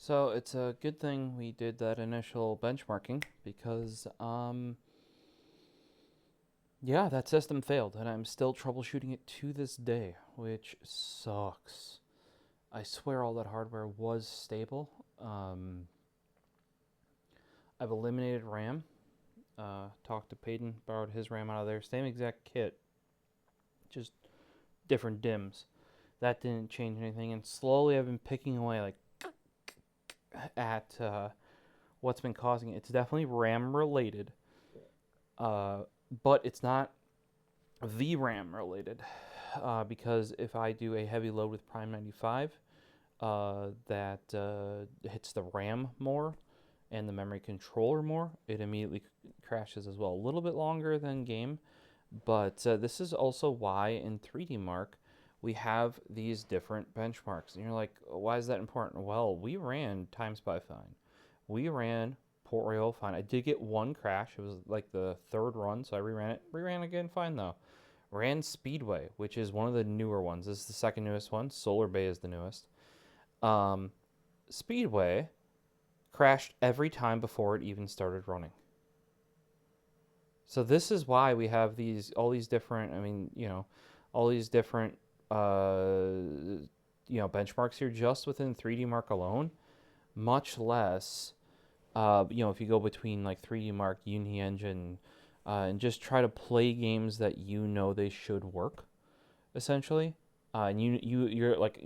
So it's a good thing we did that initial benchmarking because, yeah, that system failed and I'm still troubleshooting it to this day, which sucks. I swear all that hardware was stable. Um, I've eliminated RAM. Talked to Peyton, borrowed his RAM out of there. Same exact kit, just different DIMMs. That didn't change anything, and slowly I've been picking away like at what's been causing it. It's definitely RAM related, uh, but it's not VRAM related because if I do a heavy load with Prime 95, that hits the RAM more and the memory controller more, it immediately crashes as well. A little bit longer than game, but this is also why in 3D Mark we have these different benchmarks. And you're like, why is that important? Well, we ran Time Spy fine. We ran Port Royal fine. I did get one crash. It was like the third run, so I reran it. Reran again fine though. Ran Speedway, which is one of the newer ones. This is the second newest one. Solar Bay is the newest. Um, Speedway crashed every time before it even started running. So this is why we have all these different. I mean, all these different benchmarks here just within 3D Mark alone. Much less, if you go between like 3D Mark, Unity Engine, and just try to play games that they should work, essentially. And you're like,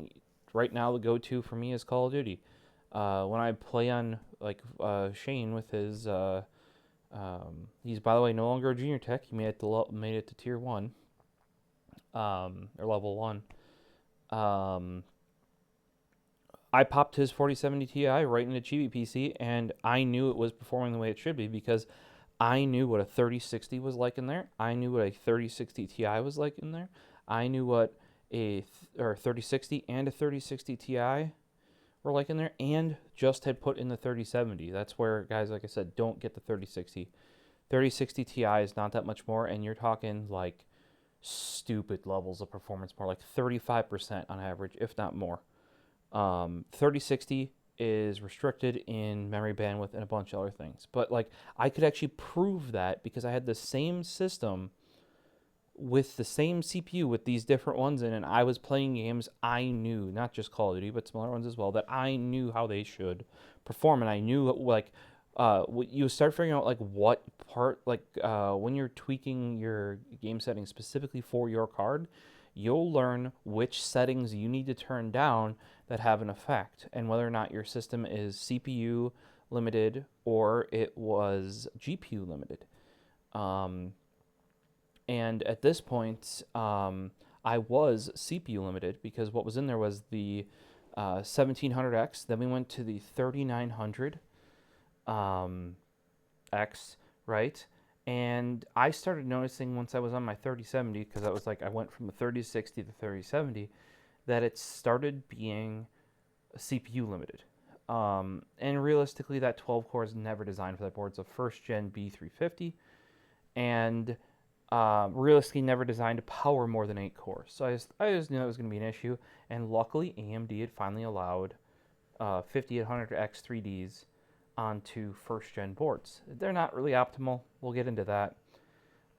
right now the go-to for me is Call of Duty. When I play on like Shane with his, he's by the way no longer a junior tech. He made it to tier 1, or level 1. I popped his 4070 Ti right into HTPC, and I knew it was performing the way it should be because I knew what a 3060 was like in there. I knew what a 3060 Ti was like in there. I knew what or 3060 and a 3060 Ti were like in there, and just had put in the 3070. That's where, guys, like I said, don't get the 3060. 3060 Ti is not that much more, and you're talking like stupid levels of performance, more like 35% on average, if not more. 3060 is restricted in memory bandwidth and a bunch of other things. But like I could actually prove that because I had the same system with the same CPU with these different ones in, and I was playing games I knew, not just Call of Duty, but some other ones as well, that I knew how they should perform, and I knew like you start figuring out like what part, like when you're tweaking your game settings specifically for your card, you'll learn which settings you need to turn down that have an effect, and whether or not your system is CPU limited or it was GPU limited. And at this point, I was CPU limited because what was in there was the 1700X. Then we went to the 3900 X, right? And I started noticing once I was on my 3070, because I went from the 3060 to 3070, that it started being CPU limited. And realistically, that 12 core is never designed for that board. It's a first gen B350, and realistically never designed to power more than 8 cores. So I just knew that was going to be an issue. And luckily, AMD had finally allowed 5800 X3Ds onto first gen boards. They're not really optimal. We'll get into that.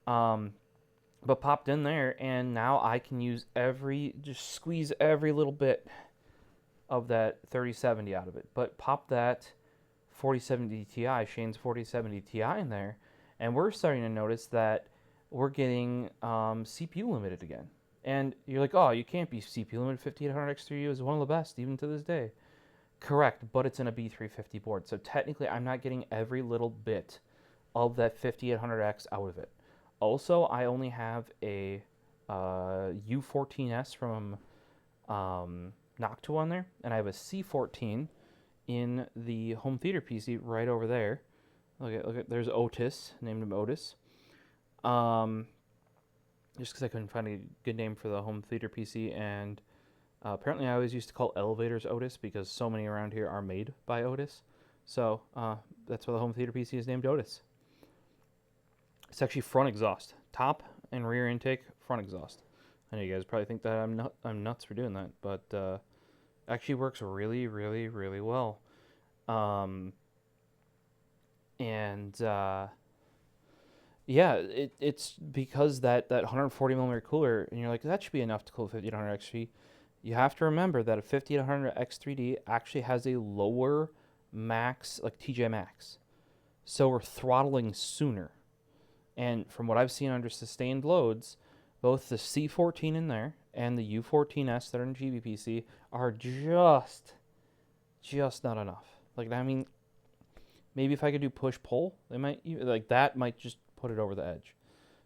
But popped in there, and now I can just squeeze every little bit of that 3070 out of it. But pop that 4070 Ti, Shane's 4070 Ti in there, and we're starting to notice that we're getting CPU limited again. And you're like, oh, you can't be CPU limited. 5800 X3D is one of the best, even to this day. Correct, but it's in a B350 board. So technically, I'm not getting every little bit of that 5800X out of it. Also, I only have a U14S from Noctua on there, and I have a C14 in the home theater PC right over there. Look at, there's Otis, named him Otis. Just because I couldn't find a good name for the home theater PC, and apparently I always used to call elevators Otis because so many around here are made by Otis. So that's why the home theater PC is named Otis. It's actually front exhaust, top and rear intake, front exhaust. I know you guys probably think that I'm nuts for doing that, but actually works really, really, really well. Um, and yeah, it's because that 140 millimeter cooler, and you're like, that should be enough to cool 5800 XT. You have to remember that a 5800 X3D actually has a lower max, like TJ max. So we're throttling sooner. And from what I've seen under sustained loads, both the C14 in there and the U14S that are in GBPC are just not enough. Like, I mean, maybe if I could do push-pull, they might, like, that might just put it over the edge.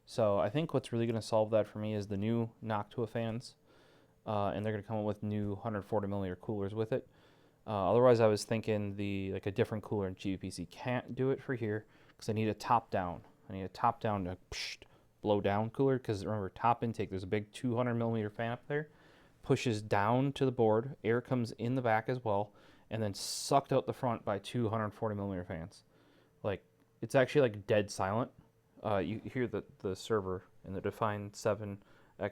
So I think what's really going to solve that for me is the new Noctua fans. And they're going to come up with new 140 millimeter coolers with it. Otherwise, I was thinking like a different cooler in GBPC. Can't do it for here because I need a top down. I need a top down to blow down cooler, because remember, top intake, there's a big 200 millimeter fan up there, pushes down to the board, air comes in the back as well, and then sucked out the front by 240 millimeter fans. Like, it's actually like dead silent. You hear the server in the Define 7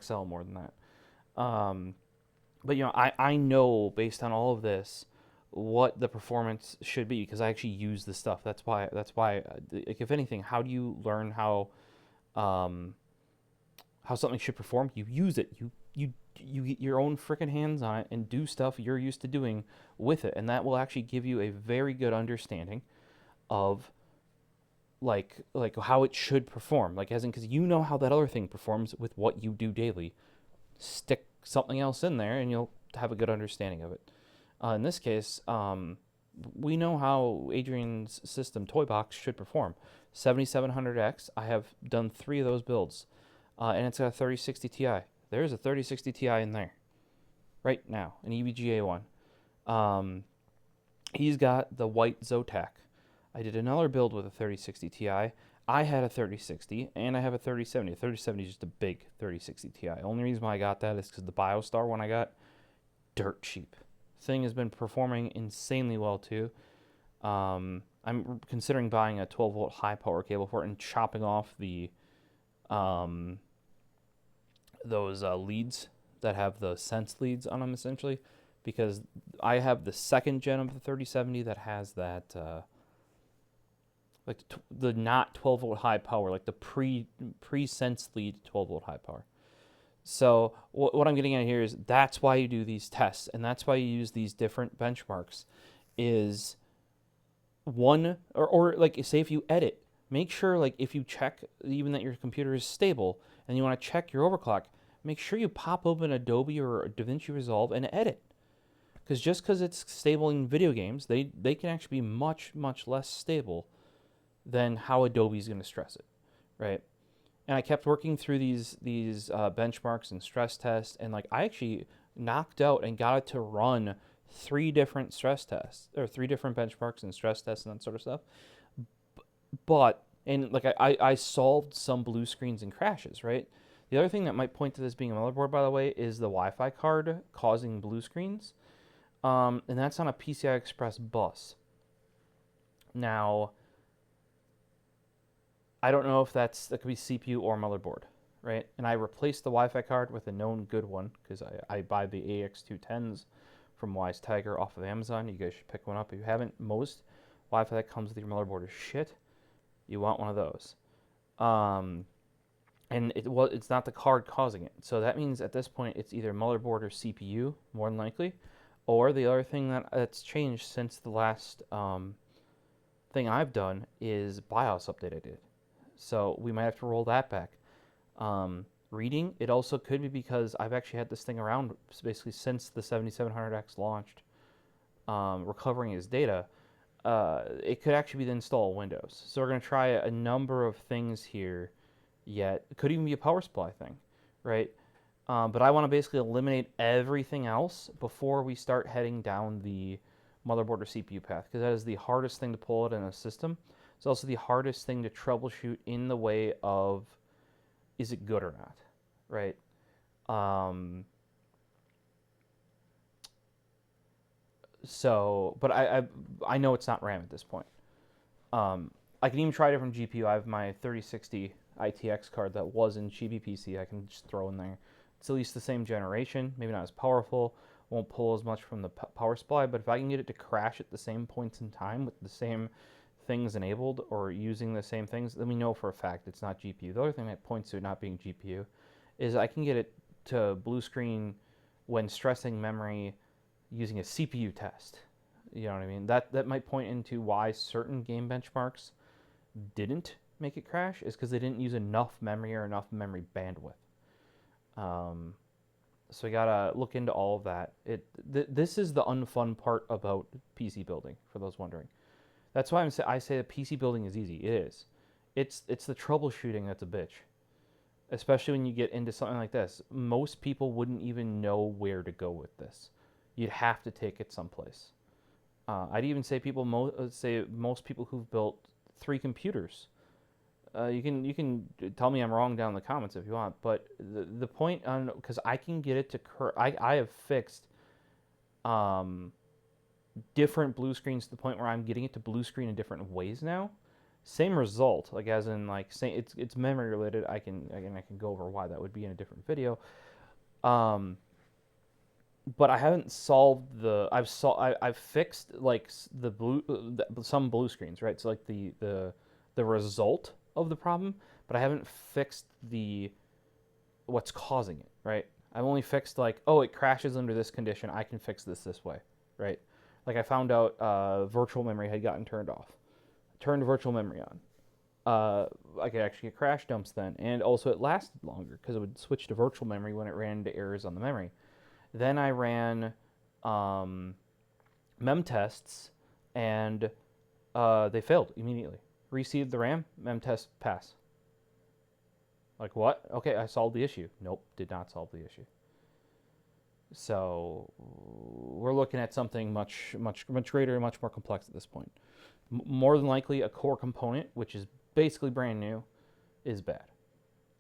XL more than that. But you know, I know based on all of this what the performance should be, because I actually use the stuff. That's why like, if anything, how do you learn how something should perform? You use it. You get your own freaking hands on it and do stuff you're used to doing with it, and that will actually give you a very good understanding of like how it should perform. Like, as in, because you know how that other thing performs with what you do daily. Stick something else in there and you'll have a good understanding of it. In this case, we know how Adrian's system toy box should perform. 7700X, I have done 3 of those builds, and it's got a 3060 Ti. There's a 3060 Ti in there right now, an EVGA one. He's got the white Zotac. I did another build with a 3060 Ti. I had a 3060 and I have a 3070. A 3070 is just a big 3060 Ti. Only reason why I got that is because the BioStar one I got, dirt cheap. Thing has been performing insanely well too. I'm considering buying a 12 volt high power cable for it and chopping off the those leads that have the sense leads on them, essentially, because I have the second gen of the 3070 that has that like the not 12 volt high power, like the pre-sense lead 12 volt high power. So what I'm getting at here is that's why you do these tests, and that's why you use these different benchmarks. Is one, or like, say if you edit, make sure, like, if you check even that your computer is stable and you want to check your overclock, make sure you pop open Adobe or DaVinci Resolve and edit. Because just because it's stable in video games, they can actually be much less stable than how Adobe is going to stress it, right? And I kept working through these benchmarks and stress tests, and like, I actually knocked out and got it to run 3 different stress tests, or 3 different benchmarks and stress tests and that sort of stuff. But, and like, I solved some blue screens and crashes, right? The other thing that might point to this being a motherboard, by the way, is the Wi-Fi card causing blue screens. And that's on a PCI Express bus. Now, I don't know if that could be CPU or motherboard, right? And I replaced the Wi-Fi card with a known good one, because I buy the AX210s from Wise Tiger off of Amazon. You guys should pick one up if you haven't. Most Wi-Fi that comes with your motherboard is shit. You want one of those. And it's not the card causing it. So that means at this point it's either motherboard or CPU, more than likely. Or the other thing that's changed since the last thing I've done is BIOS update I did. So we might have to roll that back. Reading, it also could be because I've actually had this thing around basically since the 7700X launched, recovering his data. It could actually be the install Windows. So we're going to try a number of things here yet. It could even be a power supply thing, right? But I want to basically eliminate everything else before we start heading down the motherboard or CPU path, because that is the hardest thing to pull out in a system. It's also the hardest thing to troubleshoot in the way of, is it good or not, right? So, but I know it's not RAM at this point. I can even try a different GPU. I have my 3060 ITX card that was in GBPC. I can just throw in there. It's at least the same generation, maybe not as powerful. won't pull as much from the power supply. But if I can get it to crash at the same points in time with the same things enabled or using the same things, then we know for a fact it's not GPU. The other thing that points to it not being GPU is I can get it to blue screen when stressing memory using a CPU test. You know what I mean? That might point into why certain game benchmarks didn't make it crash, is because they didn't use enough memory or enough memory bandwidth. So we gotta look into all of that. This is the unfun part about PC building, for those wondering. That's why I say that PC building is easy. It is. It's the troubleshooting that's a bitch. Especially when you get into something like this. Most people wouldn't even know where to go with this. You'd have to take it someplace. I'd even say most people who've built 3 computers. You can tell me I'm wrong down in the comments if you want, but the point on, because I can get it to I have fixed different blue screens to the point where I'm getting it to blue screen in different ways now. Same result, like as in like say it's memory related. I can go over why that would be in a different video. But I haven't solved I've fixed like some blue screens, right? So like the result of the problem, but I haven't fixed what's causing it, right? I've only fixed like, oh, it crashes under this condition. I can fix this way, right? Like I found out virtual memory had gotten turned off. Turned virtual memory on. I could actually get crash dumps then, and also it lasted longer because it would switch to virtual memory when it ran into errors on the memory. Then I ran mem tests, and they failed immediately. Reseeded the RAM, mem test pass. Like what? Okay, I solved the issue. Nope, did not solve the issue. So we're looking at something much greater and much more complex at this point. More than likely, a core component, which is basically brand new, is bad.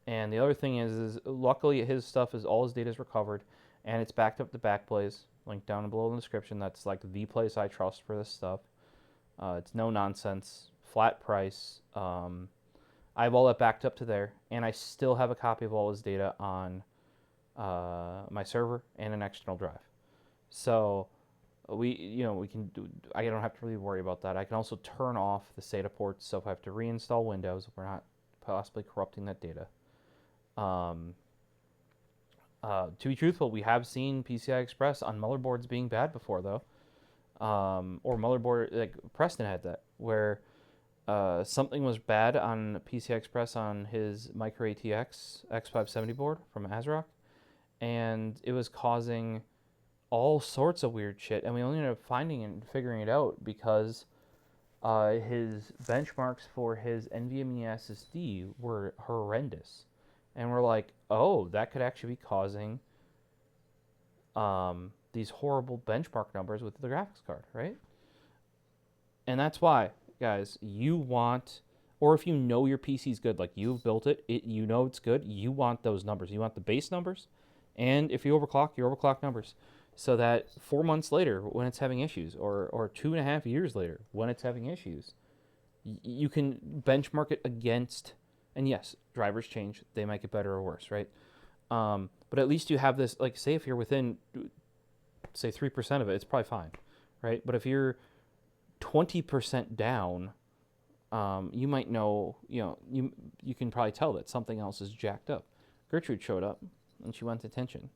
And the other thing is luckily his stuff is all his data is recovered, and it's backed up to Backblaze. Link down below in the description. That's like the place I trust for this stuff. It's no nonsense, flat price. I have all that backed up to there, and I still have a copy of all his data on my server and an external drive. So we can do. I don't have to really worry about that. I can also turn off the SATA ports, so if I have to reinstall Windows, we're not possibly corrupting that data. To be truthful, we have seen PCI Express on motherboards being bad before, though. Or motherboard, like Preston had that, where something was bad on PCI Express on his Micro ATX X570 board from ASRock, and it was causing all sorts of weird shit, and we only ended up finding and figuring it out because his benchmarks for his NVMe SSD were horrendous. And we're like, oh, that could actually be causing these horrible benchmark numbers with the graphics card, right? And that's why, guys, you want, or if you know your PC's good, like you've built it, you know it's good, you want those numbers. You want the base numbers, and if you overclock, your overclock numbers. So that 4 months later, when it's having issues, or 2.5 years later, when it's having issues, you can benchmark it against. And yes, drivers change; they might get better or worse, right? But at least you have this. Like, say if you're within, say 3% of it, it's probably fine, right? But if you're 20% down, you might know. You can probably tell that something else is jacked up. Gertrude showed up, and she wants attention.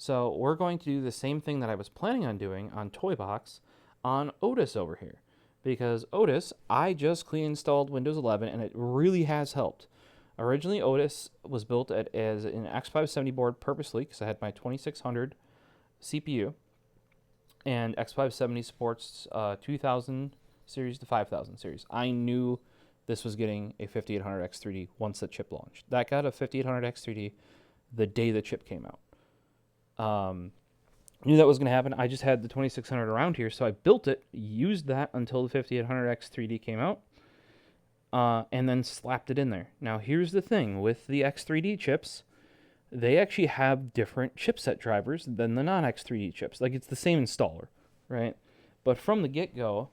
So we're going to do the same thing that I was planning on doing on Toybox on Otis over here. Because Otis, I just clean installed Windows 11, and it really has helped. Originally, Otis was built as an X570 board purposely because I had my 2600 CPU, and X570 supports 2000 series to 5000 series. I knew this was getting a 5800 X3D once the chip launched. That got a 5800 X3D the day the chip came out. Knew that was going to happen. I just had the 2600 around here, so I built it, used that until the 5800 X3D came out, and then slapped it in there. Now, here's the thing. With the X3D chips, they actually have different chipset drivers than the non-X3D chips. Like, it's the same installer, right? But from the get-go,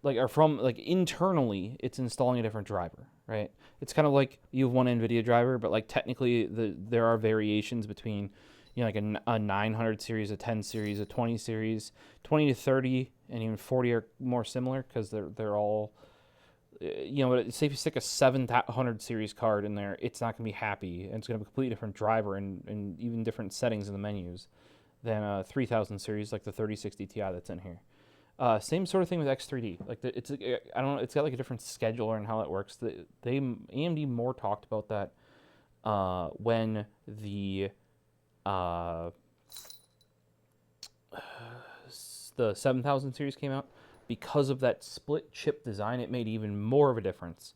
internally, it's installing a different driver, right? It's kind of like you have one NVIDIA driver, but like technically there are variations between like a 900 series, a 10 series, a 20 series, 20 to 30, and even 40 are more similar because they're all, but say if you stick a 700 series card in there, it's not going to be happy, and it's going to have a completely different driver and even different settings in the menus than a 3000 series like the 3060 Ti that's in here. Same sort of thing with X3D. Like I don't know, it's got like a different scheduler and how that works. AMD more talked about that when the 7000 series came out. Because of that split chip design, it made even more of a difference.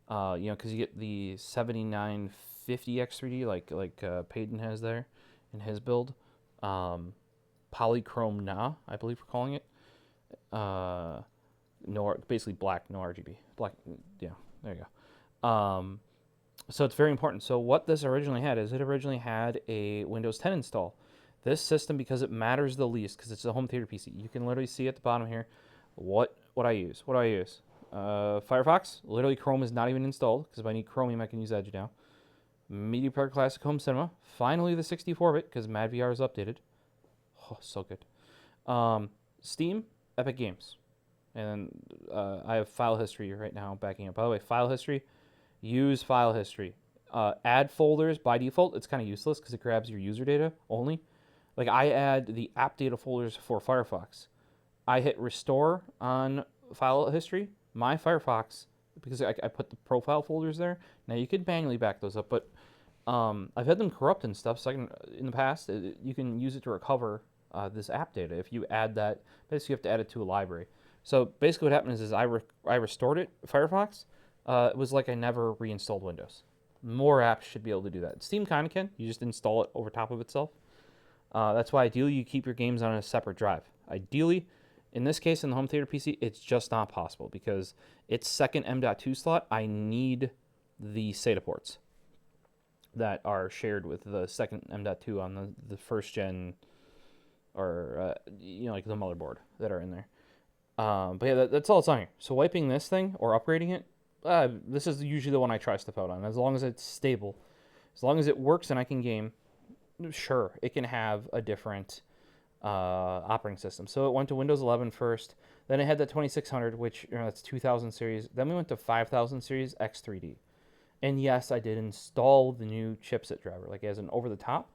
Because you get the 7950 X3D like Payton has there in his build. Polychrome Na, I believe we're calling it. Basically black, no RGB. Black, yeah, there you go. So it's very important. So what this originally had is it originally had a Windows 10 install. This system, because it matters the least, because it's a home theater PC, you can literally see at the bottom here what I use. What do I use? Firefox. Literally Chrome is not even installed, because if I need Chromium, I can use Edge now. Media Player Classic Home Cinema. Finally the 64-bit, because MadVR is updated. Oh, so good. Steam, Epic Games. And I have file history right now backing up. By the way, file history, use file history. Add folders, by default, it's kind of useless because it grabs your user data only. Like I add the app data folders for Firefox. I hit restore on file history. My Firefox, because I put the profile folders there. Now you could manually back those up, but I've had them corrupt and stuff. So in the past, you can use it to recover this app data. If you add that, basically you have to add it to a library. So basically what happened is I restored it, Firefox. It was like I never reinstalled Windows. More apps should be able to do that. Steam kind of can. You just install it over top of itself. That's why ideally you keep your games on a separate drive. Ideally, in this case, in the home theater PC, it's just not possible because its second M.2 slot, I need the SATA ports that are shared with the second M.2 on the first gen, or like the motherboard that are in there. But yeah, that's all it's on here. So wiping this thing or upgrading it, this is usually the one I try stuff out on. As long as it's stable, as long as it works and I can game, sure, it can have a different operating system. So it went to Windows 11 first, then it had the 2600, which that's 2000 series. Then we went to 5000 series X3D. And yes, I did install the new chipset driver, like as an over-the-top,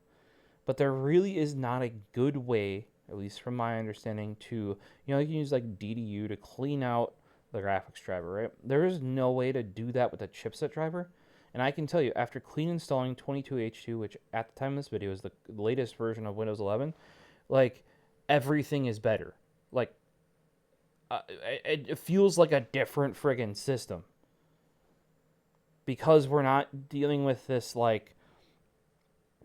but there really is not a good way, at least from my understanding, to, you can use like DDU to clean out the graphics driver, right? There is no way to do that with a chipset driver. And I can tell you, after clean installing 22H2, which at the time of this video is the latest version of Windows 11, like, everything is better. Like, it feels like a different friggin' system. Because we're not dealing with this, like,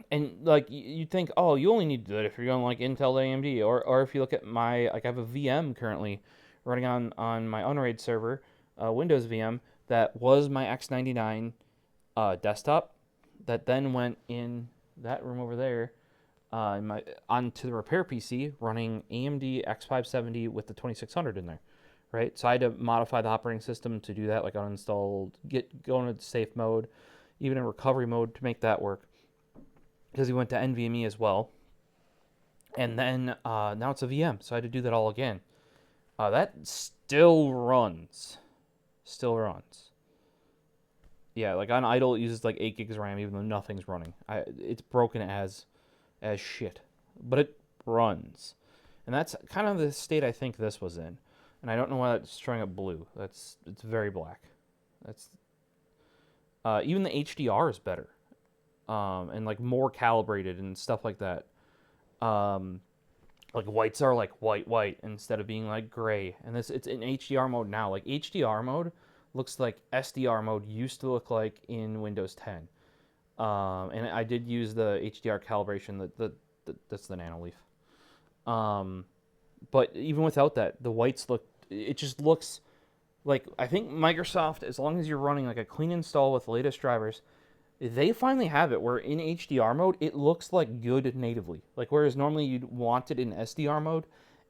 and, like, you think, oh, you only need to do that if you're going, like, Intel to AMD. Or if you look at my, like, I have a VM currently running on my Unraid server, Windows VM, that was my X99 desktop, that then went in that room over there, onto the repair PC, running AMD X570 with the 2600 in there, right? So I had to modify the operating system to do that, like uninstall, go into safe mode, even in recovery mode to make that work, because we went to NVMe as well. And then now it's a VM, so I had to do that all again. That still runs. Yeah, like on idle, it uses like 8 gigs of RAM, even though nothing's running. It's broken as shit, but it runs, and that's kind of the state I think this was in. And I don't know why it's showing up blue. It's very black. That's even the HDR is better, and like more calibrated and stuff like that. Like whites are like white instead of being like gray, and it's in HDR mode now. Like HDR mode looks like SDR mode used to look like in Windows 10. And I did use the HDR calibration, that's the Nanoleaf. But even without that, the whites it just looks like, I think Microsoft, as long as you're running like a clean install with the latest drivers, they finally have it where in HDR mode, it looks like good natively. Like whereas normally you'd want it in SDR mode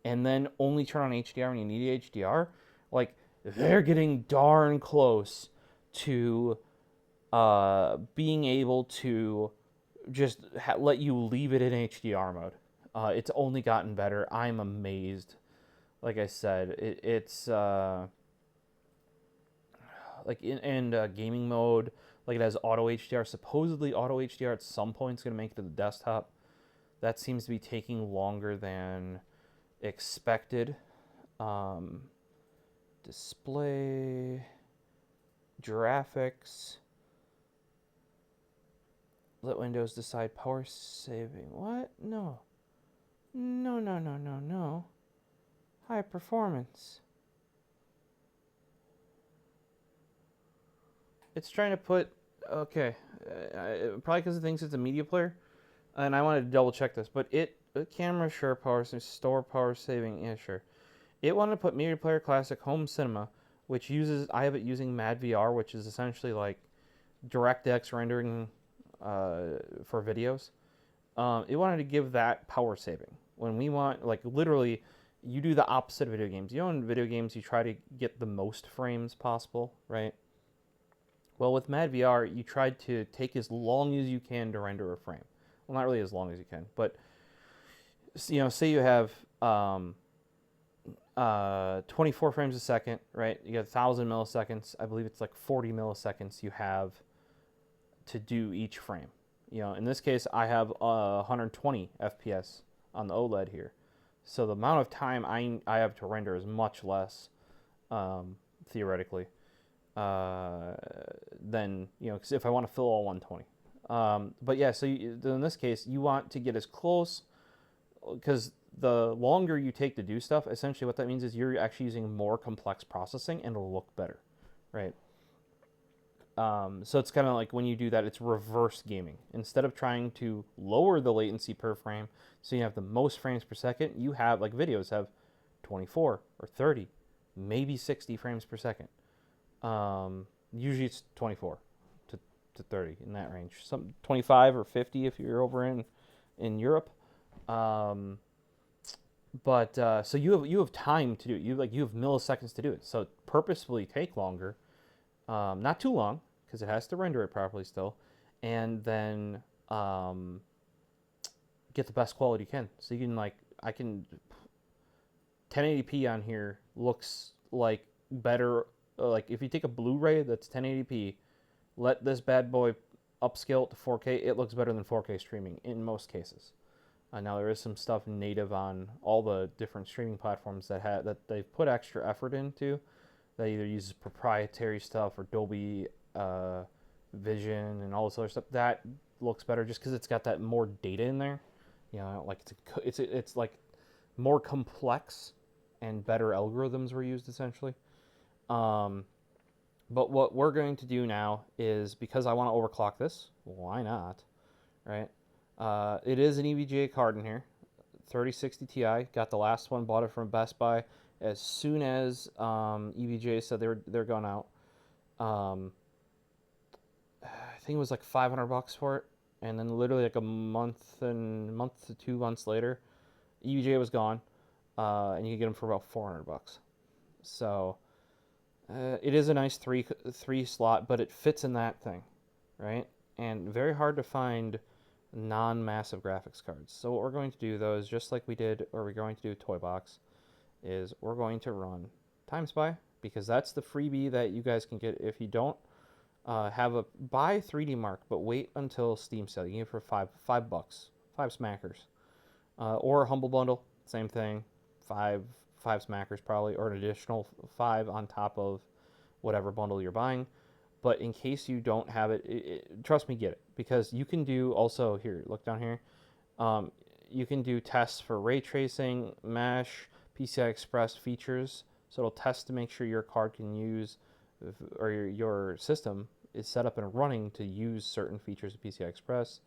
and then only turn on HDR when you need HDR, like they're getting darn close to being able to just let you leave it in HDR mode. It's only gotten better. I'm amazed. Like I said, it's like in gaming mode, like it has auto HDR. Supposedly auto HDR at some point is going to make it to the desktop. That seems to be taking longer than expected. Display, graphics. Let Windows decide power saving. What? No. No, no, no, no, no. High performance. It's trying to put... Okay. Probably because it thinks it's a media player. And I wanted to double check this. But camera, sure, power saving, store power saving, yeah, sure. It wanted to put Media Player Classic Home Cinema, which uses... I have it using MadVR, which is essentially like DirectX rendering for videos. It wanted to give that power saving. When we want, like, literally, you do the opposite of video games. You know, in video games, you try to get the most frames possible, right? Well, with MadVR, you tried to take as long as you can to render a frame. Well, not really as long as you can, but, you know, say you have 24 frames a second, right? You got 1,000 milliseconds. I believe it's like 40 milliseconds you have to do each frame. You know, in this case, I have 120 FPS on the OLED here. So the amount of time I have to render is much less, theoretically, than, you know, 'cause if I want to fill all 120. But yeah, so in this case, you want to get as close, because the longer you take to do stuff, essentially what that means is you're actually using more complex processing and it'll look better, right? So it's kind of like when you do that, it's reverse gaming. Instead of trying to lower the latency per frame so you have the most frames per second, you have, like, videos have 24 or 30, maybe 60 frames per second. Usually it's 24 to 30, in that range. Some 25 or 50 if you're over in Europe. So you have time to do it. You have milliseconds to do it. So purposefully take longer, not too long, because it has to render it properly still, and then get the best quality you can. So you can, like, 1080p on here looks like better. Like, if you take a Blu-ray that's 1080p, let this bad boy upscale it to 4K, it looks better than 4K streaming in most cases. Now there is some stuff native on all the different streaming platforms that they've put extra effort into. That either uses proprietary stuff or Dolby Vision and all this other stuff. That looks better just because it's got that more data in there. You know, like it's like more complex and better algorithms were used essentially. But what we're going to do now is, because I want to overclock this, why not, right? It is an EVGA card in here, 3060 Ti. Got the last one, bought it from Best Buy as soon as EVGA said they're going out. I think it was like $500 for it, and then literally like a month to 2 months later, EVGA was gone, and you could get them for about $400. So it is a nice three slot, but it fits in that thing, right? And very hard to find non-massive graphics cards. So what we're going to do, though, is just like we did, or we're going to do Toy Box, is we're going to run TimeSpy, because that's the freebie that you guys can get if you don't have a buy 3D Mark, but wait until Steam sale. You can get it for $5, five smackers, or a Humble Bundle, same thing, five smackers probably, or an additional 5 on top of whatever bundle you're buying. But in case you don't have it, trust me, get it, because you can do also here. Look down here. You can do tests for ray tracing, mesh, PCI Express features. So it'll test to make sure your card can use, or your system is set up and running to use certain features of PCI Express.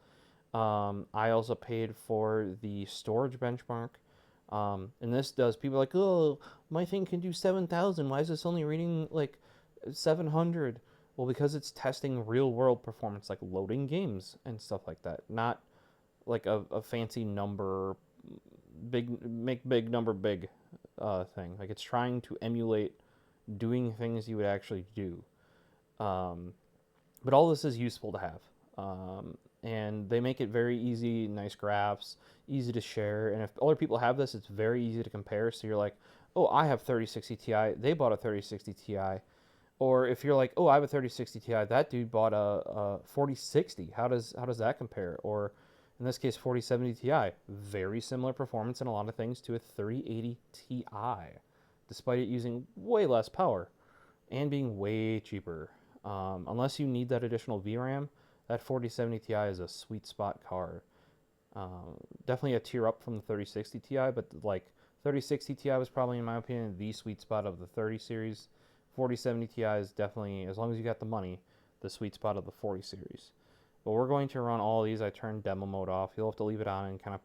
I also paid for the storage benchmark. And this does, people are like, oh, my thing can do 7,000. Why is this only reading like 700? Well, because it's testing real world performance, like loading games and stuff like that. Not like a fancy number, make big number big thing. Like, it's trying to emulate doing things you would actually do. But all this is useful to have. and they make it very easy, nice graphs, easy to share. And if other people have this, it's very easy to compare. So you're like, oh, I have 3060 Ti. They bought a 3060 Ti. Or if you're like, oh, I have a 3060 Ti. That dude bought a 4060. How does that compare? Or in this case, 4070 Ti. Very similar performance in a lot of things to a 3080 Ti, despite it using way less power and being way cheaper. Unless you need that additional VRAM, that 4070 Ti is a sweet spot card. Definitely a tier up from the 3060 Ti, but like 3060 Ti was probably, in my opinion, the sweet spot of the 30 series. 4070 Ti is definitely, as long as you got the money, the sweet spot of the 40 series. But we're going to run all these. I turned demo mode off. You'll have to leave it on and kind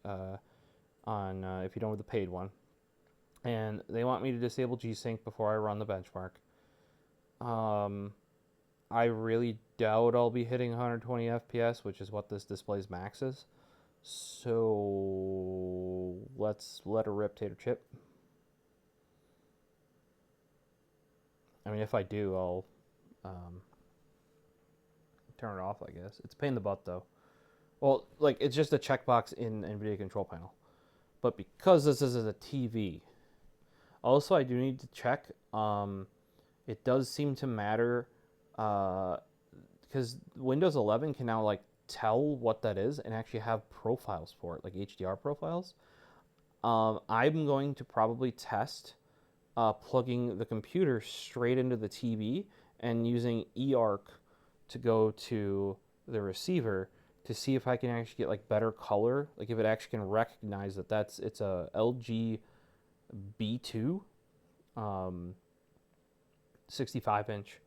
of if you don't have the paid one. And they want me to disable G-Sync before I run the benchmark. I really doubt I'll be hitting 120 FPS, which is what this display's max is. So let's let her rip, Tater Chip. I mean, if I do, I'll turn it off, I guess. It's a pain in the butt, though. Well, like, it's just a checkbox in NVIDIA control panel. But because this is a TV, also I do need to check. It does seem to matter because Windows 11 can now like tell what that is and actually have profiles for it, like HDR profiles. I'm going to probably test plugging the computer straight into the TV and using eARC to go to the receiver to see if I can actually get like better color, like if it actually can recognize that it's a LG B2 65-inch.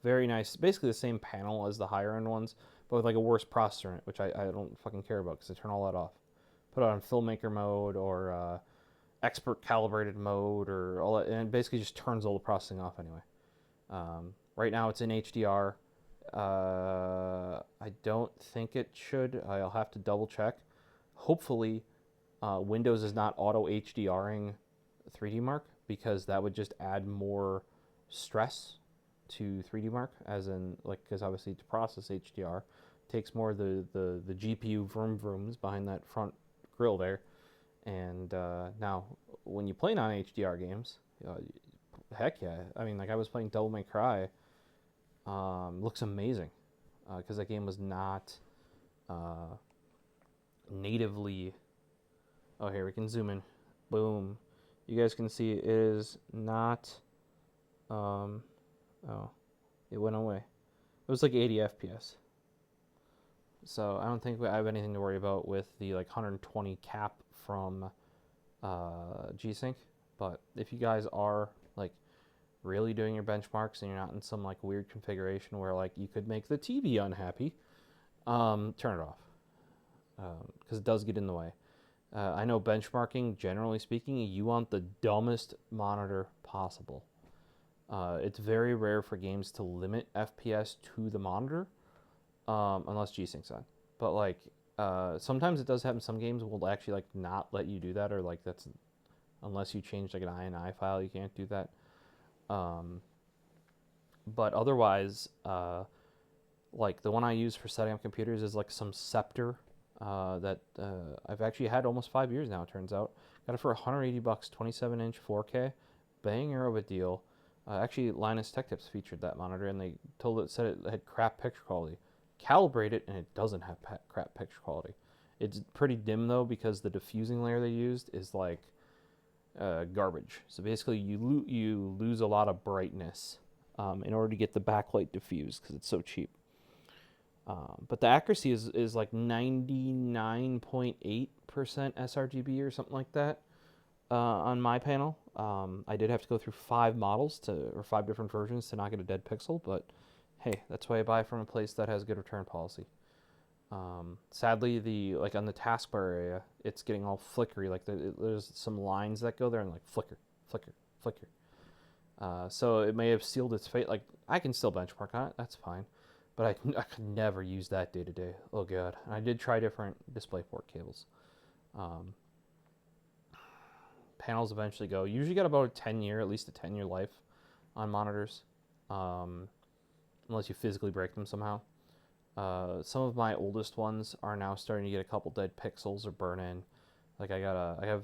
Very nice. Basically the same panel as the higher end ones, but with like a worse processor in it, which I don't fucking care about because I turn all that off. Put it on filmmaker mode or expert calibrated mode or all that, and it basically just turns all the processing off anyway. Right now it's in HDR. I don't think it should. I'll have to double check. Hopefully Windows is not auto HDRing 3D Mark, because that would just add more stress to 3D Mark, as in, like, because obviously to process HDR takes more of the GPU vroom vrooms behind that front grill there. And now when you play non-HDR games, heck yeah. I mean, like, I was playing Devil May Cry. Looks amazing because that game was not natively. Oh, here we can zoom in. Boom. You guys can see it is not. Oh, it went away. It was like 80 FPS. So I don't think I have anything to worry about with the like 120 cap from G-Sync. But if you guys are like really doing your benchmarks and you're not in some like weird configuration where like you could make the TV unhappy, turn it off because it does get in the way. I know benchmarking, generally speaking, you want the dumbest monitor possible. It's very rare for games to limit FPS to the monitor, unless G-Sync's on. But like sometimes it does happen. Some games will actually like not let you do that, or like that's unless you change like an INI file, you can't do that. But otherwise, like the one I use for setting up computers is like some Scepter that I've actually had almost 5 years now, it turns out. Got it for $180, 27-inch 4K. Banger of a deal. Actually, Linus Tech Tips featured that monitor, and they said it had crap picture quality. Calibrate it, and it doesn't have crap picture quality. It's pretty dim, though, because the diffusing layer they used is like garbage. So basically, you lose a lot of brightness in order to get the backlight diffused because it's so cheap. But the accuracy is like 99.8% sRGB or something like that on my panel. I did have to go through 5 models or 5 different versions to not get a dead pixel, but hey, that's why I buy from a place that has good return policy. Sadly, like on the taskbar area, it's getting all flickery. Like there's some lines that go there and like flicker, flicker, flicker. So it may have sealed its fate. Like I can still benchmark on it, that's fine. But I could never use that day to day. Oh god. And I did try different DisplayPort cables. Panels eventually go. Usually got about at least a 10-year life on monitors. Unless you physically break them somehow. Some of my oldest ones are now starting to get a couple dead pixels or burn in. Like I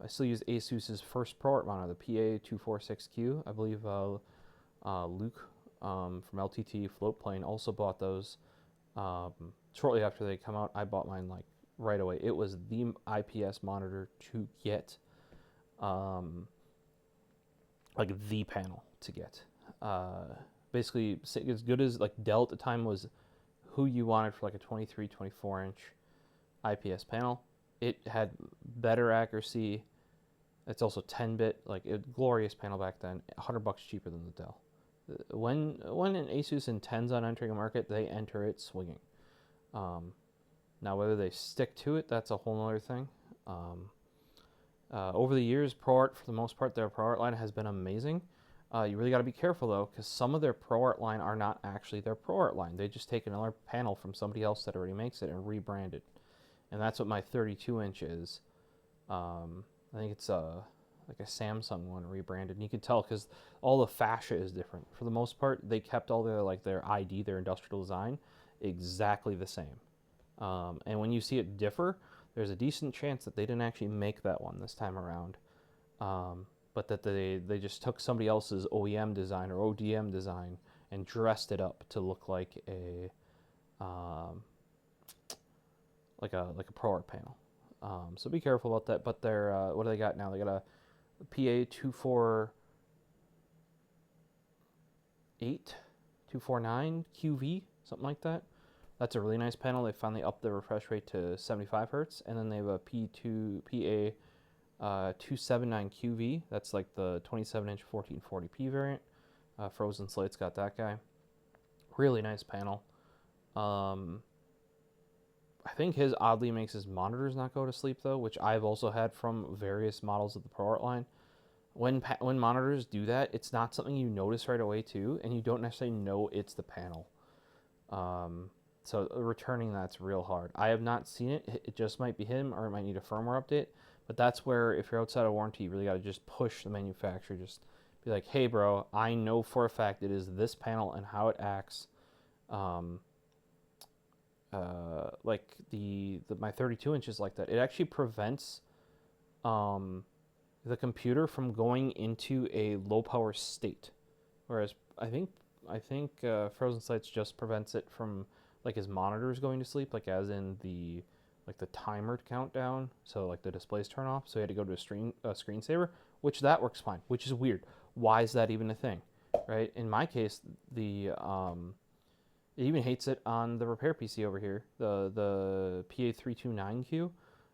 still use Asus's first Pro Art monitor, the PA246Q. I believe Luke from LTT Floatplane also bought those. Shortly after they come out, I bought mine like right away. It was the IPS monitor to get, like the panel to get. Basically, as good as like Dell at the time was who you wanted for like a 23, 24 inch IPS panel. It had better accuracy. It's also 10-bit, like a glorious panel back then. $100 cheaper than the Dell. When an Asus intends on entering a market, they enter it swinging. Now whether they stick to it, that's a whole other thing. Over the years, ProArt, for the most part, their ProArt line has been amazing. You really got to be careful though, because some of their ProArt line are not actually their ProArt line. They just take another panel from somebody else that already makes it and rebrand it. And that's what my 32-inch is. I think it's like a Samsung one rebranded. And you can tell because all the fascia is different. For the most part, they kept all their ID, their industrial design, exactly the same. And when you see it differ, there's a decent chance that they didn't actually make that one this time around. But that they just took somebody else's OEM design or ODM design and dressed it up to look like a ProArt panel. So be careful about that. But they're what do they got now? They got a PA248, 249 QV, something like that. That's a really nice panel. They finally upped the refresh rate to 75 hertz, and then they have a PA279 QV. That's like the 27-inch 1440p variant. Frozen Slate's got that guy. Really nice panel. I think his oddly makes his monitors not go to sleep though, which I've also had from various models of the ProArt line. When monitors do that, it's not something you notice right away too, and you don't necessarily know it's the panel. So returning that's real hard. I have not seen it. It just might be him, or it might need a firmware update. But that's where, if you're outside of warranty, you really got to just push the manufacturer. Just be like, hey, bro, I know for a fact it is this panel and how it acts. Like my 32 inches like that. It actually prevents the computer from going into a low power state, whereas I think Frozen Sights just prevents it from like his monitors going to sleep, like as in the timer countdown, so like the displays turn off, so he had to go to a screensaver, which that works fine, which is weird. Why is that even a thing, right? In my case, it even hates it on the repair PC over here, the PA329Q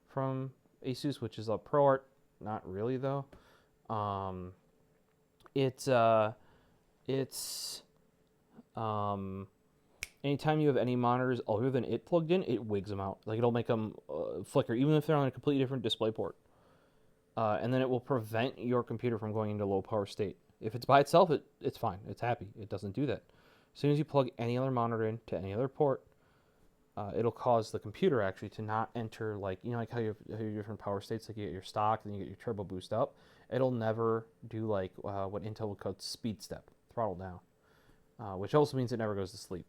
from Asus, which is a ProArt, not really though. Anytime you have any monitors other than it plugged in, it wigs them out. Like it'll make them flicker, even if they're on a completely different display port. And then it will prevent your computer from going into low power state. If it's by itself, it's fine. It's happy. It doesn't do that. As soon as you plug any other monitor into any other port, it'll cause the computer actually to not enter, like, you know, like how you have your different power states, like you get your stock, then you get your turbo boost up. It'll never do like what Intel would call speed step, throttle down, which also means it never goes to sleep,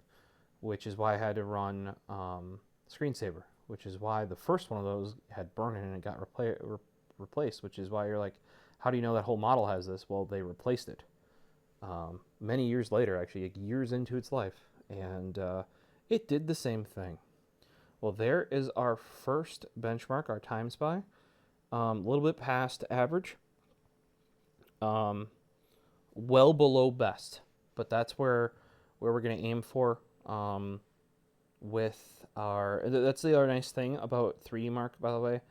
which is why I had to run screensaver, which is why the first one of those had burn-in and it got replaced, which is why you're like, how do you know that whole model has this? Well, they replaced it many years later, actually, like years into its life, and it did the same thing. Well, there is our first benchmark, our time spy. A little bit past average, well below best, but that's where we're going to aim for with our. That's the other nice thing about 3D Mark, by the way,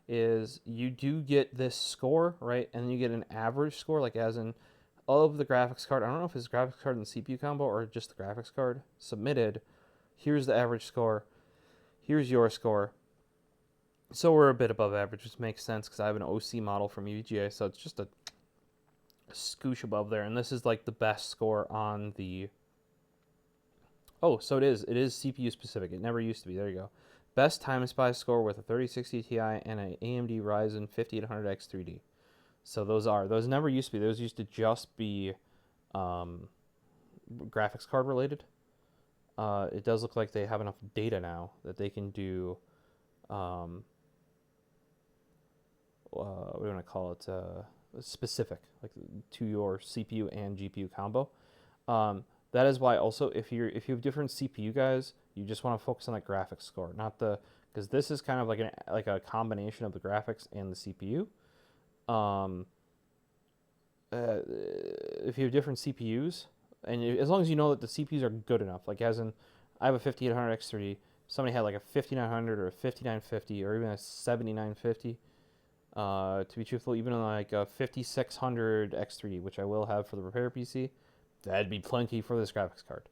is you do get this score, right? And then you get an average score, like as in of the graphics card. I don't know if it's graphics card and CPU combo or just the graphics card submitted. Here's the average score. Here's your score. So we're a bit above average, which makes sense because I have an OC model from EVGA, so it's just a scoosh above there. And this is like the best score on the. Oh, so it is. It is CPU specific. It never used to be. There you go. Best time spy score with a 3060 Ti and an AMD Ryzen 5800 X3D. So those never used to be. Those used to just be graphics card related. it does look like they have enough data now that they can do, what do you want to call it, specific, like to your CPU and GPU combo. That is why also if you have different CPU guys, you just want to focus on the graphics score, not the, because this is kind of like a combination of the graphics and the CPU. If you have different CPUs, and as long as you know that the CPUs are good enough, like as in, I have a 5800 X3D. Somebody had like a 5900 or a 5950 or even a 7950. To be truthful, even like a 5600 X3D, which I will have for the repair PC, that'd be plenty for this graphics card.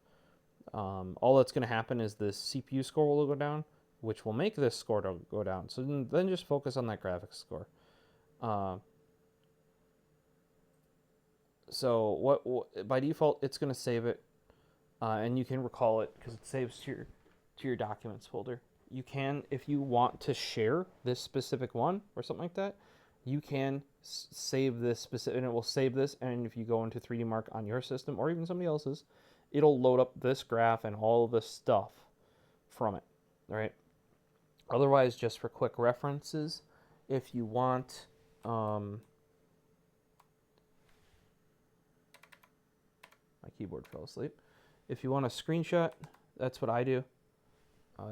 All that's going to happen is the CPU score will go down, which will make this score to go down. So then just focus on that graphics score. So what by default it's going to save it, and you can recall it because it saves to your documents folder. You can, if you want to share this specific one or something like that, you can save this specific, and it will save this. And if you go into 3D Mark on your system or even somebody else's, it'll load up this graph and all of the stuff from it. All right. Otherwise, just for quick references, if you want, my keyboard fell asleep. If you want a screenshot, that's what I do.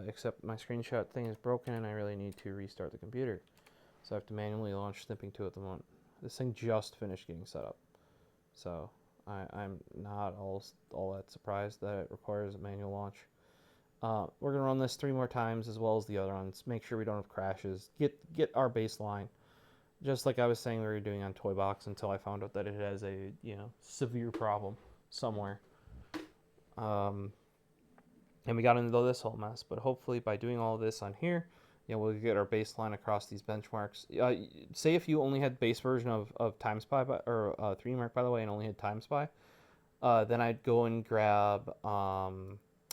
Except my screenshot thing is broken and I really need to restart the computer. So I have to manually launch Snipping 2 at the moment. This thing just finished getting set up. So I'm not all that surprised that it requires a manual launch. We're going to run this 3 more times as well as the other ones. Make sure we don't have crashes. Get our baseline. Just like I was saying we were doing on Toybox until I found out that it has a severe problem somewhere. And we got into this whole mess, but hopefully by doing all of this on here, we'll get our baseline across these benchmarks. Say if you only had base version of TimeSpy or 3D Mark, by the way, and only had TimeSpy, then I'd go and grab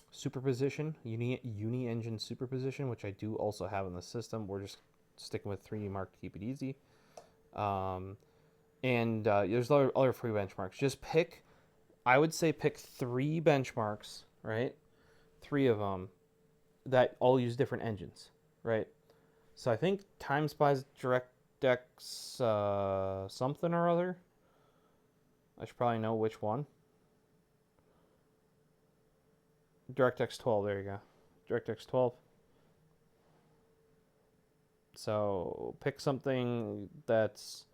superposition, uni engine superposition, which I do also have in the system. We're just sticking with 3D Mark to keep it easy. And there's other free benchmarks. Just I would say pick 3 benchmarks, right? 3 of them that all use different engines, right? So I think TimeSpy's DirectX something or other. I should probably know which one. DirectX 12, there you go. DirectX 12. So pick something that's,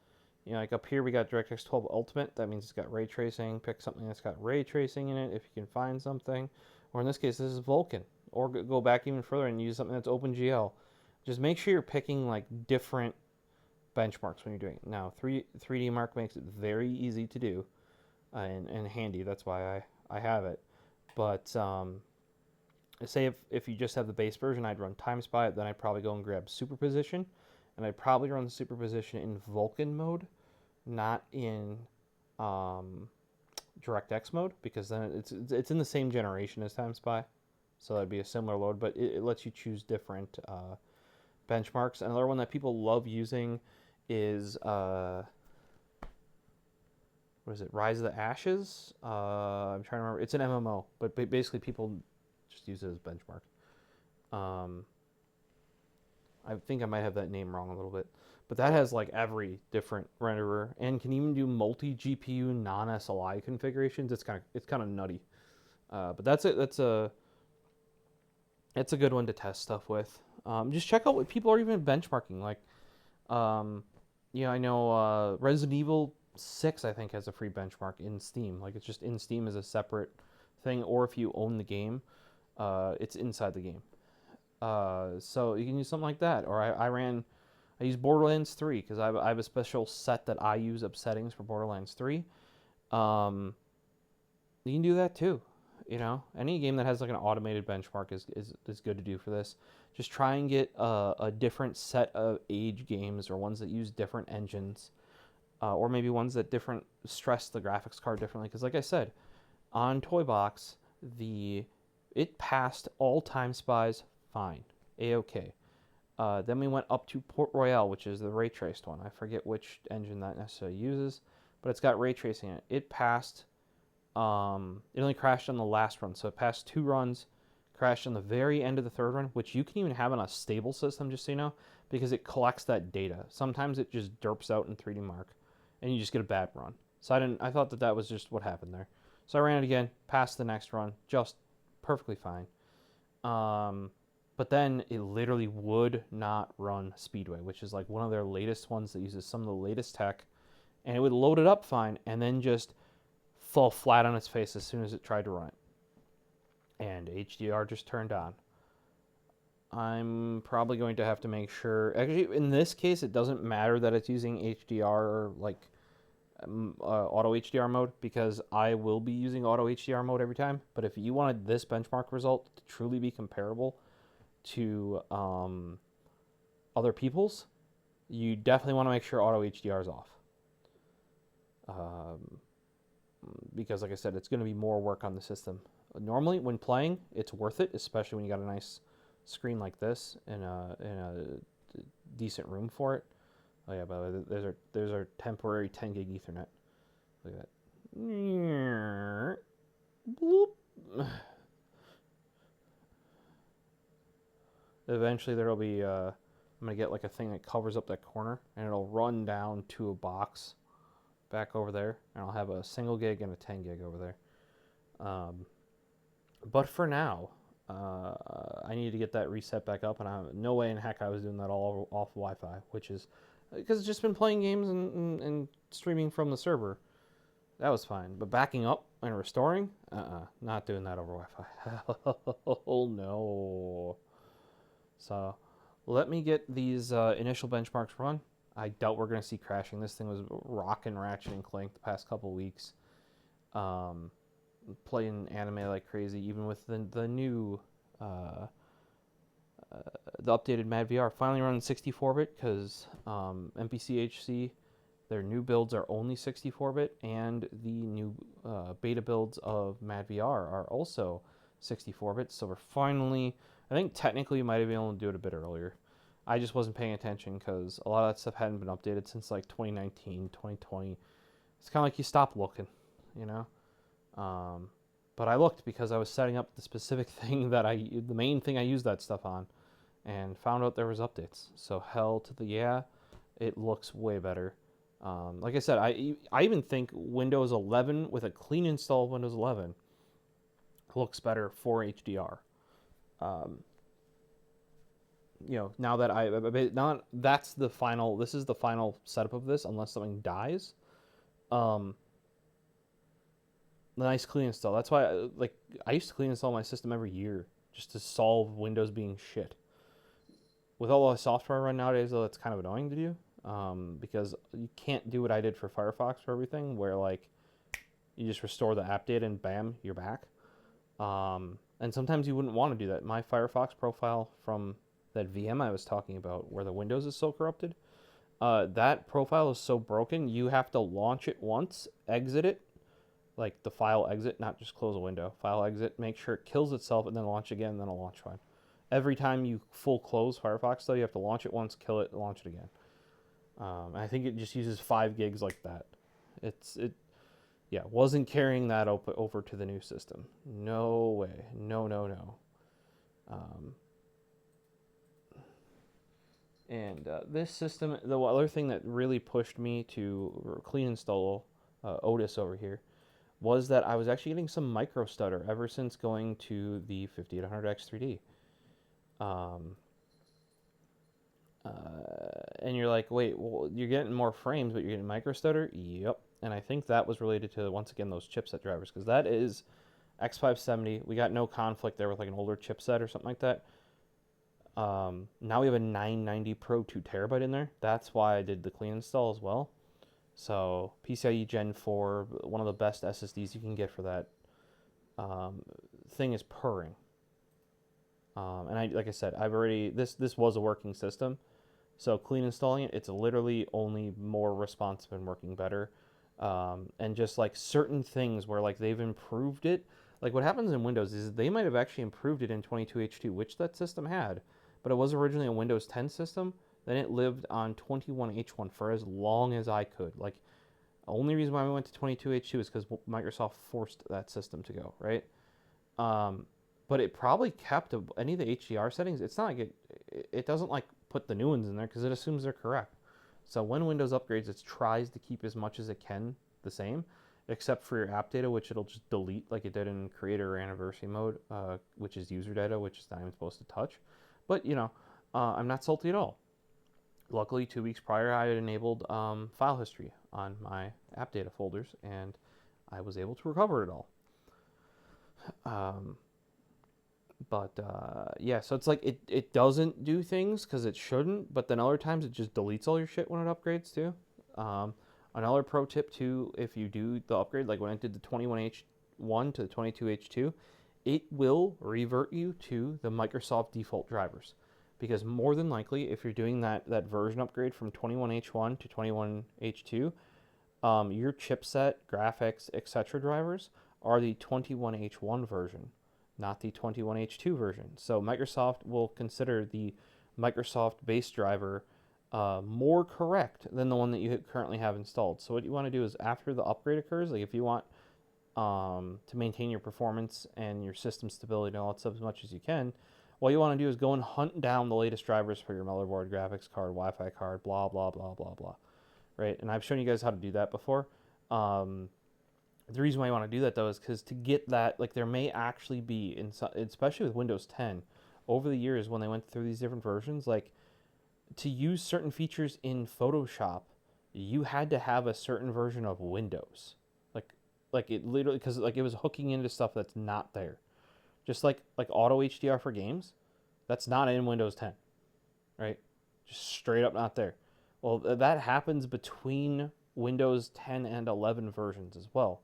like up here we got DirectX 12 Ultimate. That means it's got ray tracing. Pick something that's got ray tracing in it if you can find something. Or in this case, this is Vulkan. Or go back even further and use something that's OpenGL. Just make sure you're picking like different benchmarks when you're doing it. Now, 3D Mark makes it very easy to do and handy. That's why I have it. But say if you just have the base version, I'd run TimeSpy. Then I'd probably go and grab Superposition. And I'd probably run the Superposition in Vulkan mode, not in DirectX mode, because then it's in the same generation as TimeSpy, so that'd be a similar load, but it lets you choose different benchmarks. Another one that people love using is what is it? Rise of the Ashes. I'm trying to remember. It's an MMO, but basically people just use it as benchmark. I think I might have that name wrong a little bit. But that has like every different renderer and can even do multi-GPU non-SLI configurations. It's kind of nutty. But that's a good one to test stuff with. Just check out what people are even benchmarking. Like, I know Resident Evil 6 I think has a free benchmark in Steam. Like it's just in Steam as a separate thing, or if you own the game, it's inside the game. So you can use something like that. Or I use Borderlands 3 because I have a special set that I use of settings for Borderlands 3. You can do that too. Any game that has like an automated benchmark is good to do for this. Just try and get a different set of age games or ones that use different engines, or maybe ones that stress the graphics card differently. Because like I said, on Toybox, it passed all TimeSpys fine, A-OK. Then we went up to Port Royale, which is the ray traced one. I forget which engine that necessarily uses, but it's got ray tracing in it. It passed It only crashed on the last run, so it passed 2 runs, crashed on the very end of the 3rd run, which you can even have on a stable system, just so you know, because it collects that data. Sometimes it just derps out in 3D Mark, and you just get a bad run. So I thought that was just what happened there. So I ran it again, passed the next run, just perfectly fine. But then it literally would not run Speedway, which is like one of their latest ones that uses some of the latest tech, and it would load it up fine, and then just fall flat on its face as soon as it tried to run it. And HDR just turned on. I'm probably going to have to make sure. Actually, in this case, it doesn't matter that it's using HDR or like auto HDR mode, because I will be using auto HDR mode every time. But if you wanted this benchmark result to truly be comparable to other people's, you definitely want to make sure auto HDR is off. Because like I said, it's going to be more work on the system. Normally, when playing, it's worth it, especially when you got a nice screen like this and a decent room for it. Oh yeah, by the way, there's our temporary 10 gig Ethernet. Look at that. Bloop. Eventually, there'll be I'm gonna get like a thing that covers up that corner, and it'll run down to a box back over there, and I'll have a single gig and a 10 gig over there. But for now, I need to get that reset back up, and no way in heck I was doing that all off Wi-Fi, which is because it's just been playing games and streaming from the server. That was fine, but backing up and restoring, not doing that over Wi-Fi. Oh no. So let me get these initial benchmarks run. I doubt we're going to see crashing. This thing was rocking Ratchet and Clank the past couple weeks. Playing anime like crazy, even with the new, the updated Mad VR. Finally running 64-bit because MPCHC, their new builds are only 64-bit, and the new beta builds of Mad VR are also 64-bit. So we're finally, I think technically you might have been able to do it a bit earlier. I just wasn't paying attention because a lot of that stuff hadn't been updated since like 2019, 2020. It's kind of like you stop looking, you know? But I looked because I was setting up the specific thing the main thing I used that stuff on, and found out there was updates. So hell to the yeah, it looks way better. Like I said, I even think Windows 11 with a clean install of Windows 11 looks better for HDR. Now that that's the final. This is the final setup of this, unless something dies. Nice clean install. That's why I used to clean install my system every year just to solve Windows being shit. With all the software run nowadays, though, it's kind of annoying to do because you can't do what I did for Firefox for everything, where like you just restore the app data and bam, you're back. And sometimes you wouldn't want to do that. My Firefox profile from that VM I was talking about, where the Windows is so corrupted, that profile is so broken, you have to launch it once, exit it, like the file exit, not just close a window. File exit, make sure it kills itself, and then launch again, and then it'll launch fine. Every time you full close Firefox, though, you have to launch it once, kill it, launch it again. I think it just uses 5 gigs like that. Wasn't carrying that over to the new system. No way. No. And this system, the other thing that really pushed me to clean install Otis over here was that I was actually getting some micro stutter ever since going to the 5800 X3D. And you're like, wait, well, you're getting more frames, but you're getting micro stutter? Yep. And I think that was related to, once again, those chipset drivers, because that is X570. We got no conflict there with like an older chipset or something like that. Now we have a 990 Pro 2 terabyte in there. That's why I did the clean install as well. So PCIe Gen 4, one of the best SSDs you can get for that. Thing is purring. And like I said, I've already, this was a working system. So clean installing it, it's literally only more responsive and working better. And just like certain things where like they've improved it. Like what happens in Windows is they might have actually improved it in 22H2, which that system had. But it was originally a Windows 10 system. Then it lived on 21H1 for as long as I could. Like Only reason why we went to 22H2 is because Microsoft forced that system to go, right? But it probably kept any of the HDR settings. It's not like it doesn't like put the new ones in there because it assumes they're correct. So when Windows upgrades, it tries to keep as much as it can the same, except for your app data, which it'll just delete like it did in creator or anniversary mode, which is user data, which is not even supposed to touch. But, you know, I'm not salty at all. Luckily, 2 weeks prior, I had enabled file history on my app data folders, and I was able to recover it all. Yeah, so it's like it doesn't do things because it shouldn't, but then other times it just deletes all your shit when it upgrades too. Another pro tip too, if you do the upgrade, like when I did the 21H1 to the 22H2, it will revert you to the Microsoft default drivers. Because more than likely, if you're doing that version upgrade from 21H1 to 21H2, your chipset, graphics, etc. drivers are the 21H1 version, not the 21H2 version. So Microsoft will consider the Microsoft base driver more correct than the one that you currently have installed. So what you want to do is after the upgrade occurs, like if you want to maintain your performance and your system stability and all that stuff as much as you can, what you want to do is go and hunt down the latest drivers for your motherboard, graphics card, Wi-Fi card, blah, blah, blah, blah, blah. Right? And I've shown you guys how to do that before. The reason why you want to do that, though, is because to get that, like, there may actually be, especially with Windows 10, over the years when they went through these different versions, like, to use certain features in Photoshop, you had to have a certain version of Windows. Like it literally, because, like, it was hooking into stuff that's not there. Just like auto HDR for games, that's not in Windows 10, right? Just straight up not there. Well, that happens between Windows 10 and 11 versions as well.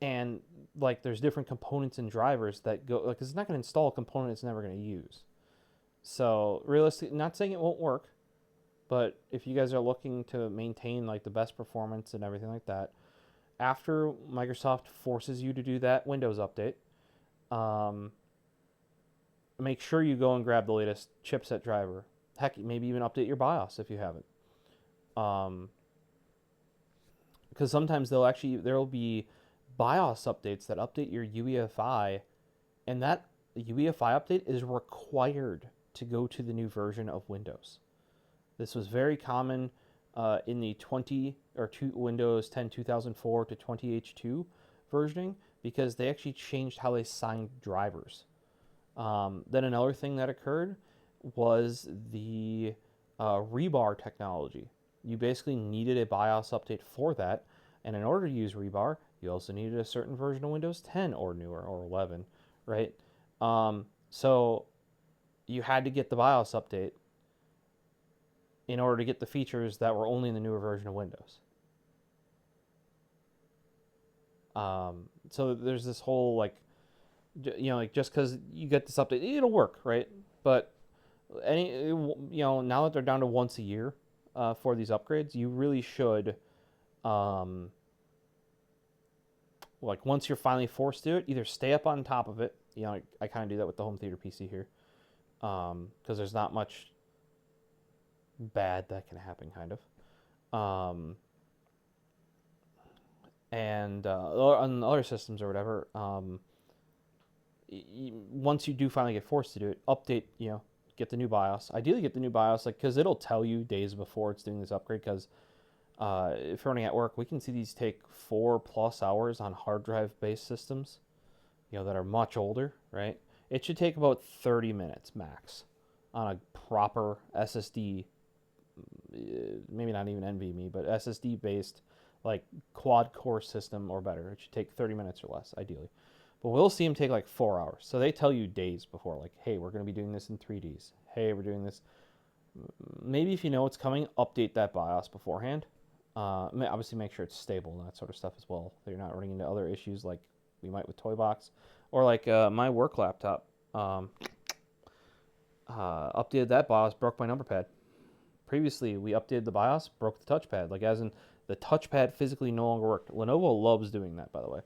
And like there's different components and drivers that go, like, it's not going to install a component it's never going to use. So realistically, not saying it won't work, but if you guys are looking to maintain like the best performance and everything like that, after Microsoft forces you to do that Windows update, make sure you go and grab the latest chipset driver. Heck, maybe even update your BIOS if you haven't. Because sometimes there'll be BIOS updates that update your UEFI, and that UEFI update is required to go to the new version of Windows. This was very common in the Windows 10 2004 to 20H2 versioning, because they actually changed how they signed drivers. Then another thing that occurred was the rebar technology. You basically needed a BIOS update for that, and in order to use rebar, you also needed a certain version of Windows 10 or newer, or 11, right? So you had to get the BIOS update in order to get the features that were only in the newer version of Windows. So there's this whole, like, you know, like, just because you get this update, it'll work, right? But now that they're down to once a year for these upgrades, you really should, like, once you're finally forced to do it, either stay up on top of it. You know, I kind of do that with the home theater PC here, because there's not much bad that can happen, kind of. And on other systems or whatever, once you do finally get forced to do it, update, get the new BIOS. Ideally get the new BIOS, like, because it'll tell you days before it's doing this upgrade, because if you're running at work, we can see these take 4+ hours on hard drive based systems, that are much older, right? It should take about 30 minutes max on a proper SSD, maybe not even NVMe, but SSD based, like, quad core system or better. It should take 30 minutes or less, ideally. But we'll see them take like 4 hours. So they tell you days before, like, hey, we're going to be doing this in 3Ds. Hey, we're doing this. Maybe if you know what's coming, update that BIOS beforehand. Obviously make sure it's stable and that sort of stuff as well, so you're not running into other issues like we might with Toy Box. Or like my work laptop. Updated that BIOS, broke my number pad. Previously, we updated the BIOS, broke the touchpad. Like, as in, the touchpad physically no longer worked. Lenovo loves doing that, by the way.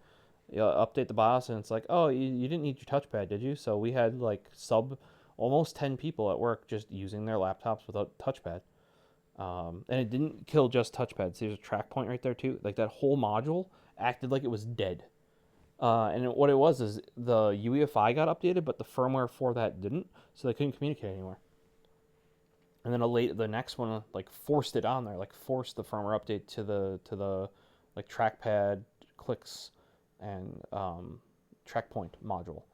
You update the BIOS, and it's like, oh, you didn't need your touchpad, did you? So we had, like, almost 10 people at work just using their laptops without touchpad. And it didn't kill just touchpads. There's a track point right there too. Like that whole module acted like it was dead. What it was is the UEFI got updated, but the firmware for that didn't, so they couldn't communicate anymore. And then the next one like forced it on there, like forced the firmware update to the like trackpad clicks and track point module.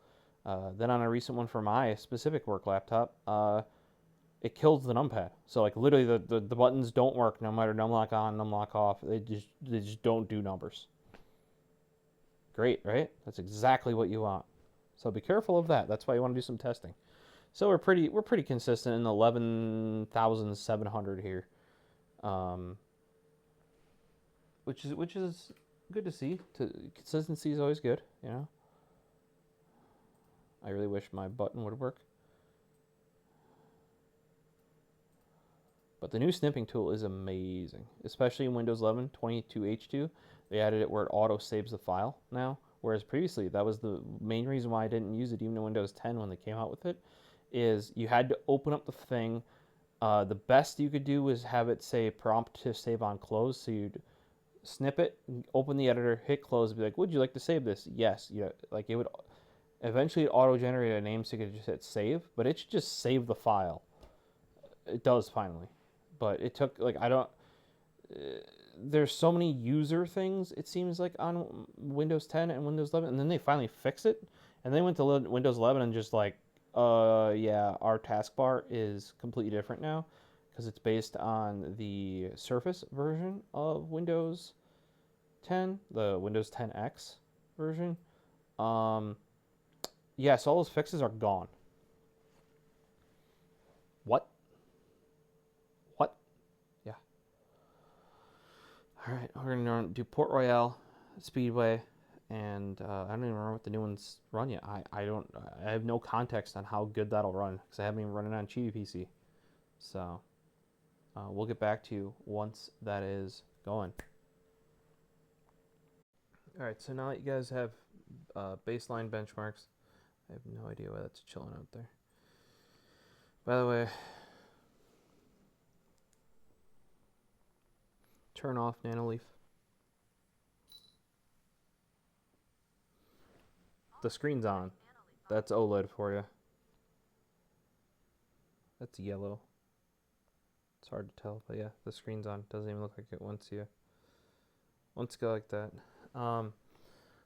Then on a recent one for my specific work laptop, it kills the numpad. So like literally the buttons don't work no matter numlock on, numlock off. They just don't do numbers. Great, right? That's exactly what you want. So be careful of that. That's why you want to do some testing. So we're pretty consistent in 11,700 here, which is good to see. Consistency is always good, you know. I really wish my button would work. But the new snipping tool is amazing, especially in Windows 11 22H2. They added it where it auto saves the file now, whereas previously that was the main reason why I didn't use it even in Windows 10 when they came out with it, is you had to open up the thing. The best you could do was have it say prompt to save on close, so you'd snip it, open the editor, hit close, and be like, would you like to save this? Yes. You know, like it would eventually auto-generate a name so you could just hit save, but it should just save the file. It does finally. But it took, like, I don't, there's so many user things, it seems like, on Windows 10 and Windows 11, and then they finally fix it, and they went to Windows 11 and just like, yeah, our taskbar is completely different now, because it's based on the Surface version of Windows 10, the Windows 10X version. Yeah, so all those fixes are gone. What? All right, we're gonna do Port Royale, Speedway, and I don't even remember what the new ones run yet. I have no context on how good that'll run because I haven't even run it on HTPC. So we'll get back to you once that is going. All right, so now that you guys have baseline benchmarks, I have no idea why that's chilling out there. By the way, turn off Nanoleaf. The screen's on. That's OLED for you. That's yellow. It's hard to tell, but yeah, the screen's on. Doesn't even look like it wants to go like that.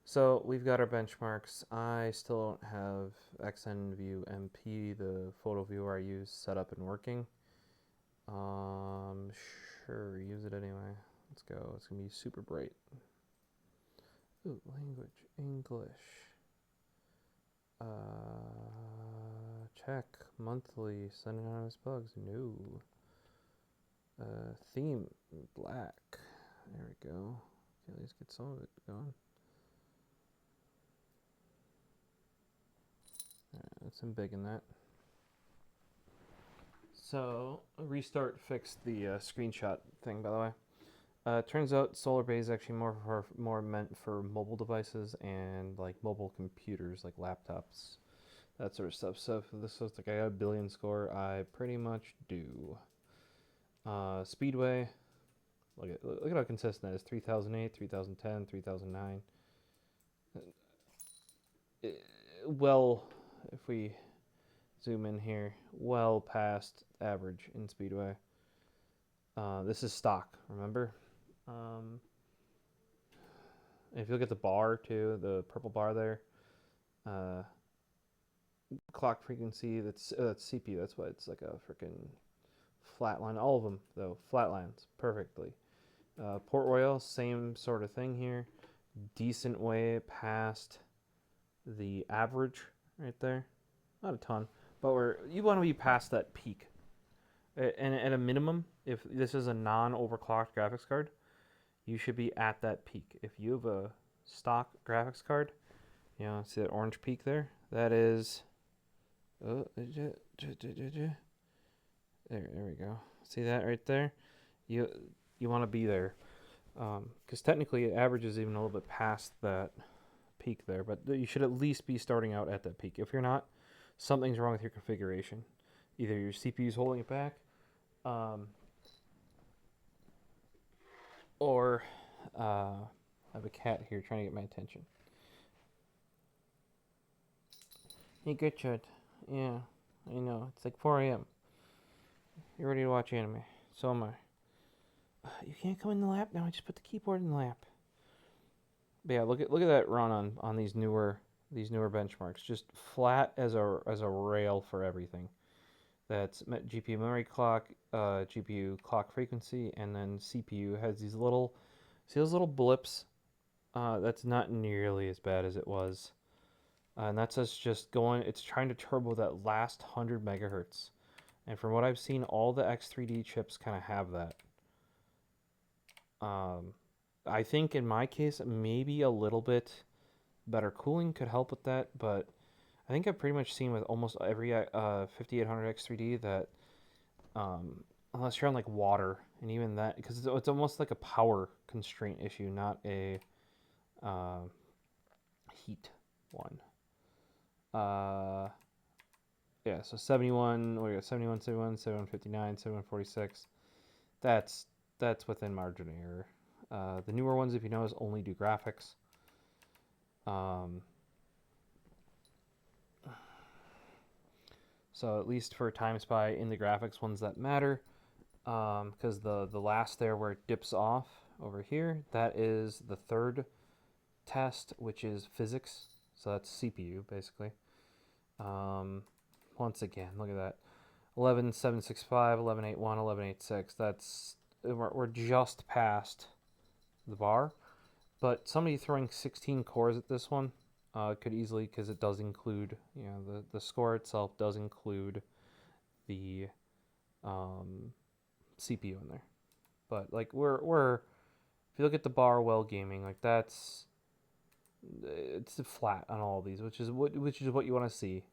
So we've got our benchmarks. I still don't have XNView MP, the photo viewer I use, set up and working. Sure, use it anyway. Let's go. It's gonna be super bright. Ooh, language, English. Check monthly. Send anonymous bugs. No. Theme black. There we go. Okay, let's get some of it going. Alright, let's embiggen that. So, restart fixed the screenshot thing, by the way. Turns out Solar Bay is actually more meant for mobile devices and like mobile computers, like laptops, that sort of stuff. So if this looks like I got a billion score, I pretty much do. Speedway, look at how consistent that is. 3008, 3010, 3009. Well, if we zoom in here, well past average in Speedway. This is stock, remember? If you look at the bar too, the purple bar there, clock frequency, that's CPU. That's why it's like a freaking flat line. All of them though, flat lines perfectly. Port Royale, same sort of thing here. Decent way past the average right there. Not a ton, but you want to be past that peak. And at a minimum, if this is a non-overclocked graphics card, you should be at that peak. If you have a stock graphics card, you know, see that orange peak there? That is, there we go. See that right there? You want to be there, because technically it averages even a little bit past that peak there, but you should at least be starting out at that peak. If you're not, something's wrong with your configuration. Either your CPU is holding it back, I have a cat here trying to get my attention. Hey, Gertrude. Yeah, I know. It's like 4 a.m. You're ready to watch anime. So am I. You can't come in the lap now. I just put the keyboard in the lap. But yeah, look at that run on these newer benchmarks. Just flat as a rail for everything. That's GPU memory clock, GPU clock frequency, and then CPU has these little, see those little blips? That's not nearly as bad as it was. And that's us just going, it's trying to turbo that last 100 megahertz. And from what I've seen, all the X3D chips kind of have that. I think in my case, maybe a little bit better cooling could help with that, but I think I've pretty much seen with almost every 5800 X3D that unless you're on like water, and even that, because it's almost like a power constraint issue, not a heat one. Yeah, so 71, we got 71, 71, 7159, 7146. That's within margin of error. The newer ones, if you notice, only do graphics. So at least for time spy in the graphics ones that matter, because the last there where it dips off over here, that is the third test, which is physics. So that's CPU basically. Once again, look at that. 11765, 1181, 1186. That's we're just past the bar, but somebody throwing 16 cores at this one could easily, because it does include, you know, the score itself does include the CPU in there. But like we're if you look at the bar well gaming, like it's flat on all of these, which is what you want to see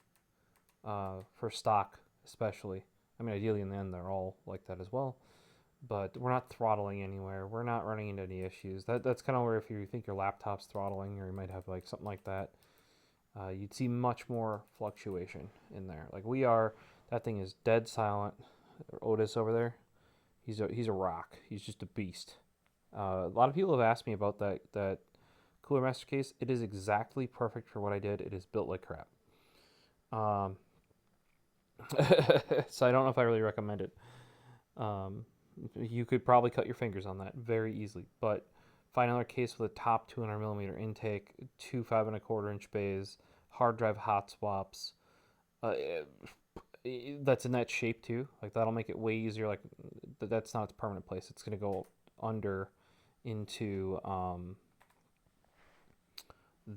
for stock especially. I mean, ideally in the end they're all like that as well, but we're not throttling anywhere. We're not running into any issues. That's kind of where if you think your laptop's throttling, or you might have like something like that, you'd see much more fluctuation in there. Like we are, that thing is dead silent. Otis over there, he's a rock. He's just a beast. A lot of people have asked me about that Cooler Master case. It is exactly perfect for what I did. It is built like crap. So I don't know if I really recommend it. You could probably cut your fingers on that very easily, but find another case with a top 200 millimeter intake, 2 5.25 inch bays, hard drive hot swaps. That's in that shape too. Like that'll make it way easier. Like that's not its permanent place. It's gonna go under into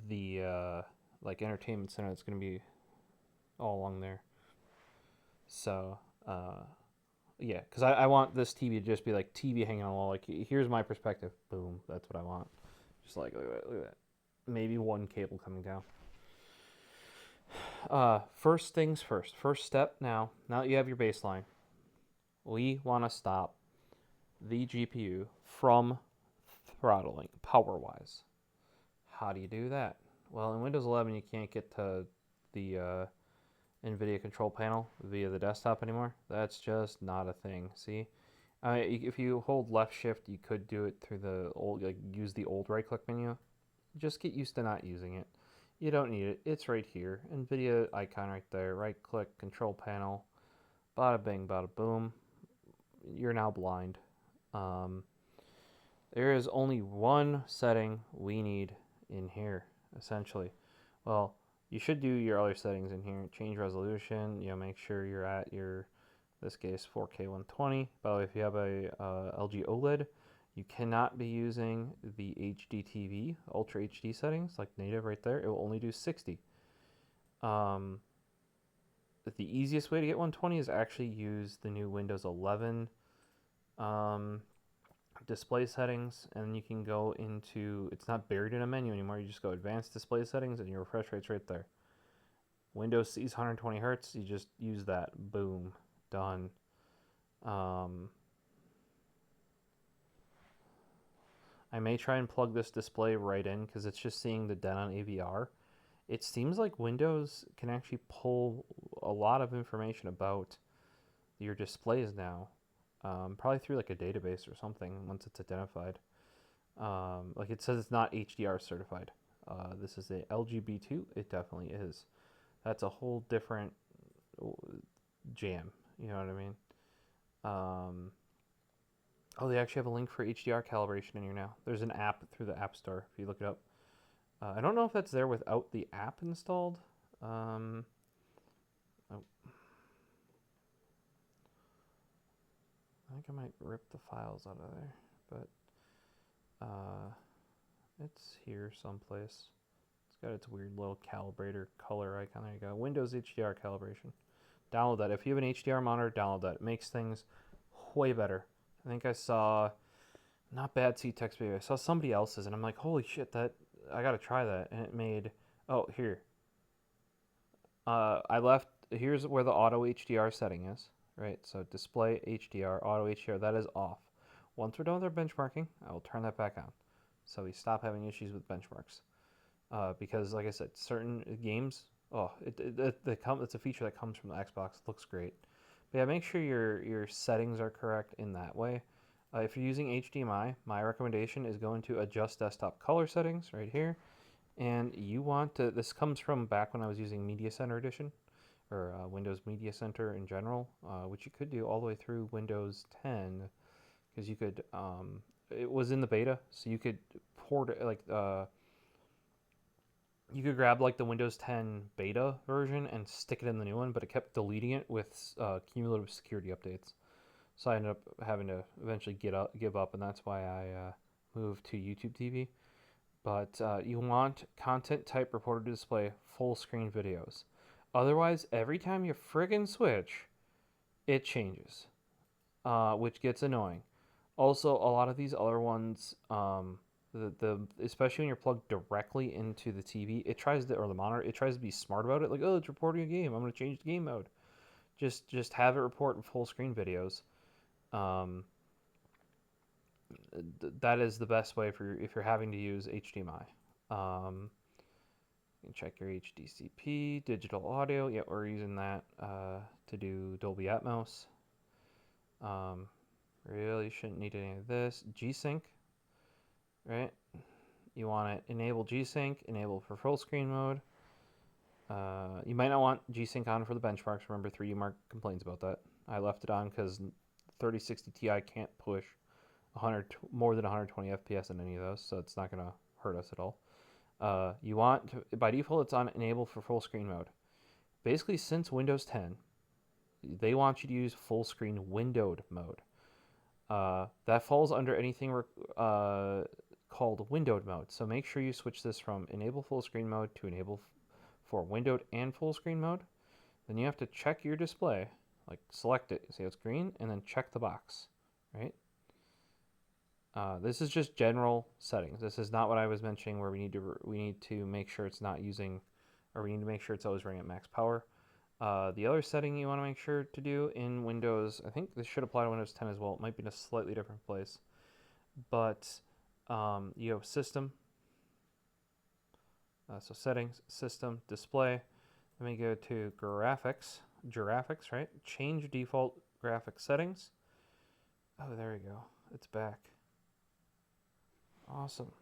the like entertainment center. That's gonna be all along there. So yeah, because I want this TV to just be like TV hanging on the wall. Like here's my perspective. Boom, that's what I want. Just like look at that. Maybe one cable coming down. First things first. First step now that you have your baseline, we want to stop the GPU from throttling power-wise. How do you do that? Well, in Windows 11, you can't get to the NVIDIA control panel via the desktop anymore. That's just not a thing. See, if you hold left shift, you could do it through the old, like use the old right-click menu. Just get used to not using it. You don't need it. It's right here. NVIDIA icon right there. Right click, control panel. Bada bing, bada boom. You're now blind. There is only one setting we need in here, essentially. Well, you should do your other settings in here. Change resolution. You know, make sure you're at your, this case, 4K 120. By the way, if you have a LG OLED, you cannot be using the HD TV, Ultra HD settings, like native right there. It will only do 60. The easiest way to get 120 is actually use the new Windows 11 display settings, and you can go into, it's not buried in a menu anymore. You just go advanced display settings, and your refresh rate's right there. Windows sees 120 hertz. You just use that. Boom. Done. I may try and plug this display right in because it's just seeing the dent on AVR. It seems like Windows can actually pull a lot of information about your displays now, probably through like a database or something once it's identified. Like it says it's not HDR certified. This is a LGB2. It definitely is. That's a whole different jam. You know what I mean? Oh, they actually have a link for HDR calibration in here now. There's an app through the App Store if you look it up. I don't know if that's there without the app installed. Oh. I think I might rip the files out of there, but it's here someplace. It's got its weird little calibrator color icon. There you go. Windows HDR calibration. Download that. If you have an HDR monitor, download that. It makes things way better. I think I saw, not Bad C-Text video, I saw somebody else's, and I'm like, holy shit, that I gotta try that. And it made, oh, here. I left, here's where the auto HDR setting is, right? So display HDR, auto HDR, that is off. Once we're done with our benchmarking, I will turn that back on. So we stop having issues with benchmarks. Because, like I said, certain games, it's a feature that comes from the Xbox. It looks great. But yeah, make sure your settings are correct in that way. If you're using HDMI, my recommendation is going to adjust desktop color settings right here. And you want to, this comes from back when I was using Media Center Edition, or Windows Media Center in general, which you could do all the way through Windows 10, because you could, it was in the beta, so you could port it, like, you could grab like the Windows 10 beta version and stick it in the new one, but it kept deleting it with cumulative security updates. So I ended up having to eventually give up, and that's why I moved to YouTube TV. But you want content type reporter to display full screen videos. Otherwise, every time you friggin' switch, it changes, which gets annoying. Also, a lot of these other ones, especially when you're plugged directly into the TV, it tries to, or the monitor, it tries to be smart about it. Like, oh, it's reporting a game. I'm going to change the game mode. Just have it report full screen videos. That is the best way for if you're having to use HDMI. You can check your HDCP, digital audio. Yeah, we're using that to do Dolby Atmos. Really shouldn't need any of this. G-Sync, right? You want to enable G-Sync, enable for full screen mode. You might not want G-Sync on for the benchmarks. Remember, 3D Mark complains about that. I left it on because 3060 Ti can't push more than 120 FPS in any of those, so it's not going to hurt us at all. You want to, by default, it's on enable for full screen mode. Basically, since Windows 10, they want you to use full screen windowed mode. That falls under anything called windowed mode. So make sure you switch this from enable full screen mode to enable for windowed and full screen mode. Then you have to check your display, like select it, say it's green, and then check the box, right? This is just general settings. This is not what I was mentioning where we need to make sure it's not using, or we need to make sure it's always running at max power. The other setting you want to make sure to do in Windows, I think this should apply to Windows 10 as well. It might be in a slightly different place, but you have system. So settings, system, display. Let me go to graphics, right? Change default graphics settings. Oh, there we go. It's back. Awesome.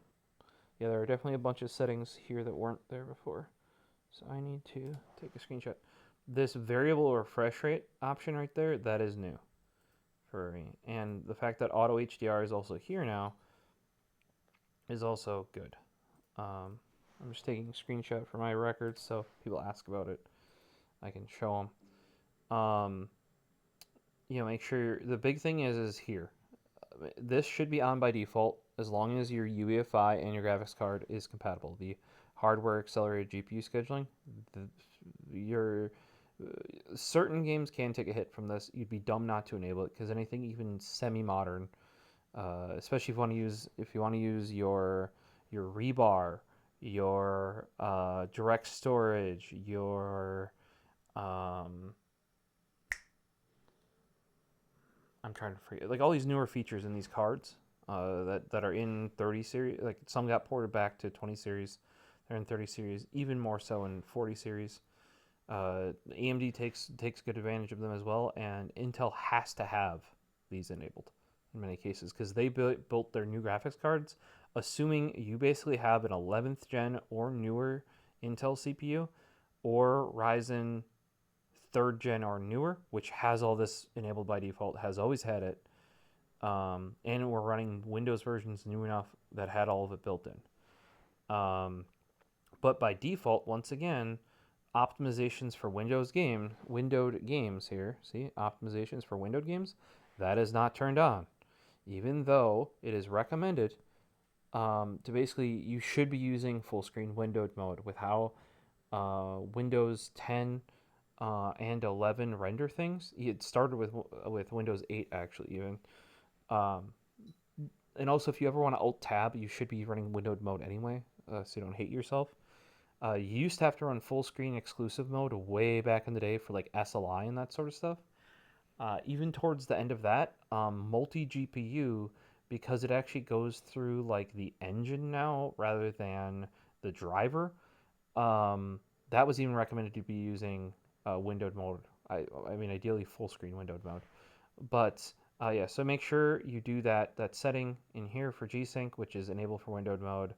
Yeah, there are definitely a bunch of settings here that weren't there before. So I need to take a screenshot. This variable refresh rate option right there, that is new for me. And the fact that auto HDR is also here now is also good. I'm just taking a screenshot for my records, so if people ask about it, I can show them. Make sure, the big thing is here. This should be on by default as long as your UEFI and your graphics card is compatible. The hardware accelerated GPU scheduling, certain games can take a hit from this. You'd be dumb not to enable it because anything even semi-modern, especially if you want to use your rebar, your direct storage, your I'm trying to forget, like all these newer features in these cards that are in 30 series. Like some got ported back to 20 series. They're in 30 series, even more so in 40 series. AMD takes good advantage of them as well, and Intel has to have these enabled in many cases because they built their new graphics cards assuming you basically have an 11th gen or newer Intel CPU or Ryzen 3rd gen or newer, which has all this enabled by default, has always had it, and we're running Windows versions new enough that had all of it built in. But by default, once again, optimizations for windowed games here, see, optimizations for windowed games, that is not turned on, even though it is recommended to basically, you should be using full screen windowed mode with how Windows 10 and 11 render things. It started with Windows 8 actually even. And also, if you ever want to Alt Tab, you should be running windowed mode anyway, so you don't hate yourself. You used to have to run full screen exclusive mode way back in the day for like SLI and that sort of stuff. Even towards the end of that, multi GPU, because it actually goes through like the engine now rather than the driver. That was even recommended to be using windowed mode. I mean, ideally full screen windowed mode. But yeah, so make sure you do that setting in here for G-Sync, which is enable for windowed mode,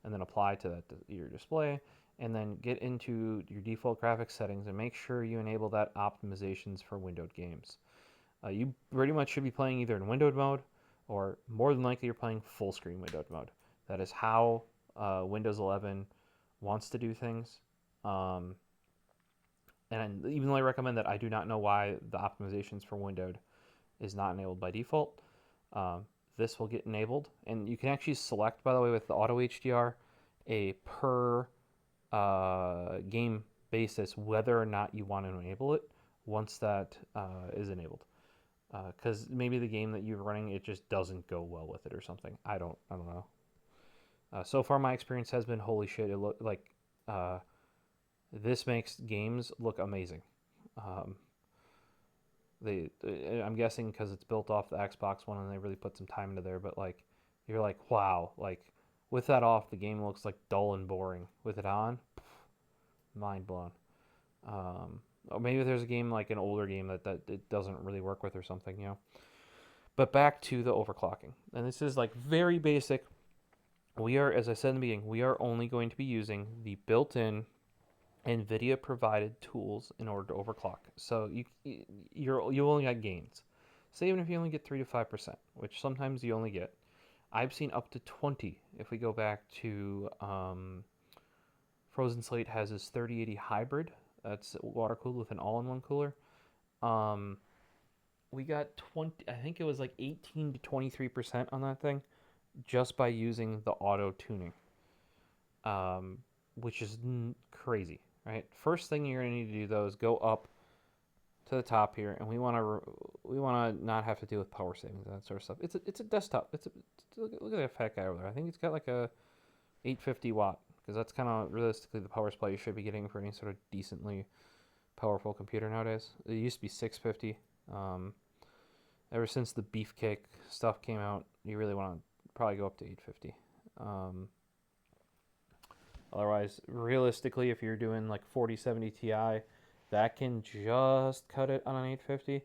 and then apply to your display, and then get into your default graphics settings and make sure you enable that optimizations for windowed games. You pretty much should be playing either in windowed mode, or more than likely you're playing full screen windowed mode. That is how Windows 11 wants to do things. And even though I recommend that, I do not know why the optimizations for windowed is not enabled by default. This will get enabled, and you can actually select, by the way, with the auto HDR, a per game basis whether or not you want to enable it once that is enabled. Because maybe the game that you're running, it just doesn't go well with it or something. I don't know. So far, my experience has been holy shit. It look like this makes games look amazing. I'm guessing because it's built off the Xbox One and they really put some time into there. But like, you're like, wow, like with that off, the game looks like dull and boring. With it on, mind blown. Or maybe there's a game like an older game that it doesn't really work with or something, you know. But back to the overclocking, and this is like very basic. We are, as I said in the beginning, we are only going to be using the built-in NVIDIA provided tools in order to overclock. So you only got gains. So even if you only get 3 to 5%, which sometimes you only get, I've seen up to 20. If we go back to Frozen Slate has his 3080 hybrid. That's water cooled with an all-in-one cooler. We got 20. I think it was like 18 to 23% on that thing, just by using the auto tuning, which is crazy, right? First thing you're gonna need to do though is go up to the top here, and we want to not have to deal with power savings and that sort of stuff. It's a desktop. Look at that fat guy over there. I think it's got like a 850 watt, because that's kind of realistically the power supply you should be getting for any sort of decently powerful computer nowadays. It used to be 650. Ever since the beefcake stuff came out, you really want to probably go up to 850. Otherwise, realistically, if you're doing like 4070 Ti, that can just cut it on an 850.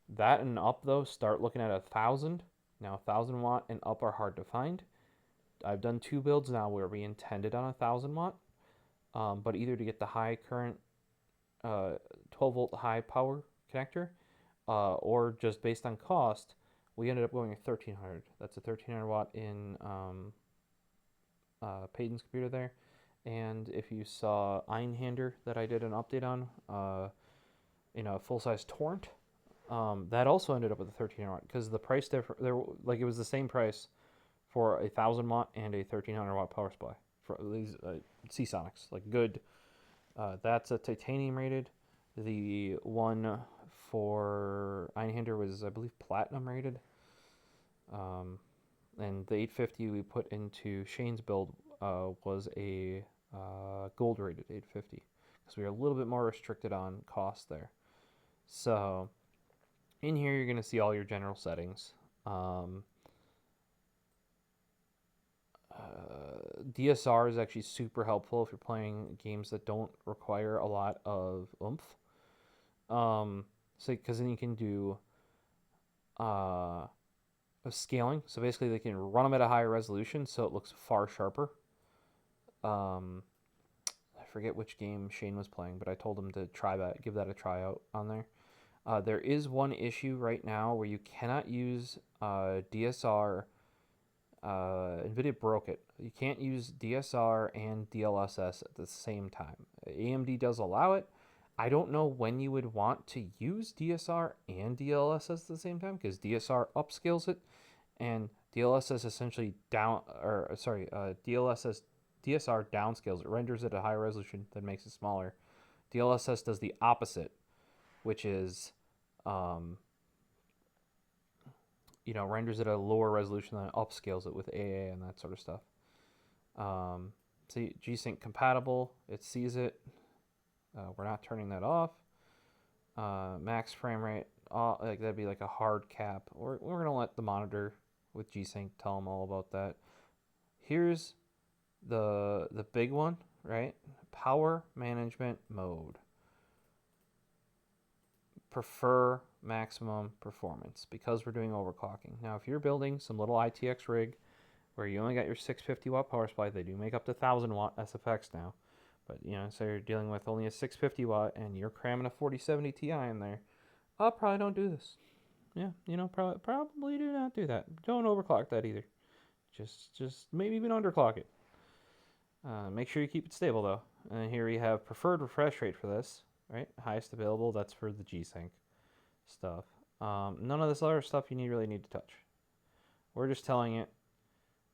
That and up though, start looking at 1,000. Now 1,000 watt and up are hard to find. I've done 2 builds now where we intended on 1,000 watt, but either to get the high current 12 volt high power connector, or just based on cost, we ended up going with 1,300. That's a 1,300 watt in Peyton's computer there. And if you saw Einhander that I did an update on in a full-size torrent, that also ended up with a 1,300 watt, because the price difference, like it was the same price for 1,000 watt and a 1,300 watt power supply for these Seasonics, like good. That's a titanium rated. The one for Einhander was, I believe, platinum rated. And the 850 we put into Shane's build was a gold rated 850, because we are a little bit more restricted on cost there. So in here you're going to see all your general settings. DSR is actually super helpful if you're playing games that don't require a lot of oomph. So because then you can do of scaling. So basically, they can run them at a higher resolution, so it looks far sharper. I forget which game Shane was playing, but I told him to try that, give that a try out on there. There is one issue right now where you cannot use DSR. NVIDIA broke it. You can't use DSR and DLSS at the same time. AMD does allow it. I don't know when you would want to use DSR and DLSS at the same time, because DSR upscales it, and DLSS essentially DSR downscales it, renders it at a higher resolution, then makes it smaller. DLSS does the opposite, which is, renders it at a lower resolution, then upscales it with AA and that sort of stuff. See, G-Sync compatible, it sees it. We're not turning that off. Max frame rate, like that'd be like a hard cap. We're gonna let the monitor with G-Sync tell them all about that. Here's the big one, right? Power management mode. Prefer maximum performance because we're doing overclocking. Now, if you're building some little ITX rig where you only got your 650 watt power supply, they do make up to 1000 watt SFX now. But, so you're dealing with only a 650 watt and you're cramming a 4070 Ti in there. Probably don't do this. Yeah, probably do not do that. Don't overclock that either. Just maybe even underclock it. Make sure you keep it stable though. And here we have preferred refresh rate for this, right? Highest available, that's for the G-Sync stuff. None of this other stuff you really need to touch. We're just telling it,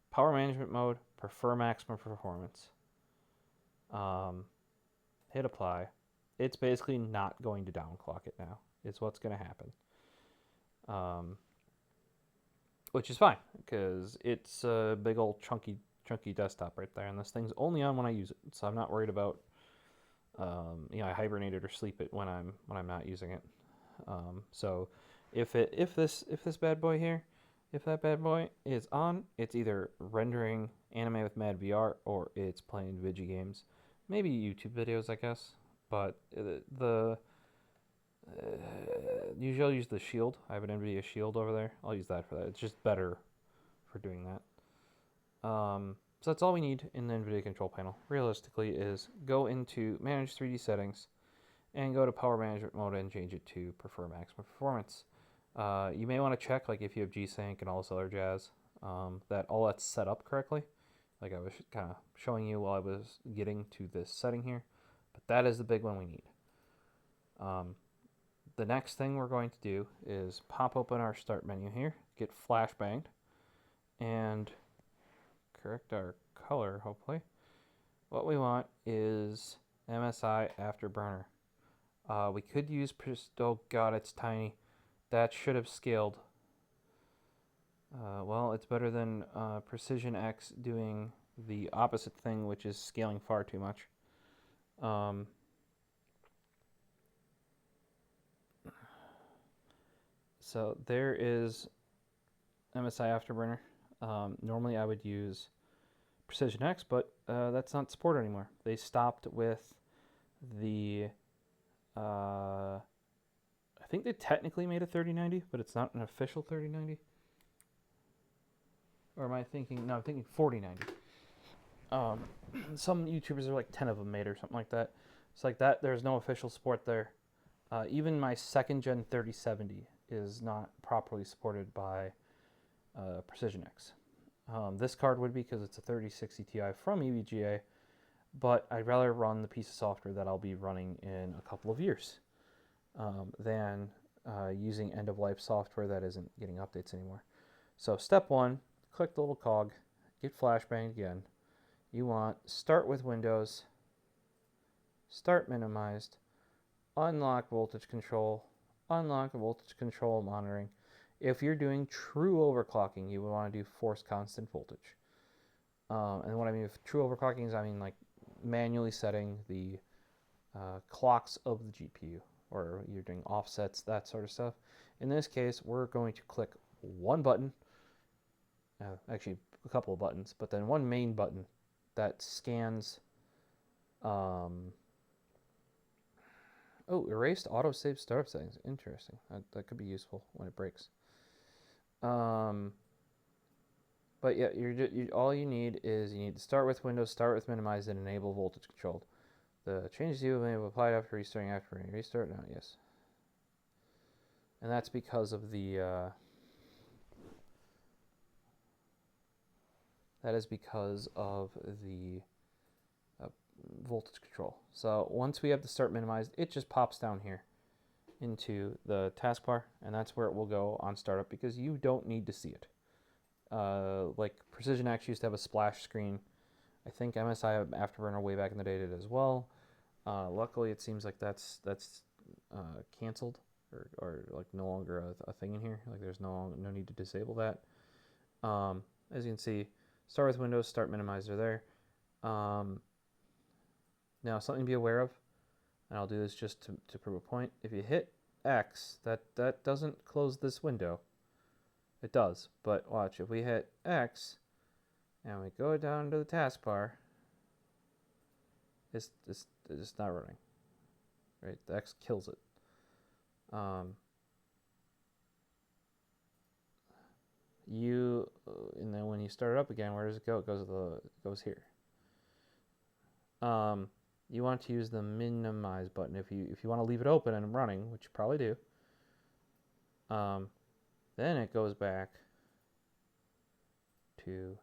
power management mode, prefer maximum performance. Hit apply. It's basically not going to downclock it now. It's what's going to happen. Which is fine, because it's a big old chunky desktop right there, and this thing's only on when I use it, so I'm not worried about, I hibernate it or sleep it when I'm not using it. So if this bad boy here, if that bad boy is on, it's either rendering anime with Mad VR or it's playing Vigi games, maybe YouTube videos, I guess. But usually I'll use the Shield. I have an NVIDIA Shield over there. I'll use that for that. It's just better for doing that. So that's all we need in the NVIDIA control panel, realistically, is go into Manage 3D Settings and go to Power Management Mode and change it to Prefer Maximum Performance. You may want to check, like if you have G-Sync and all this other jazz, that all that's set up correctly. Like I was kind of showing you while I was getting to this setting here. But that is the big one we need. The next thing we're going to do is pop open our Start menu here, get flashbanged, and correct our color, hopefully. What we want is MSI Afterburner. We could use, oh god, it's tiny. That should have scaled. Well, it's better than Precision X doing the opposite thing, which is scaling far too much. So there is MSI Afterburner. Normally I would use Precision X, but that's not supported anymore. They stopped with the... I think they technically made a 3090, but it's not an official 3090. Or am I thinking... No, I'm thinking 4090. Some YouTubers are like 10 of them made or something like that. It's like that. There's no official support there. Even my second gen 3070 is not properly supported by Precision X. This card would be because it's a 3060 Ti from EVGA, but I'd rather run the piece of software that I'll be running in a couple of years than using end-of-life software that isn't getting updates anymore. So step one, click the little cog, get flashbanged again. You want start with Windows, start minimized, unlock voltage control, unlock voltage control monitoring. If you're doing true overclocking, you would want to do force constant voltage. And what I mean with true overclocking is I mean like manually setting the clocks of the GPU, or you're doing offsets, that sort of stuff. In this case, we're going to click one button, actually a couple of buttons, but then one main button that scans. Oh, erased autosave startup settings. Interesting. That could be useful when it breaks. But yeah, all you need is you need to start with Windows, start with minimize, and enable voltage controlled. The changes you may have applied after restarting after any restart. No, yes. And that's because of the voltage control. So once we have the start minimized, it just pops down here into the taskbar, and that's where it will go on startup because you don't need to see it. Like Precision X used to have a splash screen. I think MSI Afterburner way back in the day did as well. Luckily, it seems like that's canceled or like no longer a thing in here. Like there's no need to disable that. As you can see, start with Windows, start minimizer there. Now something to be aware of, and I'll do this just to prove a point. If you hit X, that doesn't close this window. It does, but watch, if we hit X and we go down to the taskbar, it's not running. Right, the X kills it. And then when you start it up again, where does it go? It goes here. You want to use the minimize button if you want to leave it open and running, which you probably do. Then it goes back to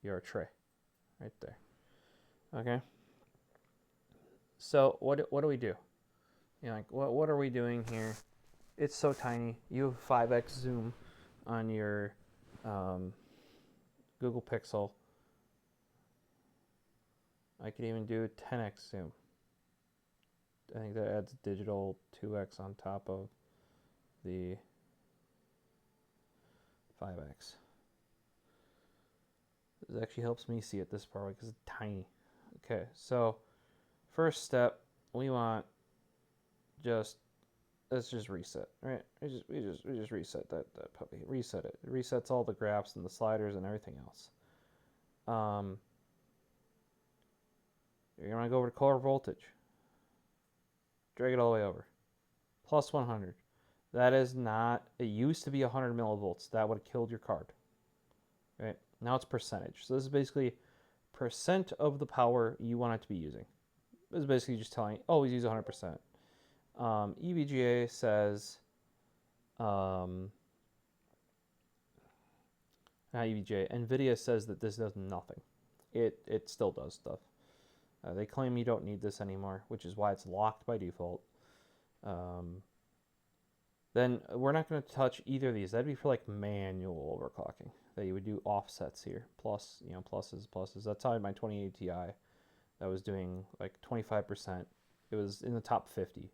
your tray, right there. Okay. So what do we do? You know, like what are we doing here? It's so tiny. You have 5x zoom on your Google Pixel. I could even do 10x zoom. I think that adds digital 2x on top of the 5x. This actually helps me see it this far away because it's tiny. Okay, so first step, we want let's just reset, right? We just reset that puppy. Reset it. It resets all the graphs and the sliders and everything else. You're gonna go over to color voltage. Drag it all the way over. Plus 100. That is not. It used to be 100 millivolts. That would have killed your card. Right now it's percentage. So this is basically percent of the power you want it to be using. This is basically just telling you always use 100%. EVGA says, not EVGA, NVIDIA says that this does nothing. It still does stuff. They claim you don't need this anymore, which is why it's locked by default. Then we're not going to touch either of these. That'd be for like manual overclocking. That you would do offsets here, pluses. That's how I had my 2080 Ti. That was doing like 25%. It was in the top 50,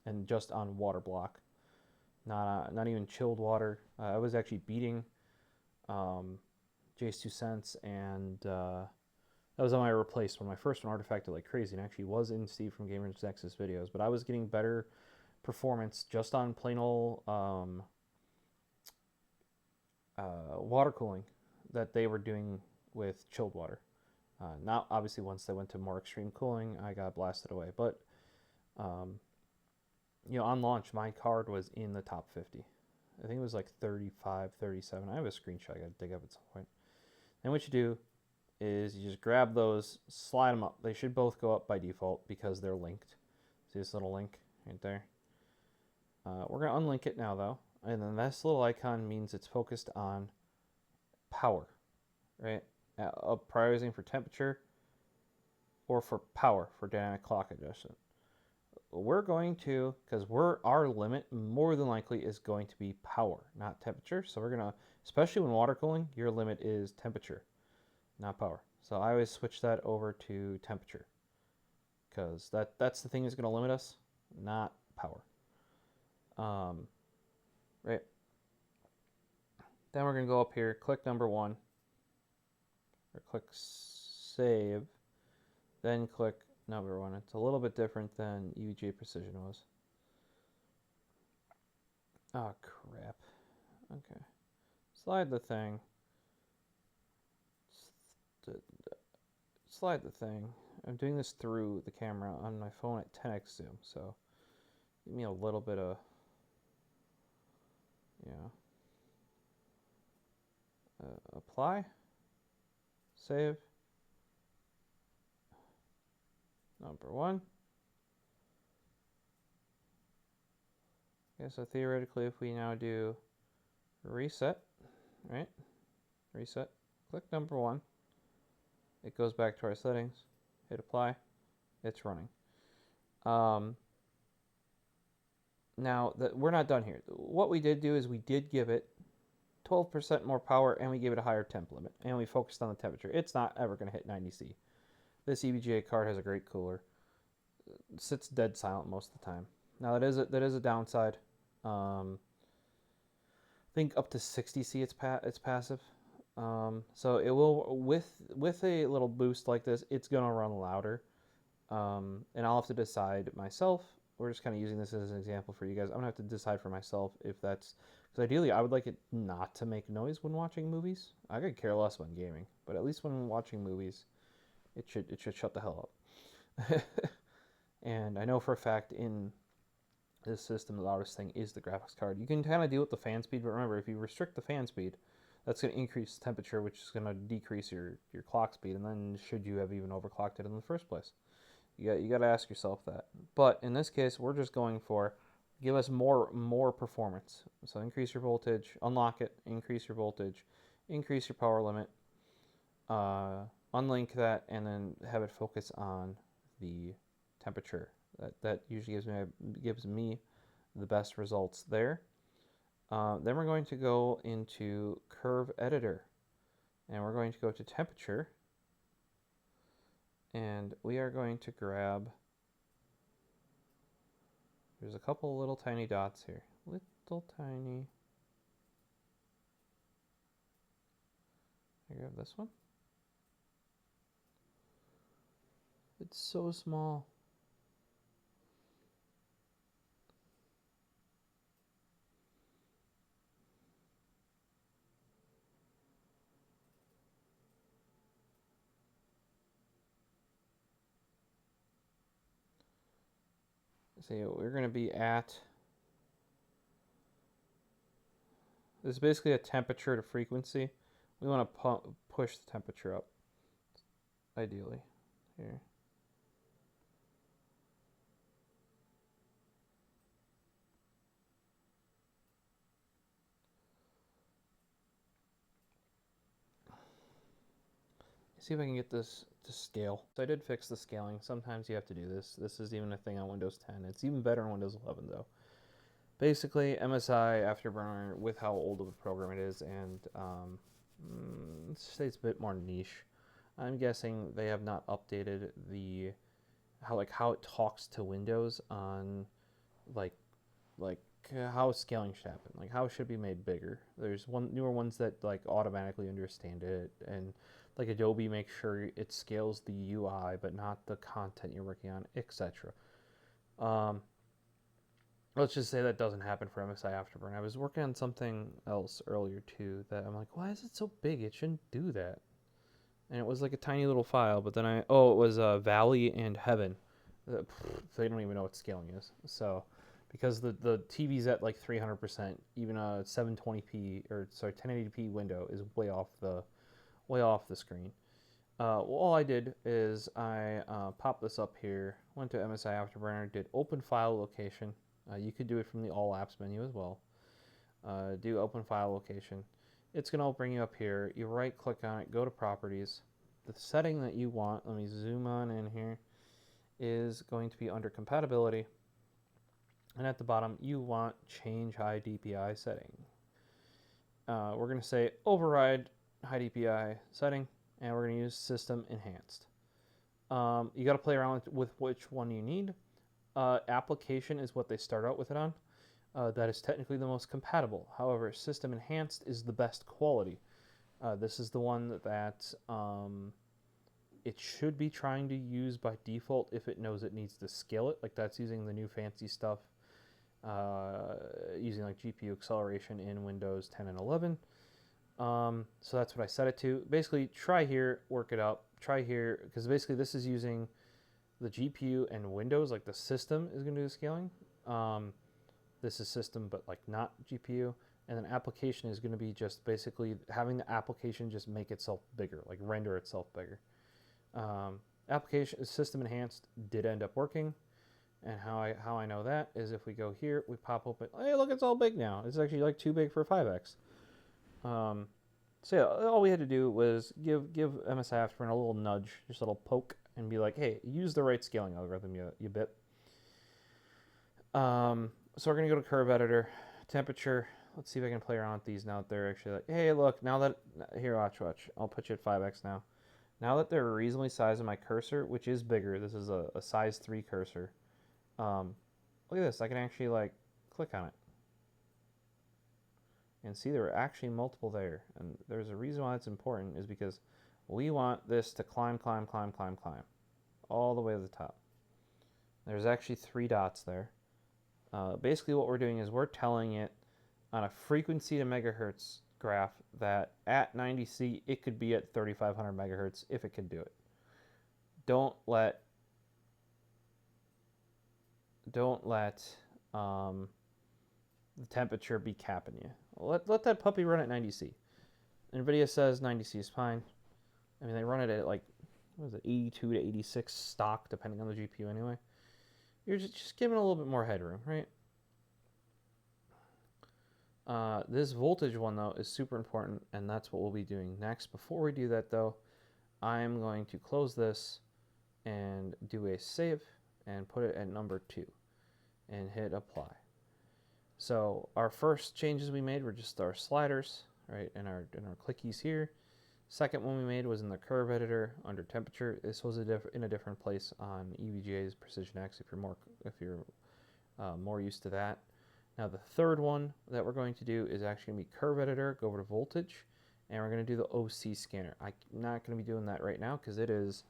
and just on water block, not even chilled water. I was actually beating Jay's 2 cents, and that was on my replaced one. My first one artifacted like crazy, and actually was in Steve from Gamers Nexus videos. But I was getting better performance just on plain old water cooling that they were doing with chilled water. Now, obviously, once they went to more extreme cooling, I got blasted away. But you know, on launch, my card was in the top 50. I think it was like 35, 37. I have a screenshot I got to dig up at some point. And what you do is you just grab those, slide them up. They should both go up by default because they're linked. See this little link right there? We're going to unlink it now, though. And then this little icon means it's focused on power, right? Prioritizing for temperature or for power for dynamic clock adjustment. We're going to, because our limit more than likely is going to be power, not temperature. So we're going to, especially when water cooling, your limit is temperature, not power. So I always switch that over to temperature because that's the thing that's going to limit us, not power. Right. Then we're going to go up here, click number 1, or click save, then click number 1. It's a little bit different than EVGA Precision was. Oh, crap. Okay. Slide the thing. Slide the thing. I'm doing this through the camera on my phone at 10x zoom, so give me a little bit of Yeah. Apply. Save. Number 1. Okay, so theoretically, if we now do reset, right? Reset. Click number 1. It goes back to our settings. Hit apply. It's running. Now, we're not done here. What we did do is we did give it 12% more power, and we gave it a higher temp limit, and we focused on the temperature. It's not ever going to hit 90°C. This EVGA card has a great cooler. It sits dead silent most of the time. Now, that is a downside. I think up to 60°C it's passive. So it will, with a little boost like this, it's going to run louder. And I'll have to decide myself. We're just kind of using this as an example for you guys. I'm going to have to decide for myself if that's... Because ideally, I would like it not to make noise when watching movies. I could care less when gaming. But at least when watching movies, it should shut the hell up. And I know for a fact in this system, the loudest thing is the graphics card. You can kind of deal with the fan speed, but remember, if you restrict the fan speed, that's going to increase temperature, which is going to decrease your clock speed, and then should you have even overclocked it in the first place? You got to ask yourself that. But in this case, we're just going for give us more performance. So increase your voltage, unlock it, increase your voltage, increase your power limit, unlink that, and then have it focus on the temperature. That usually gives me the best results there. Then we're going to go into Curve Editor, and we're going to go to Temperature, and we are going to grab, there's a couple little tiny dots here, little tiny. I grab this one. It's so small. See, we're going to be at, this is basically a temperature to frequency. We want to push the temperature up, ideally, here. See if I can get this to scale. So I did fix the scaling. Sometimes you have to do this. This is even a thing on Windows 10. It's even better on Windows 11 though. Basically, MSI Afterburner, with how old of a program it is, and let's say it's a bit more niche. I'm guessing they have not updated the how it talks to Windows on like how scaling should happen, like how it should be made bigger. There's newer ones that like automatically understand it, and like Adobe makes sure it scales the UI but not the content you're working on, etc. Let's just say that doesn't happen for MSI Afterburn. I was working on something else earlier too that I'm like, why is it so big? It shouldn't do that. And it was like a tiny little file, but then it was Valley and Heaven. They don't even know what scaling is. So because the TV's at like 300%, even a 720p or sorry 1080p window is way off the screen. All I did is I popped this up here, went to MSI Afterburner, did open file location. You could do it from the all apps menu as well. Do open file location. It's going to bring you up here. You right click on it, go to properties. The setting that you want, let me zoom on in here, is going to be under compatibility. And at the bottom, you want change high DPI setting. We're going to say override high DPI setting, and we're going to use system enhanced. You got to play around with which one you need. Application is what they start out with it on. That is technically the most compatible. However, system enhanced is the best quality. This is the one that it should be trying to use by default if it knows it needs to scale it. Like that's using the new fancy stuff, using like GPU acceleration in Windows 10 and 11. So that's what I set it to. Basically, try here, work it up. Try here, because basically this is using the GPU and Windows, like the system is going to do the scaling. This is system, but like not GPU. and then application is going to be just basically having the application just make itself bigger, like render itself bigger. Application system enhanced did end up working, and how I know that is if we go here, we pop open. Hey, look, it's all big now. It's actually like too big for 5x. So yeah, all we had to do was give MS Aspirin a little nudge, just a little poke, and be like, hey, use the right scaling algorithm, you bit. So we're gonna go to curve editor, temperature. Let's see if I can play around with these now that they're actually like, hey, look, now that, here, watch. I'll put you at 5x now. Now that they're reasonably sized in my cursor, which is bigger, this is a size 3 cursor. Look at this, I can actually like click on it. And see there are actually multiple there. And there's a reason why it's important is because we want this to climb all the way to the top. There's actually 3 dots there. Basically what we're doing is we're telling it on a frequency to megahertz graph that at 90C it could be at 3500 megahertz if it could do it. Don't let the temperature be capping you. Let that puppy run at 90C. NVIDIA says 90C is fine. I mean, they run it at like, what is it, 82 to 86 stock, depending on the GPU anyway. You're just giving a little bit more headroom, right? This voltage one, though, is super important, and that's what we'll be doing next. Before we do that, though, I'm going to close this and do a save and put it at number 2 and hit apply. So our first changes we made were just our sliders, right, and our clickies here. Second one we made was in the curve editor under temperature. This was in a different place on EVGA's Precision X if you're more used to that. Now the third one that we're going to do is actually going to be curve editor, go over to voltage, and we're going to do the OC scanner. I'm not going to be doing that right now because it is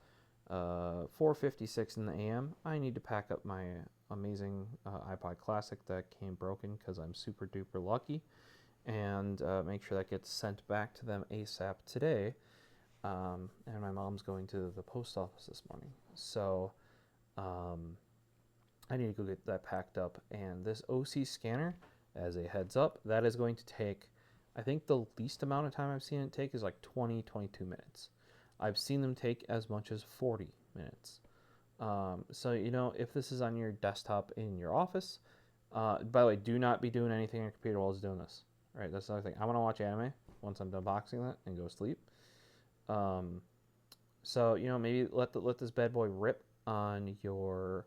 4:56 in the AM. I need to pack up my amazing iPod Classic that came broken because I'm super duper lucky, and make sure that gets sent back to them ASAP today. And my mom's going to the post office this morning, so I need to go get that packed up. And this OC scanner, as a heads up, that is going to take, I think the least amount of time I've seen it take is like 20-22 minutes. I've seen them take as much as 40 minutes. So, you know, if this is on your desktop in your office, by the way, do not be doing anything on your computer while it's doing this. All right, that's another thing. I want to watch anime once I'm done boxing that and go to sleep. So, you know, maybe let this bad boy rip on your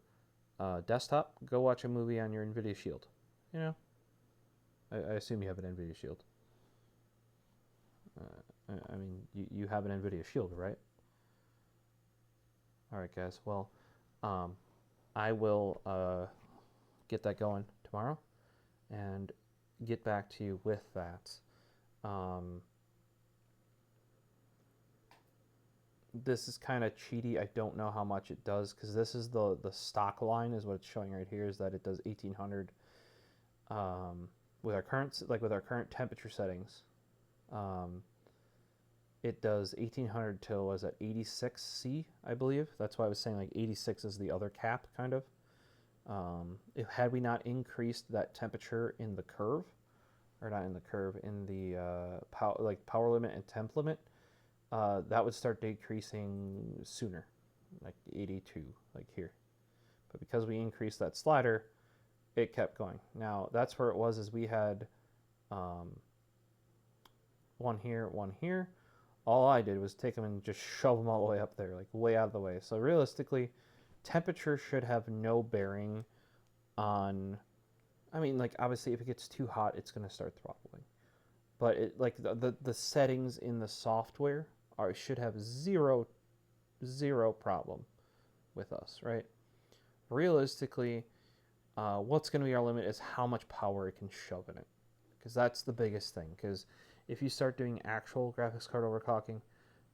desktop. Go watch a movie on your NVIDIA Shield. You know, I assume you have an NVIDIA Shield. I mean, you have an NVIDIA Shield, right? All right, guys. Well, I will get that going tomorrow and get back to you with that. This is kind of cheaty. I don't know how much it does because this is the stock line is what it's showing right here is that it does 1800 with our current temperature settings. It does 1800 till, was at 86C, I believe. That's why I was saying like 86 is the other cap, kind of. Had we not increased that temperature in the curve, or not in the curve, in the power limit and temp limit, that would start decreasing sooner, like 82, like here. But because we increased that slider, it kept going. Now, that's where it was, is we had one here, one here. All I did was take them and just shove them all the way up there, like way out of the way. So realistically, temperature should have no bearing on, I mean, like obviously if it gets too hot, it's going to start throttling. But it, like the settings in the software should have zero problem with us, right? Realistically, what's going to be our limit is how much power it can shove in it, because that's the biggest thing. Because if you start doing actual graphics card overclocking,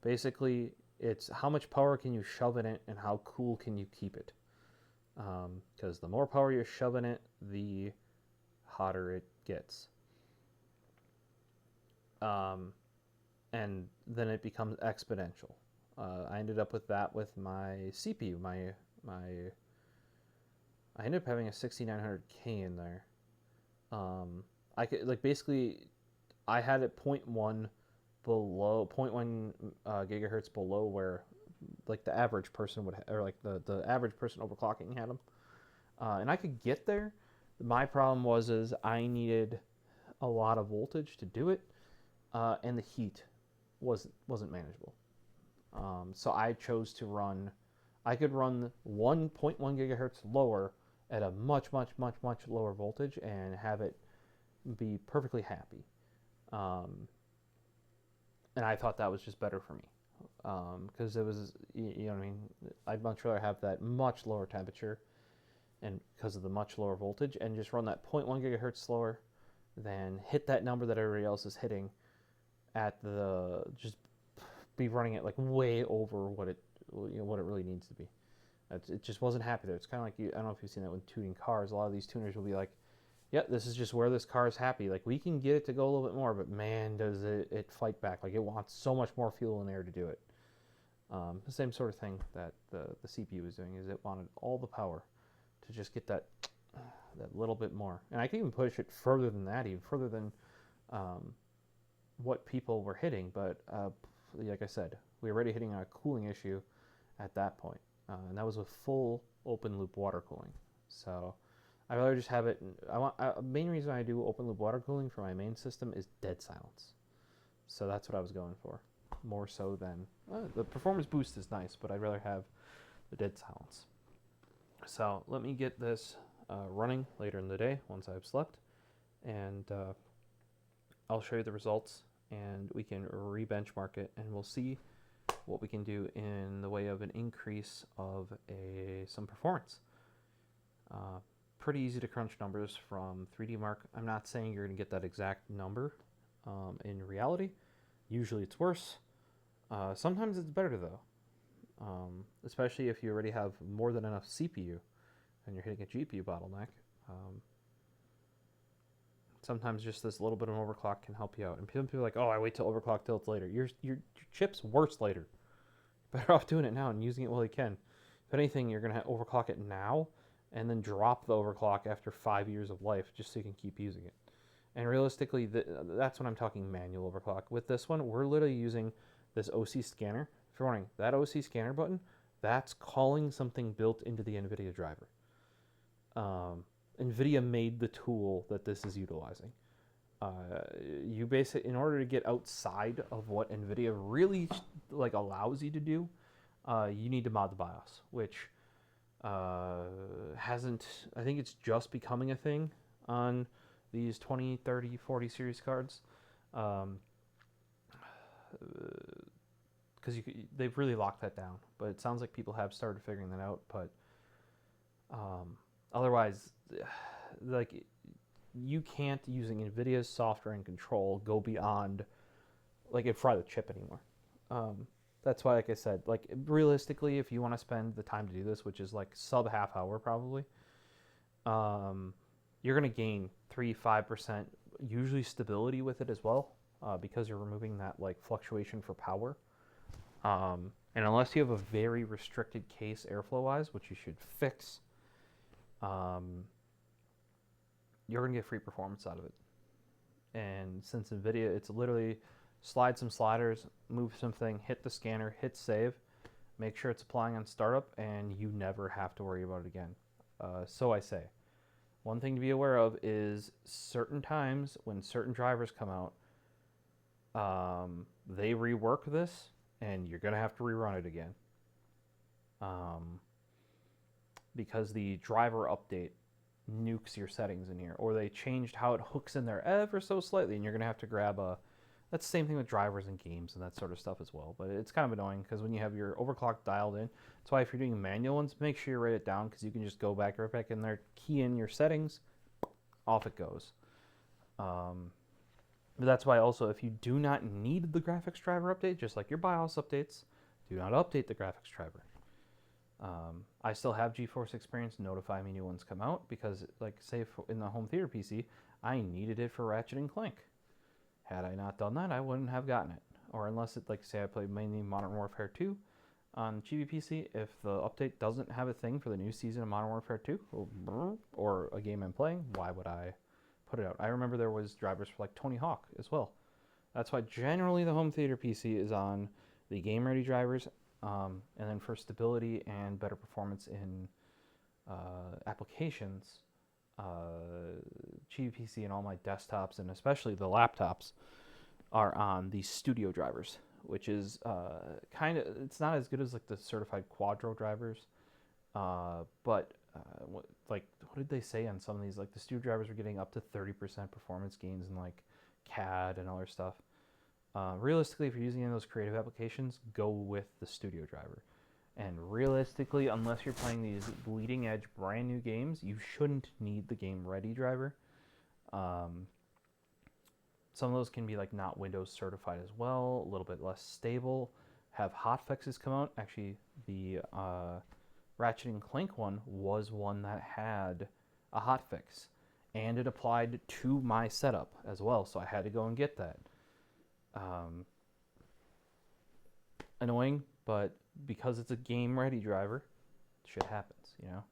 basically it's how much power can you shove in it and how cool can you keep it. Because the more power you shove in it, the hotter it gets. And then it becomes exponential. I ended up with that with my CPU. I ended up having a 6900K in there. I could like basically I had it 0.1 below 0.1 gigahertz below where like the average person would or like the average person overclocking had them, and I could get there. My problem was is I needed a lot of voltage to do it, and the heat wasn't manageable. So I chose to run. I could run 1.1 gigahertz lower at a much lower voltage and have it be perfectly happy. And I thought that was just better for me because it was, you know what I mean. I'd much rather have that much lower temperature and because of the much lower voltage and just run that 0.1 gigahertz slower than hit that number that everybody else is hitting at the just be running it like way over what it what it really needs to be. It just wasn't happy there. It's kind of like I don't know if you've seen that with tuning cars. A lot of these tuners will be like, "Yeah, this is just where this car is happy. Like we can get it to go a little bit more, but man, does it fight back? Like it wants so much more fuel and air to do it." The same sort of thing that the CPU was doing is it wanted all the power to just get that little bit more. And I can even push it further than that, even further than what people were hitting. But like I said, we were already hitting a cooling issue at that point. And that was with full open loop water cooling. So I'd rather just have it. Main reason I do open loop water cooling for my main system is dead silence. So that's what I was going for, more so than the performance boost is nice, but I'd rather have the dead silence. So let me get this running later in the day once I've slept, and I'll show you the results, and we can re-benchmark it, and we'll see what we can do in the way of an increase of some performance. Pretty easy to crunch numbers from 3D Mark. I'm not saying you're going to get that exact number in reality. Usually it's worse. Sometimes it's better though, especially if you already have more than enough CPU and you're hitting a GPU bottleneck. Sometimes just this little bit of overclock can help you out. And people are like, "Oh, I wait till overclock till it's later." Your chip's worse later. Better off doing it now and using it while you can. If anything, you're going to overclock it now and then drop the overclock after 5 years of life just so you can keep using it. And realistically, that's when I'm talking manual overclock. With this one, we're literally using this OC scanner. If you're wondering, that OC scanner button, that's calling something built into the NVIDIA driver. NVIDIA made the tool that this is utilizing. You basically, in order to get outside of what NVIDIA really like allows you to do, you need to mod the BIOS, which hasn't. I think it's just becoming a thing on these 20, 30, 40 series cards, because they've really locked that down. But it sounds like people have started figuring that out. But otherwise, like, you can't, using NVIDIA's software and control, go beyond, like, and fry the chip anymore. That's why, like I said, like, realistically, if you want to spend the time to do this, which is like sub half hour probably, you're going to gain 3-5%, usually stability with it as well, because you're removing that like fluctuation for power. And unless you have a very restricted case airflow wise, which you should fix, you're going to get free performance out of it. And since NVIDIA, it's literally slide some sliders, move something, hit the scanner, hit save, make sure it's applying on startup, and you never have to worry about it again. So I say. One thing to be aware of is certain times when certain drivers come out, they rework this, and you're going to have to rerun it again. Because the driver update nukes your settings in here, or they changed how it hooks in there ever so slightly, and you're going to have to grab a... That's the same thing with drivers and games and that sort of stuff as well. But it's kind of annoying because when you have your overclock dialed in, that's why if you're doing manual ones, make sure you write it down, because you can just go back right back in there, key in your settings, off it goes. But that's why also, if you do not need the graphics driver update, just like your BIOS updates, do not update the graphics driver. I still have GeForce Experience notify me new ones come out because, like, say in the home theater PC, I needed it for Ratchet and Clank. Had I not done that, I wouldn't have gotten it. Or unless it, like, say I played mainly Modern Warfare 2 on GBPC, if the update doesn't have a thing for the new season of Modern Warfare 2, or a game I'm playing, why would I put it out. I remember there was drivers for like Tony Hawk as well. That's why generally the home theater PC is on the game ready drivers, and then for stability and better performance in applications, HTPC and all my desktops and especially the laptops are on the studio drivers, which is kind of, it's not as good as like the certified Quadro drivers, but what did they say on some of these? Like the studio drivers were getting up to 30% performance gains in like CAD and other stuff. Realistically, if you're using any of those creative applications, go with the studio driver. And realistically, unless you're playing these bleeding edge brand new games, you shouldn't need the game ready driver. Some of those can be like not Windows certified as well, a little bit less stable, have hotfixes come out. Actually, the Ratchet and Clank one was one that had a hotfix, and it applied to my setup as well, so I had to go and get that. Annoying, but because it's a game ready driver, shit happens, you know.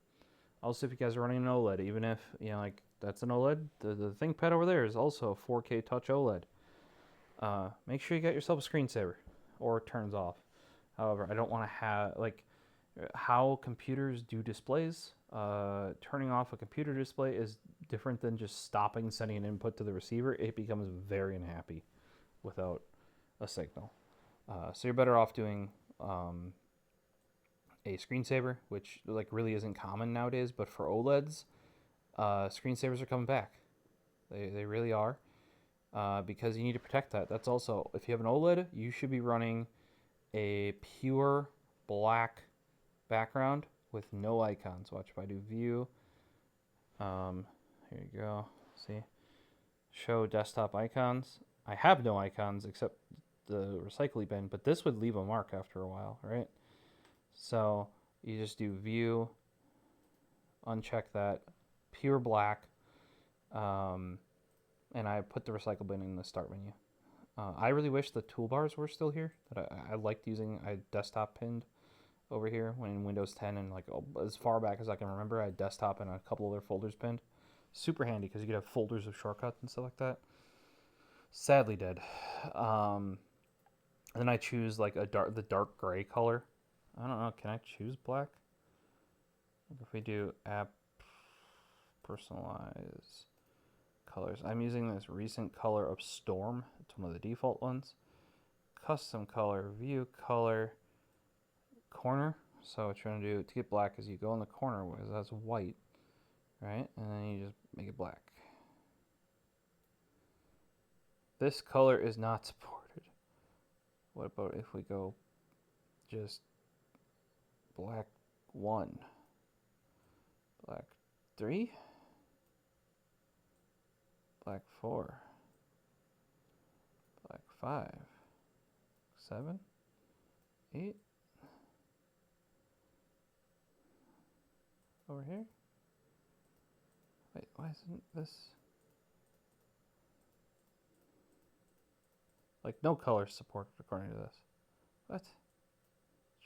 Also, if you guys are running an OLED, even if, you know, like that's an OLED, the ThinkPad over there is also a 4K touch OLED. Make sure you get yourself a screensaver or it turns off. However, I don't want to have, like, how computers do displays. Turning off a computer display is different than just stopping sending an input to the receiver. It becomes very unhappy without a signal. So you're better off doing a screensaver, which like really isn't common nowadays, but for OLEDs, screensavers are coming back. They really are, because you need to protect that. That's also, if you have an OLED, you should be running a pure black background with no icons. Watch if I do view. Here you go. See, show desktop icons. I have no icons except the recycling bin, but this would leave a mark after a while, right? So you just do view, uncheck that, pure black, and I put the recycle bin in the start menu. I really wish the toolbars were still here. That I liked using. I desktop pinned over here when in Windows 10, and like as far back as I can remember, I had desktop and a couple other folders pinned. Super handy because you could have folders of shortcuts and stuff like that. Sadly dead. And then I choose like the dark gray color. I don't know. Can I choose black? If we do app personalize colors, I'm using this recent color of Storm. It's one of the default ones. Custom color, view color, corner. So what you're gonna do to get black is you go in the corner because that's white, right? And then you just make it black. This color is not supported. What about if we go just black 1, black 3, black 4, black 5, 7, 8, over here? Wait, why isn't this? Like, no color supported according to this. What? Let's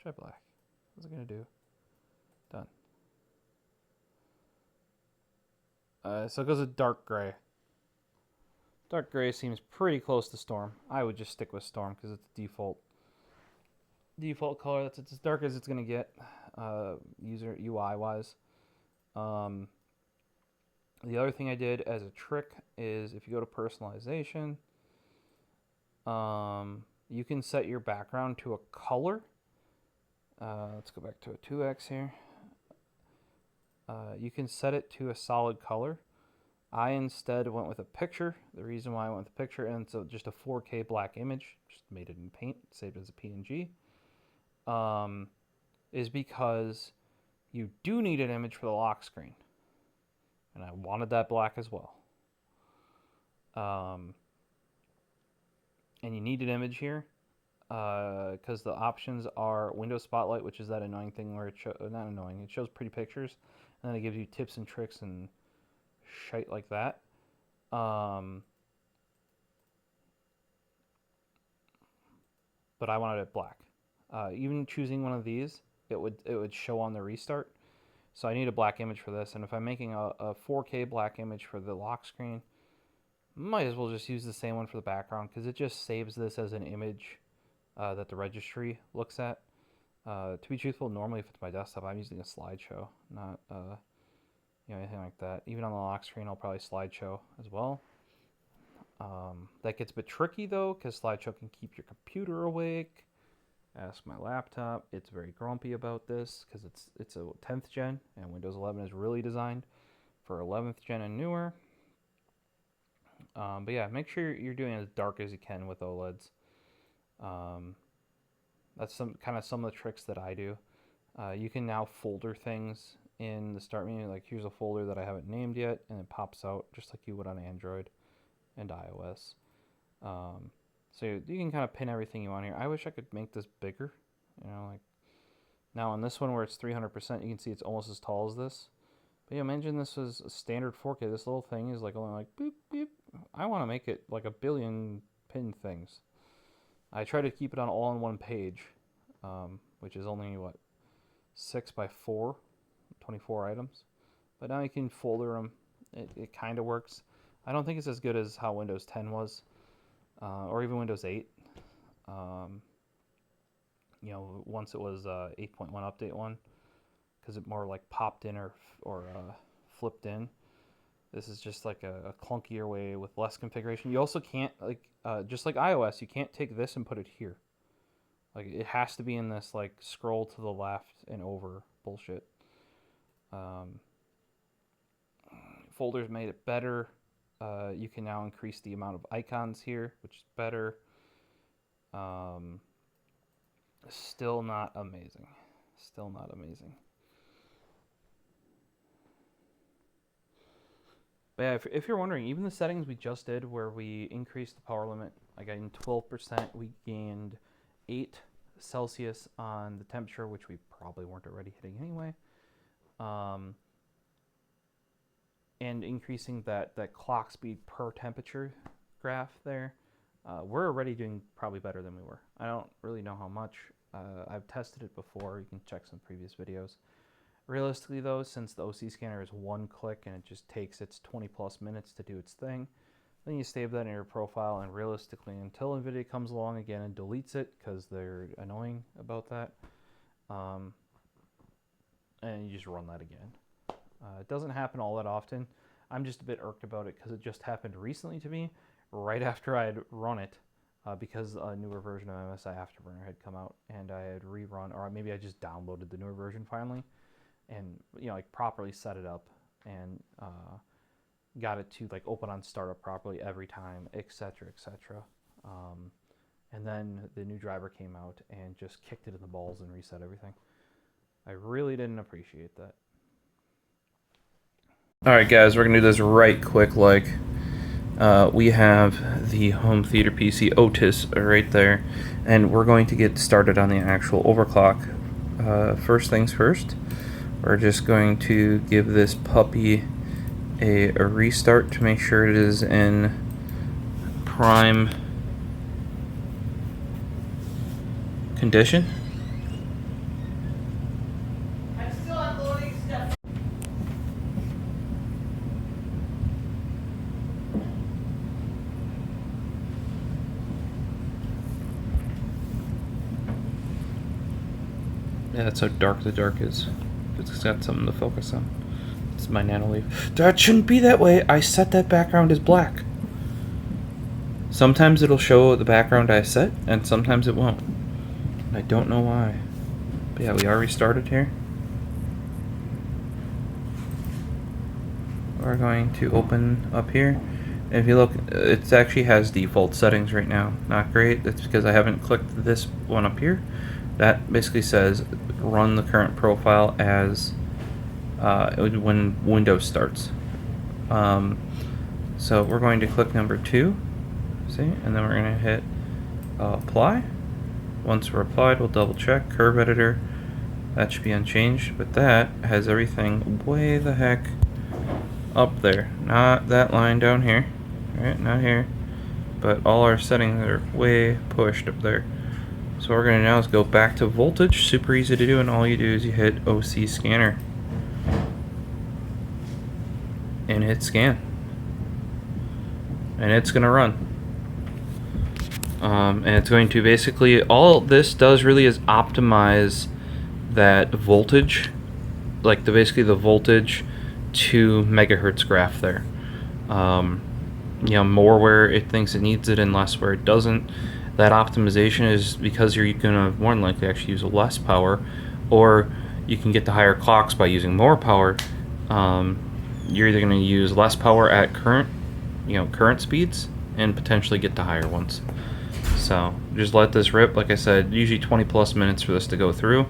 try black. What's it gonna do? Done. So it goes with dark gray. Dark gray seems pretty close to Storm. I would just stick with Storm because it's the default color. That's as dark as it's gonna get, user UI wise. The other thing I did as a trick is if you go to personalization, you can set your background to a color. Let's go back to a 2x here. You can set it to a solid color. I instead went with a picture. The reason why I went with a picture, and so just a 4K black image, just made it in Paint, saved as a PNG, is because you do need an image for the lock screen. And I wanted that black as well. And you need an image here because the options are Windows Spotlight, which is that annoying thing where it not annoying, it shows pretty pictures, and then it gives you tips and tricks and shite like that. But I wanted it black. Even choosing one of these, it would show on the restart. So I need a black image for this, and if I'm making a 4K black image for the lock screen, Might as well just use the same one for the background because it just saves this as an image that the registry looks at. To be truthful, normally if it's my desktop, I'm using a slideshow, not anything like that. Even on the lock screen, I'll probably slideshow as well. That gets a bit tricky though, because slideshow can keep your computer awake. Ask my laptop; it's very grumpy about this because it's a 10th gen, and Windows 11 is really designed for 11th gen and newer. But yeah, make sure you're doing as dark as you can with OLEDs. That's some of the tricks that I do. You can now folder things in the start menu. Like here's a folder that I haven't named yet, and it pops out just like you would on Android and iOS. So you can kind of pin everything you want here. I wish I could make this bigger. Like now on this one where it's 300%, you can see it's almost as tall as this. But yeah, imagine this was a standard 4K. This little thing is like only like boop, boop. I want to make it like a billion pin things. I try to keep it on all on one page, which is only, 6 by 4, 24 items. But now you can folder them. It kind of works. I don't think it's as good as how Windows 10 was, or even Windows 8. Once it was 8.1 update 1, because it more like popped in or flipped in. This is just like a clunkier way with less configuration. You also can't, just like iOS, you can't take this and put it here. Like, it has to be in this, like, scroll to the left and over bullshit. Folders made it better. You can now increase the amount of icons here, which is better. Still not amazing. Still not amazing. But yeah, if you're wondering, even the settings we just did where we increased the power limit, I gained 12%, we gained 8 Celsius on the temperature, which we probably weren't already hitting anyway. And increasing that clock speed per temperature graph there, we're already doing probably better than we were. I don't really know how much. I've tested it before. You can check some previous videos. Realistically though, since the OC scanner is one click and it just takes its 20 plus minutes to do its thing, then you save that in your profile, and realistically until NVIDIA comes along again and deletes it because they're annoying about that, and you just run that again. It doesn't happen all that often. I'm just a bit irked about it because it just happened recently to me right after I had run it, because a newer version of MSI Afterburner had come out and I had rerun, or maybe I just downloaded the newer version finally and properly set it up and got it to open on startup properly every time, etc., etc. And then the new driver came out and just kicked it in the balls and reset everything. I really didn't appreciate that. Alright guys, we're going to do this right quick. We have the home theater PC Otis right there, and we're going to get started on the actual overclock. First things first, we're just going to give this puppy a restart to make sure it is in prime condition. I'm still unloading stuff. Yeah, that's how dark the dark is. It's got something to focus on. It's my nano leaf. That shouldn't be that way. I set that background as black. Sometimes it'll show the background I set, and sometimes it won't. I don't know why. But yeah, we are restarted here. We're going to open up here. And if you look, it actually has default settings right now. Not great. That's because I haven't clicked this one up here. That basically says run the current profile as when Windows starts. So we're going to click number 2, see, and then we're going to hit apply. Once we're applied, we'll double check curve editor. That should be unchanged, but that has everything way the heck up there. Not that line down here, right? Not here, but all our settings are way pushed up there. So what we're going to now is go back to voltage. Super easy to do, and all you do is you hit OC scanner and hit scan. and it's gonna run. And it's going to basically, all this does really is optimize that voltage, like basically the voltage to megahertz graph there. You know, more where it thinks it needs it and less where it doesn't. That optimization is because you're gonna more than likely actually use less power, or you can get the higher clocks by using more power. You're either gonna use less power at current speeds and potentially get the higher ones. So just let this rip. Like I said, usually 20 plus minutes for this to go through,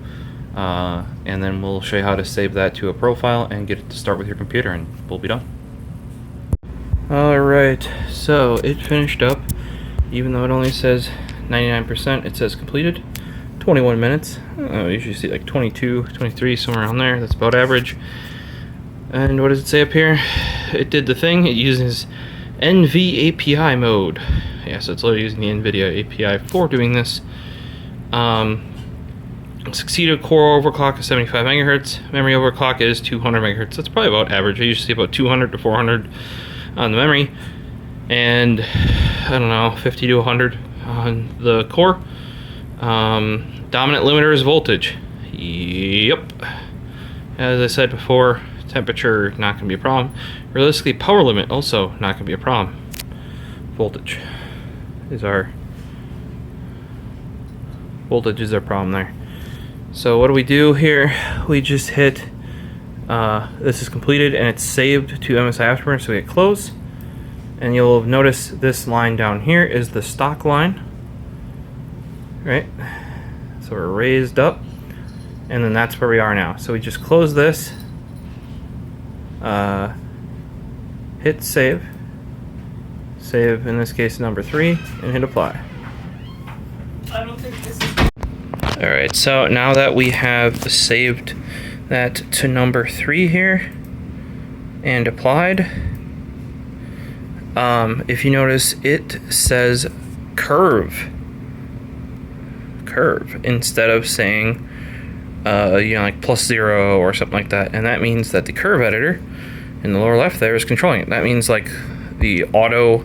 and then we'll show you how to save that to a profile and get it to start with your computer, and we'll be done. Alright, so it finished up. Even though it only says 99%, it says completed. 21 minutes. I usually see like 22, 23, somewhere around there. That's about average. And what does it say up here? It did the thing. It uses NV API mode. Yeah, so it's literally using the NVIDIA API for doing this. Succeeded core overclock of 75 megahertz. Memory overclock is 200 megahertz. That's probably about average. I usually see about 200 to 400 on the memory. And I don't know, 50 to 100 on the core. Dominant limiter is voltage. Yep. As I said before, temperature not going to be a problem. Realistically, power limit also not going to be a problem. Voltage is our problem there. So what do we do here? We just hit this is completed and it's saved to MSI Afterburner, so we hit close. And you'll notice this line down here is the stock line, right? So we're raised up, and then that's where we are now. So we just close this, hit save, in this case number 3, and hit apply. I don't think this is... Alright, so now that we have saved that to number 3 here, and applied, if you notice, it says curve instead of saying like +0 or something like that, and that means that the curve editor in the lower left there is controlling it. That means like the auto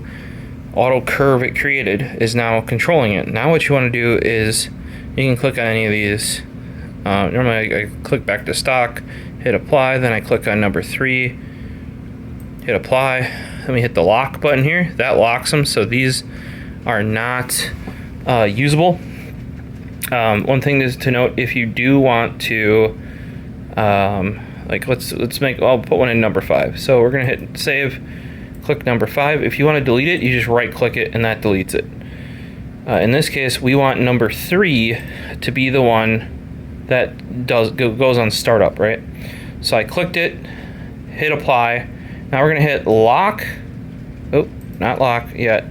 curve it created is now controlling it. Now what you want to do is you can click on any of these. Normally I click back to stock, hit apply, then I click on number 3, hit apply. Let me hit the lock button here. That locks them, so these are not usable. One thing is to note, if you do want to, like let's make, I'll put one in number 5. So we're gonna hit save, click number 5. If you want to delete it, you just right click it and that deletes it. In this case, we want number 3 to be the one that goes on startup, right? So I clicked it, hit apply. Now we're gonna hit lock. Oh, not lock yet.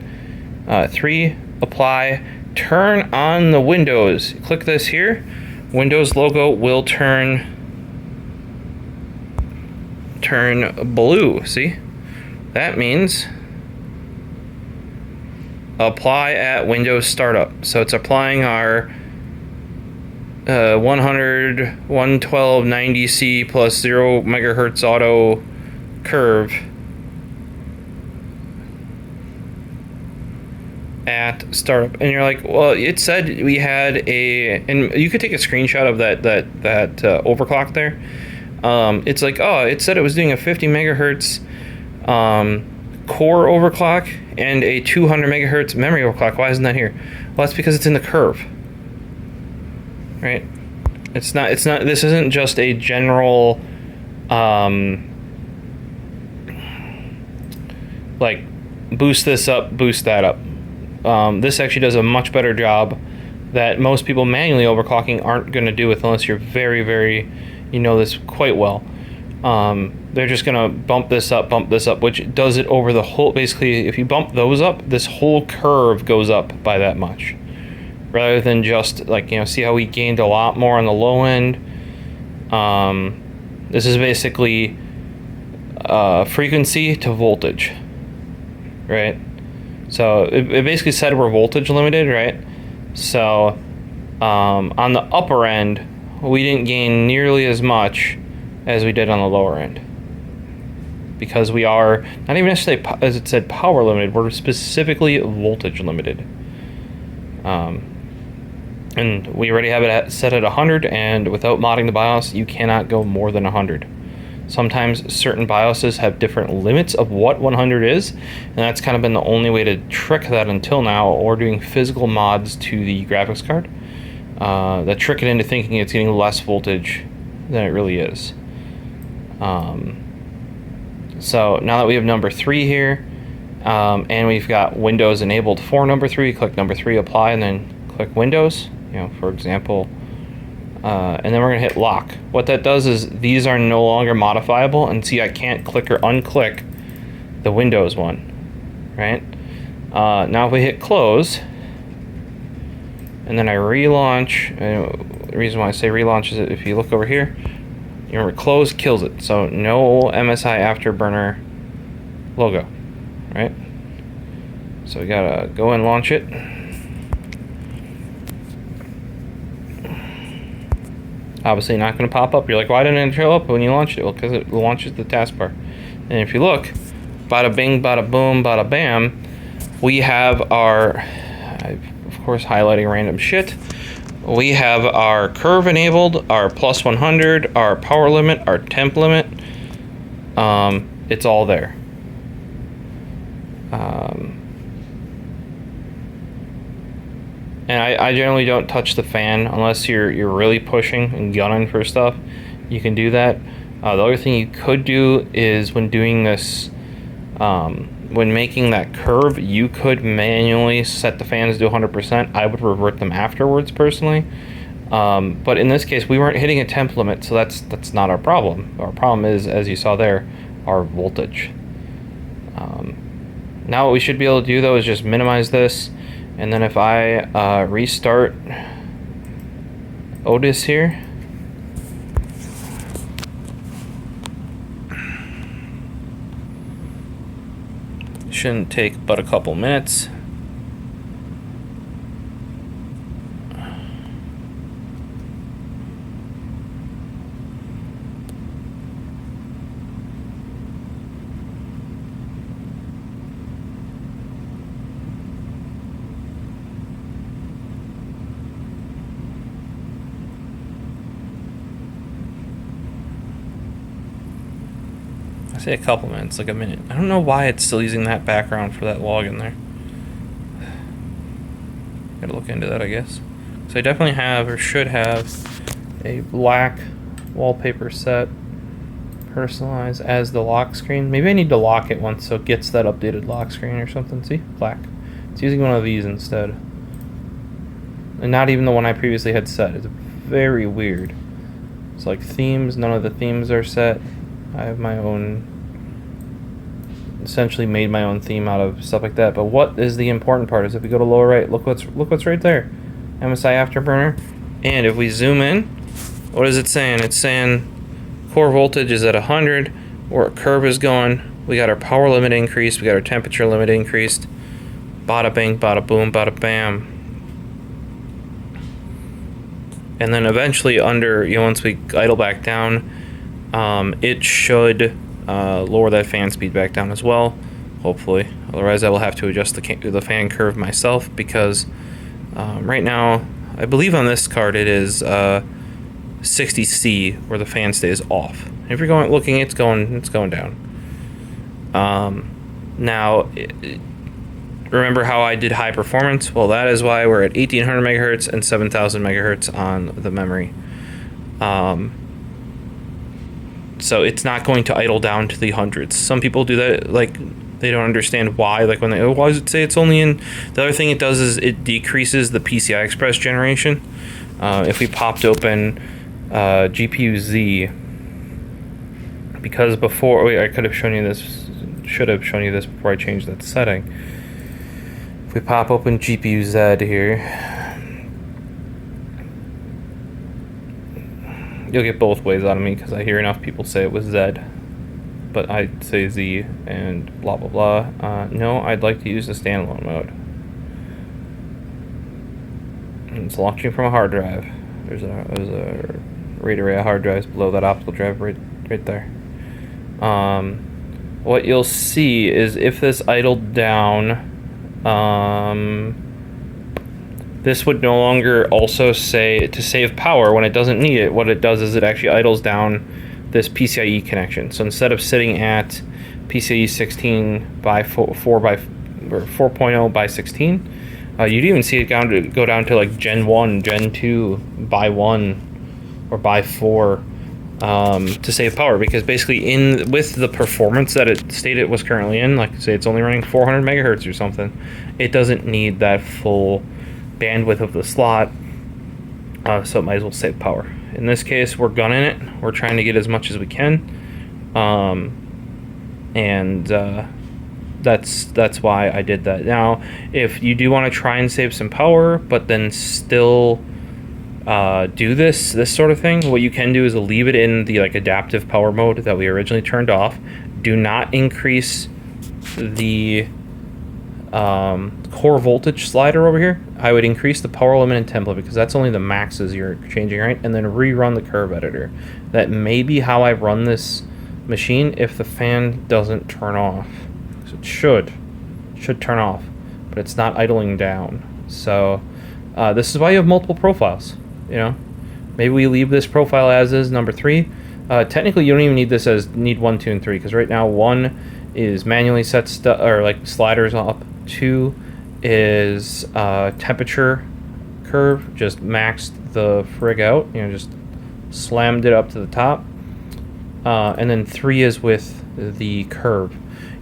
3, apply, turn on the Windows. Click this here. Windows logo will turn blue. See? That means apply at Windows startup. So it's applying our 100, 112, 90C plus 0 megahertz auto curve at startup. And you're like, well, it said we had and you could take a screenshot of that overclock there. It's like, oh, it said it was doing a 50 megahertz core overclock and a 200 megahertz memory overclock. Why isn't that here? Well, that's because it's in the curve, right? It's not, this isn't just a general, like boost this up, boost that up. This actually does a much better job that most people manually overclocking aren't going to do with, unless you're very, very, you know this quite well. They're just going to bump this up, which does it over the whole. Basically, if you bump those up, this whole curve goes up by that much, rather than just like, you know, see how we gained a lot more on the low end. This is basically frequency to voltage, right? So it basically said we're voltage limited, right? So on the upper end, we didn't gain nearly as much as we did on the lower end. because we are not even necessarily, as it said, power limited. We're specifically voltage limited. And we already have it set at 100, and without modding the BIOS, you cannot go more than 100. Sometimes certain BIOSes have different limits of what 100 is, and that's kind of been the only way to trick that until now, or doing physical mods to the graphics card that trick it into thinking it's getting less voltage than it really is. So now that we have number 3 here, and we've got Windows enabled for number 3, click number 3, apply, and then click Windows, for example, and then we're gonna hit lock. What that does is these are no longer modifiable, and see, I can't click or unclick the Windows one, right? Now if we hit close, and then I relaunch, the reason why I say relaunch is that if you look over here, you remember close kills it, so no MSI Afterburner logo, right? So we gotta go and launch it. Obviously not going to pop up. You're like, why didn't it show up when you launched it? Well, because it launches the taskbar. And if you look, bada bing, bada boom, bada bam, we have our, of course highlighting random shit, we have our curve enabled, our plus 100, our power limit, our temp limit. It's all there. And I generally don't touch the fan unless you're really pushing and gunning for stuff. You can do that. The other thing you could do is when doing this, when making that curve, you could manually set the fans to 100%. I would revert them afterwards personally. But in this case, we weren't hitting a temp limit, so that's not our problem. Our problem is, as you saw there, our voltage. Now what we should be able to do though is just minimize this. And then if I restart Otis here, shouldn't take but a couple minutes. I say a couple minutes, like a minute. I don't know why it's still using that background for that login there. Gotta look into that, I guess. So I definitely have, or should have, a black wallpaper set personalized as the lock screen. Maybe I need to lock it once so it gets that updated lock screen or something. See? Black. It's using one of these instead. And not even the one I previously had set. It's very weird. It's like themes, none of the themes are set. I have my own, essentially made my own theme out of stuff like that. But what is the important part is if we go to lower right, look what's right there. MSI Afterburner. And if we zoom in, what is it saying? It's saying core voltage is at 100, where our curve is going. We got our power limit increased, we got our temperature limit increased. Bada bing, bada boom, bada bam. And then eventually under, once we idle back down, it should lower that fan speed back down as well, hopefully. Otherwise I will have to adjust the fan curve myself, because right now I believe on this card it is 60C where the fan stays off. If you're looking, it's going down. Now remember how I did high performance? Well, that is why we're at 1800 megahertz and 7000 megahertz on the memory. So it's not going to idle down to the hundreds. Some people do that, like, they don't understand why. Like when they, oh, why does it say it's only in? The other thing it does is it decreases the PCI Express generation. If we popped open GPU Z, because before, wait, I could have shown you this, should have shown you this before I changed that setting. If we pop open GPU Z here, you'll get both ways out of me because I hear enough people say it was Z, but I say Z and blah blah blah. No, I'd like to use the standalone mode. And it's launching from a hard drive. There's a RAID array of hard drives below that optical drive right there. what you'll see is if this idled down, this would no longer also say to save power when it doesn't need it. What it does is it actually idles down this PCIe connection. So instead of sitting at PCIe 16 by 4.0 by 16, you'd even see it go down to like Gen 1, Gen 2 by 1 or by 4 to save power, because basically with the performance that it stated it was currently in, like say it's only running 400 megahertz or something, it doesn't need that full bandwidth of the slot, so it might as well save power. In this case, we're gunning it. We're trying to get as much as we can, that's why I did that. Now, if you do want to try and save some power, but then still do this sort of thing, what you can do is leave it in the like adaptive power mode that we originally turned off. Do not increase the core voltage slider over here. I would increase the power limit and template, because that's only the maxes you're changing, right? And then rerun the curve editor. That may be how I run this machine if the fan doesn't turn off. So it should turn off, but it's not idling down. So this is why you have multiple profiles. You know, maybe we leave this profile as is, number 3. Technically, you don't even need this as need 1, 2, and 3, because right now 1 is manually set or like sliders up. 2 is temperature curve, just maxed the frig out, you know, just slammed it up to the top. And then 3 is with the curve.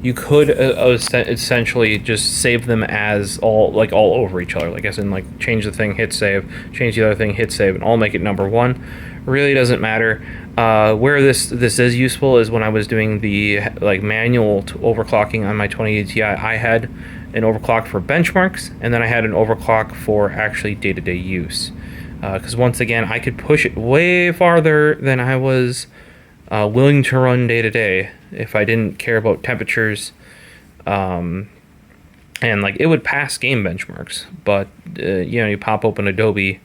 You could essentially just save them as all over each other, like as in like change the thing, hit save, change the other thing, hit save, and all make it number 1. Really doesn't matter. Where this is useful is when I was doing the like manual overclocking on my 2080 Ti. I had an overclock for benchmarks, and then I had an overclock for actually day-to-day use. Because once again, I could push it way farther than I was willing to run day-to-day if I didn't care about temperatures. And like it would pass game benchmarks, but you know, you pop open Adobe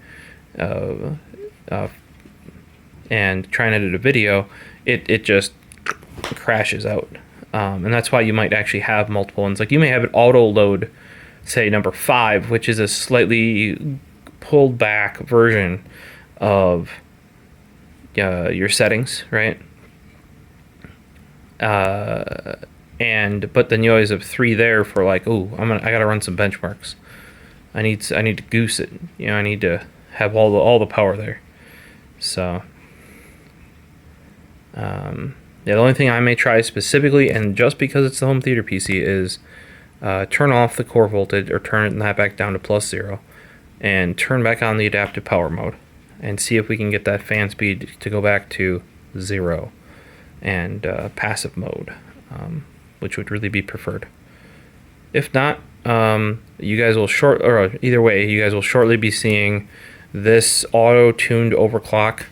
and try and edit a video, it just crashes out. And that's why you might actually have multiple ones. Like you may have it auto load, say number 5, which is a slightly pulled back version of your settings, right? But then you always have 3 there for like, oh, I gotta run some benchmarks. I need to goose it. You know, I need to have all the power there. So yeah, the only thing I may try specifically, and just because it's the home theater PC, is turn off the core voltage or turn that back down to +0 and turn back on the adaptive power mode and see if we can get that fan speed to go back to 0 and passive mode, which would really be preferred. If not, you guys will either way, you guys will shortly be seeing this auto-tuned overclock,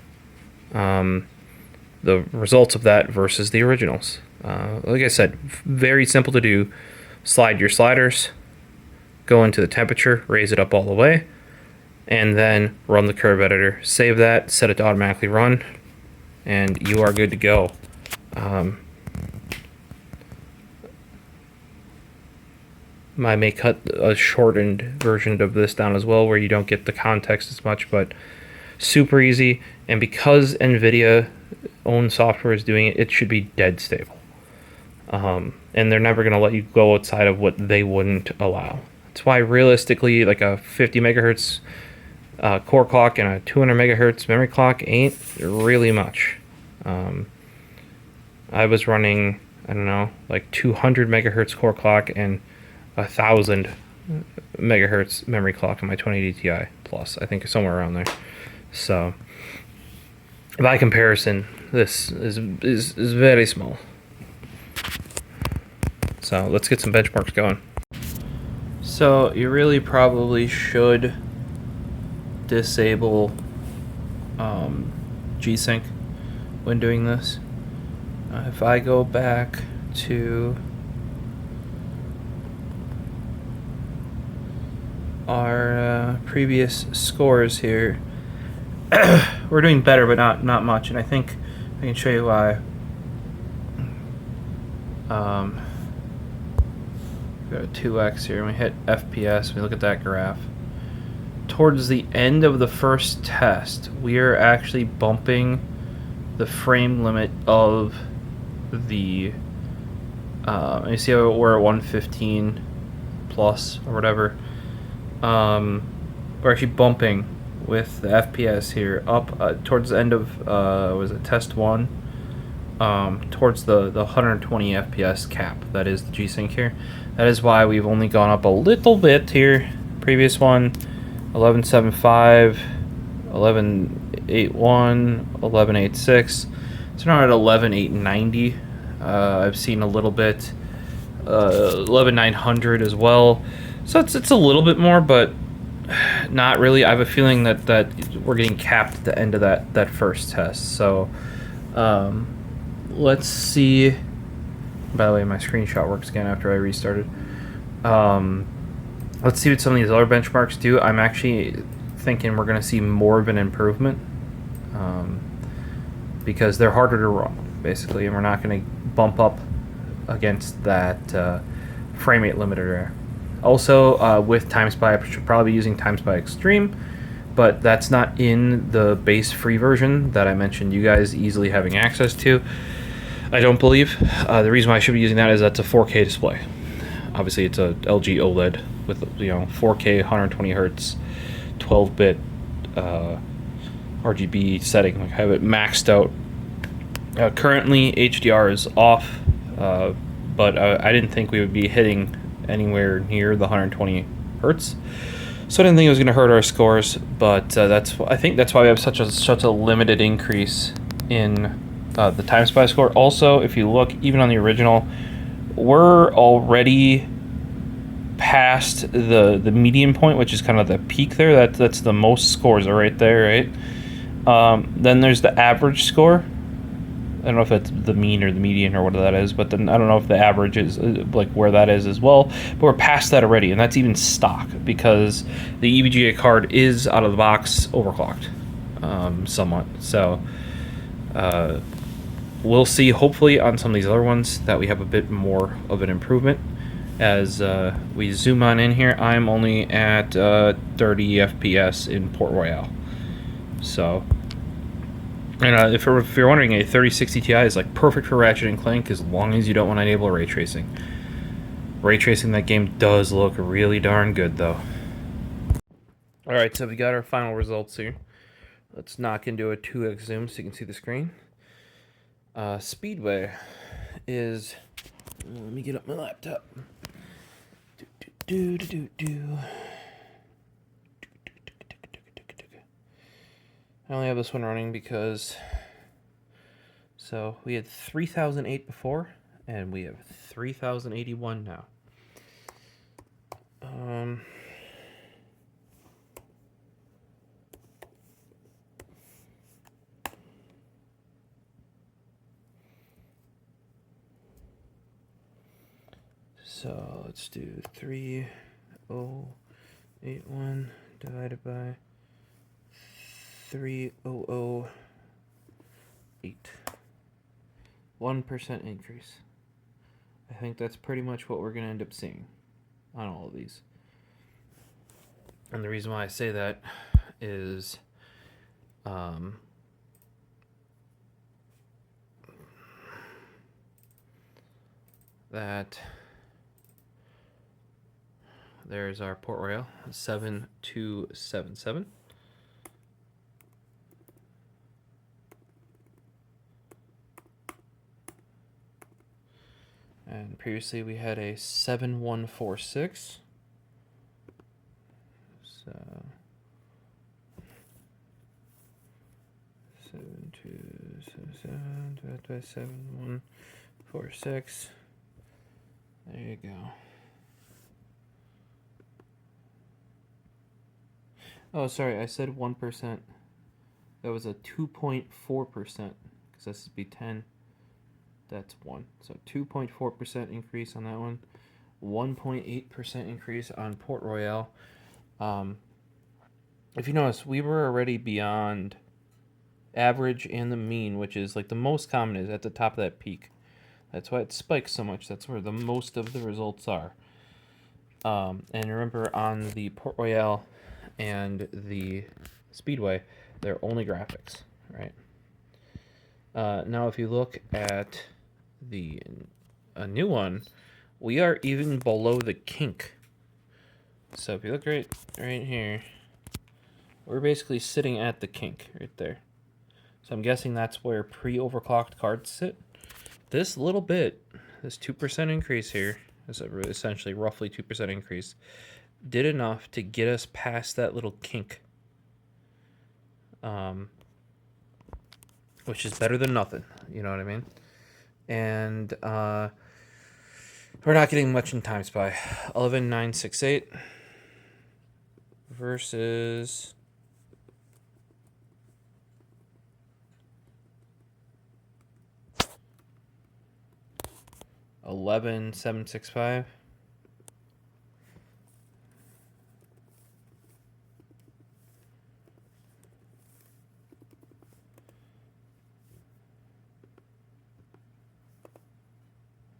the results of that versus the originals. Like I said, very simple to do. Slide your sliders, go into the temperature, raise it up all the way, and then run the curve editor. Save that, set it to automatically run, and you are good to go. I may cut a shortened version of this down as well, where you don't get the context as much, but super easy. And because NVIDIA own software is doing it, it should be dead stable. And they're never going to let you go outside of what they wouldn't allow. That's why realistically, like a 50 megahertz core clock and a 200 megahertz memory clock ain't really much. I was running, I don't know, like 200 megahertz core clock and 1,000 megahertz memory clock on my 2080 Ti Plus. I think somewhere around there. So by comparison, this is very small. So let's get some benchmarks going. So you really probably should disable G-Sync when doing this. If I go back to our previous scores here, we're doing better, but not much, and I think I can show you why. We got a 2x here, and we hit FPS. We look at that graph. Towards the end of the first test, we are actually bumping the frame limit of the. You see how we're at 115 plus or whatever. We're actually bumping with the FPS here up towards the end of was it test 1, towards the 120 FPS cap. That is the G-Sync here. That is why we've only gone up a little bit here. Previous one, 11.75, 11.81, 11.86. So now at 11.890. I've seen a little bit 11.900 as well. So it's a little bit more, but not really. I have a feeling that we're getting capped at the end of that first test. So let's see. By the way, my screenshot works again after I restarted. Let's see what some of these other benchmarks do. I'm actually thinking we're going to see more of an improvement because they're harder to run, basically, and we're not going to bump up against that frame rate limiter there. Also, with TimeSpy, I should probably be using TimeSpy Extreme, but that's not in the base free version that I mentioned you guys easily having access to. I don't believe. The reason why I should be using that is that's a 4K display. Obviously, it's a LG OLED with 4K, 120 hertz, 12-bit RGB setting. Like I have it maxed out. Currently, HDR is off, but I didn't think we would be hitting anywhere near the 120 hertz, so I didn't think it was going to hurt our scores. But I think that's why we have such a limited increase in the TimeSpy score. Also, if you look, even on the original, we're already past the median point, which is kind of the peak there. That's the most scores are right there, right? Then there's the average score. I don't know if that's the mean or the median or what that is, but then I don't know if the average is like where that is as well. But we're past that already, and that's even stock because the EVGA card is out of the box overclocked, somewhat. So we'll see. Hopefully, on some of these other ones that we have a bit more of an improvement. As we zoom on in here, I'm only at 30 FPS in Port Royale. So. And if you're wondering, a 3060 Ti is like perfect for Ratchet and Clank as long as you don't want to enable ray tracing. Ray tracing that game does look really darn good, though. Alright, so we got our final results here. Let's knock into a 2x zoom so you can see the screen. Speedway is... Let me get up my laptop. I only have this one running because, so we had 3008 before, and we have 3081 now. So let's do 3081 divided by 3008. 1% increase. I think that's pretty much what we're going to end up seeing on all of these. And the reason why I say that is that there's our Port Royale 7277. And previously we had a 7146. So 7277 divided by 7146. There you go. Oh, sorry, I said 1%. That was a 2.4% because this would be 10. That's 1. So 2.4% increase on that one. 1.8% increase on Port Royale. If you notice, we were already beyond average and the mean, which is like the most common is at the top of that peak. That's why it spikes so much. That's where the most of the results are. And remember, on the Port Royale and the Speedway, they're only graphics, right? Now, if you look at a new one, we are even below the kink. So if you look right here, we're basically sitting at the kink right there. So I'm guessing that's where pre-overclocked cards sit. This little bit, this 2% increase here, is essentially roughly 2% increase, did enough to get us past that little kink. Which is better than nothing, you know what I mean? And we're not getting much in time spy. 11,968 versus 11,765.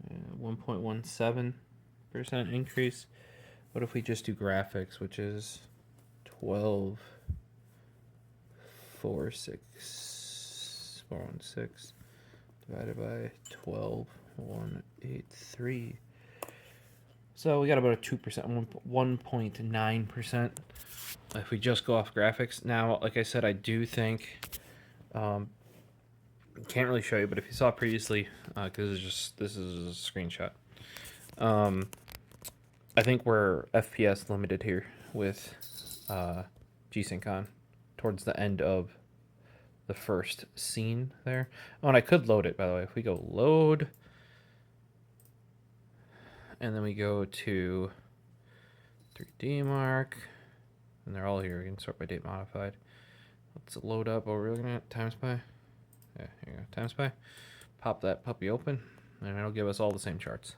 Uh, 1.17% increase. What if we just do graphics, which is 12,416 divided by 12,183. So we got about a 2%, 1.9%. If we just go off graphics. Now, like I said, I do think, can't really show you, but if you saw previously, because this is a screenshot. I think we're FPS limited here with G-Sync on towards the end of the first scene there. Oh, and I could load it, by the way. If we go load, and then we go to 3D mark, and they're all here. We can sort by date modified. Let's load up what we're looking at. Time spy. Yeah, here you go. Time spy. Pop that puppy open, and it'll give us all the same charts.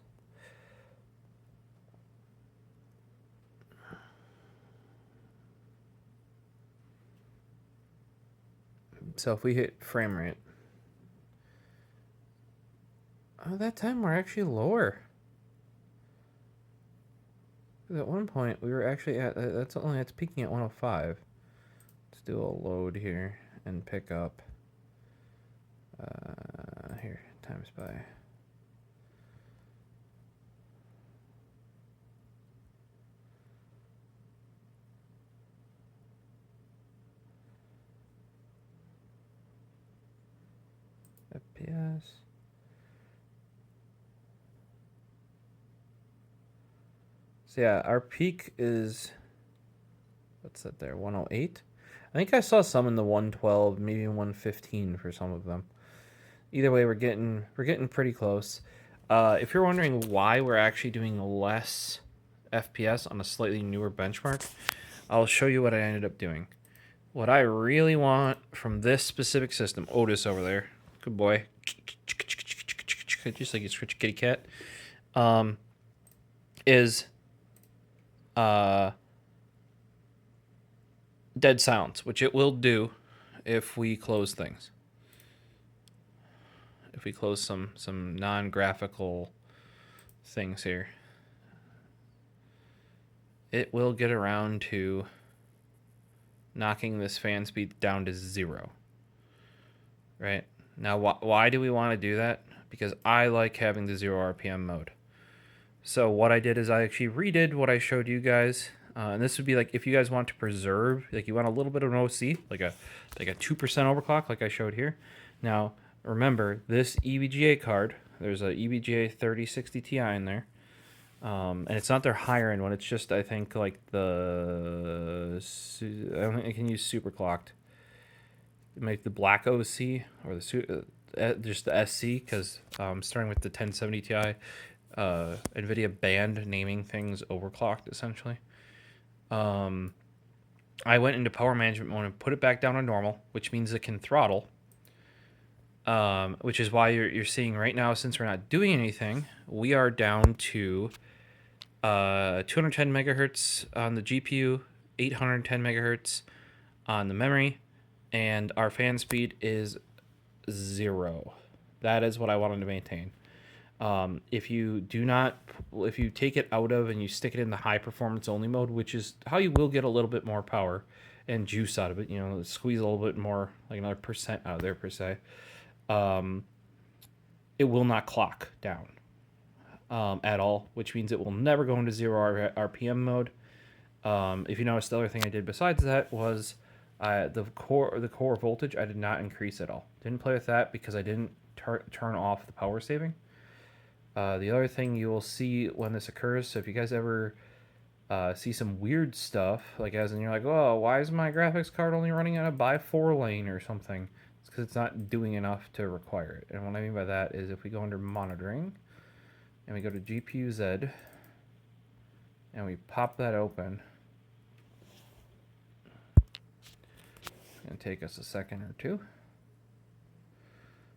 So if we hit frame rate, oh, that time we're actually lower. At one point we were actually at that's peaking at 105. Let's do a load here and pick up here times by FPS. So yeah, our peak is, what's that there, 108? I think I saw some in the 112, maybe 115 for some of them. Either way, we're getting pretty close. If you're wondering why we're actually doing less FPS on a slightly newer benchmark, I'll show you what I ended up doing. What I really want from this specific system, Otis over there, good boy, just like his rich kitty cat, is dead silence, which it will do if we close things. If we close some non-graphical things here, it will get around to knocking this fan speed down to 0. Right? Now, why do we want to do that? Because I like having the 0 RPM mode. So what I did is I actually redid what I showed you guys. And this would be like if you guys want to preserve, like you want a little bit of an OC, like a 2% overclock like I showed here. Now, remember, this EVGA card, there's a EVGA 3060 Ti in there. And it's not their higher end one. It's just, I think, like I don't think I can use super clocked. Make the black OC or just the SC, because starting with the 1070 Ti, NVIDIA banned naming things overclocked, essentially. I went into power management mode and put it back down to normal, which means it can throttle. Which is why you're seeing right now, since we're not doing anything, we are down to 210 megahertz on the GPU, 810 megahertz on the memory, and our fan speed is 0. That is what I wanted to maintain. If you take it out of and you stick it in the high performance only mode, which is how you will get a little bit more power and juice out of it, squeeze a little bit more, like another percent out of there per se, it will not clock down at all, which means it will never go into 0 RPM mode. If you notice, the other thing I did besides that was the core voltage I did not increase at all. Didn't play with that because I didn't turn off the power saving. The other thing you will see when this occurs, so if you guys ever see some weird stuff, like as in you're like, oh, why is my graphics card only running on a by 4 lane or something? It's because it's not doing enough to require it. And what I mean by that is if we go under monitoring and we go to GPU Z and we pop that open, it's going to take us a second or two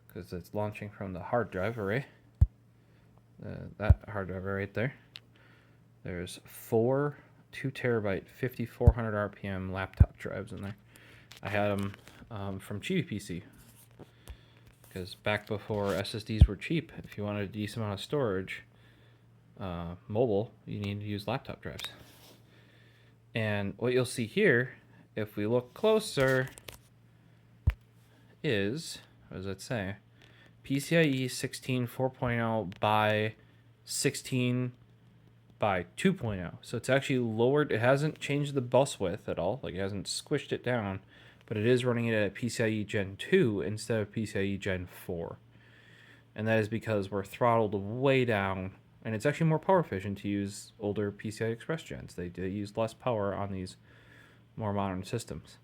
because it's launching from the hard drive array. That hard drive right there. There's 4 2 terabyte 5400 RPM laptop drives in there. I had them from HTPC because back before SSDs were cheap, if you wanted a decent amount of storage, mobile, you need to use laptop drives. And what you'll see here, if we look closer, is, what does it say? PCIe 16 4.0 by 16 by 2.0. So it's actually lowered. It hasn't changed the bus width at all. Like it hasn't squished it down, but it is running it at PCIe Gen 2 instead of PCIe Gen 4. And that is because we're throttled way down, and it's actually more power efficient to use older PCI Express gens. They use less power on these more modern systems.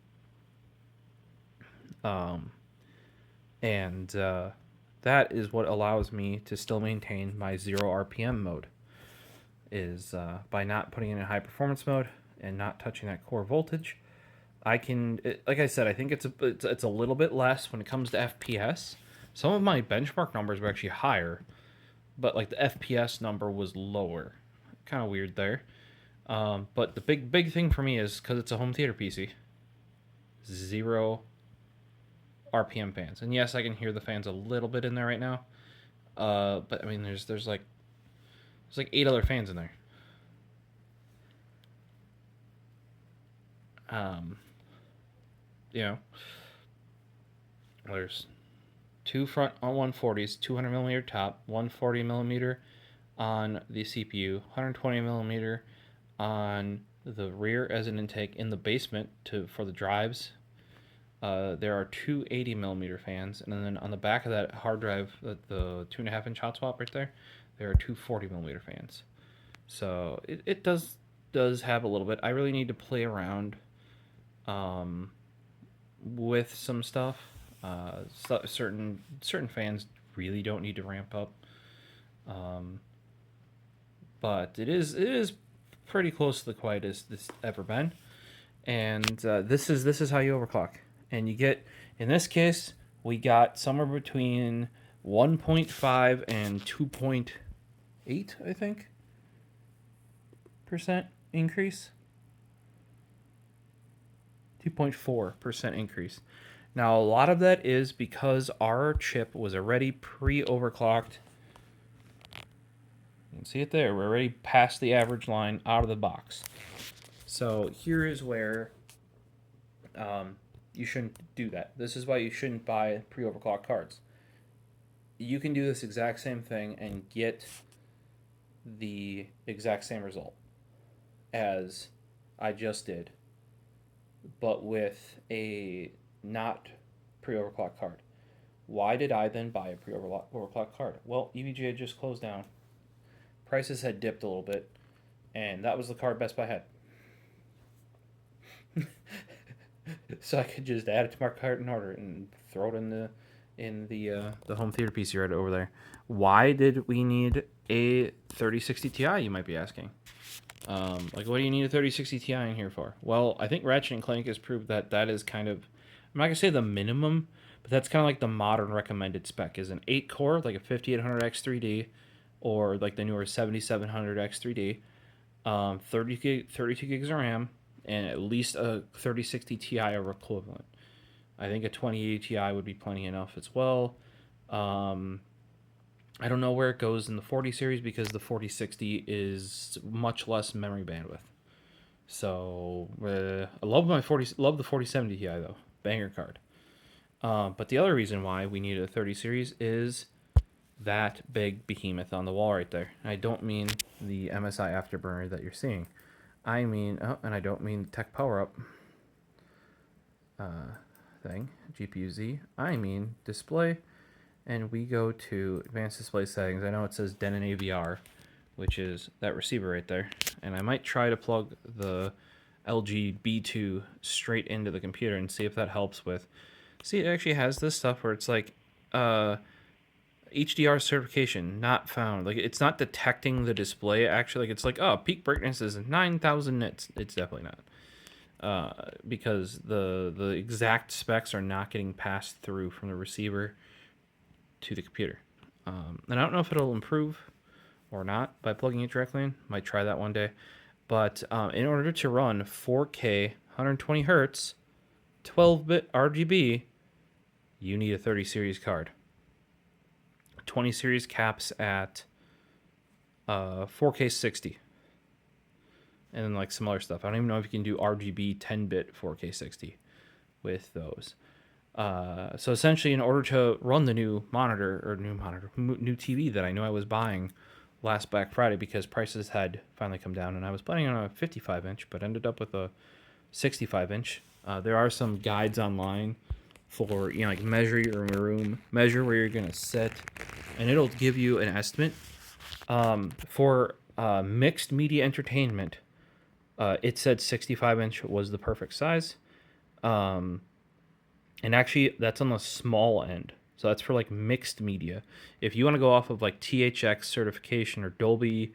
That is what allows me to still maintain my 0 RPM mode, is by not putting it in high performance mode and not touching that core voltage. Like I said, I think it's a little bit less when it comes to FPS. Some of my benchmark numbers were actually higher, but like the FPS number was lower. Kind of weird there. But the big thing for me is because it's a home theater PC, 0 RPM fans. And yes, I can hear the fans a little bit in there right now. But I mean, there's like 8 other fans in there. There's 2 front on 140s, 200 millimeter top, 140 millimeter on the CPU, 120 millimeter on the rear as an intake in the basement for the drives. There are 2 80 millimeter fans, and then on the back of that hard drive, the 2.5 inch hot swap right there are 2 40 millimeter fans. So it does have a little bit. I really need to play around with some stuff. Certain fans really don't need to ramp up, but it is pretty close to the quietest it's ever been. And this is how you overclock. And you get, in this case, we got somewhere between 1.5 and 2.8, I think, percent increase. 2.4% increase. Now, a lot of that is because our chip was already pre-overclocked. You can see it there. We're already past the average line out of the box. So here is where you shouldn't do that. This is why you shouldn't buy pre-overclocked cards. You can do this exact same thing and get the exact same result as I just did, but with a not pre-overclocked card. Why did I then buy a pre-overclocked card? Well, EVGA had just closed down. Prices had dipped a little bit, and that was the card Best Buy had. So I could just add it to my cart and order it and throw it in the home theater PC right over there. Why did we need a 3060 Ti, you might be asking? What do you need a 3060 Ti in here for? Well, I think Ratchet & Clank has proved that is kind of, I'm not going to say the minimum, but that's kind of like the modern recommended spec, is an 8-core, like a 5800 X3D, or like the newer 7700 X3D, 32 gigs of RAM, and at least a 3060 Ti or equivalent. I think a 2080 Ti would be plenty enough as well. I don't know where it goes in the 40 series because the 4060 is much less memory bandwidth. So I love love the 4070 Ti though, banger card. But the other reason why we need a 30 series is that big behemoth on the wall right there. I don't mean the MSI Afterburner that you're seeing. I mean, and I don't mean Tech Power Up thing, GPU Z. I mean display, and we go to advanced display settings. I know it says Denon AVR, which is that receiver right there, and I might try to plug the LG B2 straight into the computer and see if that helps with. See, it actually has this stuff where it's like HDR certification not found. Like it's not detecting the display. Actually, like it's like, oh, peak brightness is 9,000 nits. It's definitely not, because the exact specs are not getting passed through from the receiver to the computer. And I don't know if it'll improve or not by plugging it directly in. Might try that one day. But in order to run 4K, 120 hertz, 12-bit RGB, you need a 30 series card. 20 series caps at 4K 60. And then like some other stuff. I don't even know if you can do RGB 10-bit 4K 60 with those. So essentially, in order to run the new TV that I knew I was buying last Black Friday, because prices had finally come down, and I was planning on a 55-inch, but ended up with a 65-inch. There are some guides online for, you know, like measure your room, measure where you're gonna sit, and it'll give you an estimate. For mixed media entertainment, it said 65-inch was the perfect size. And actually, that's on the small end. So that's for like mixed media. If you want to go off of like THX certification or Dolby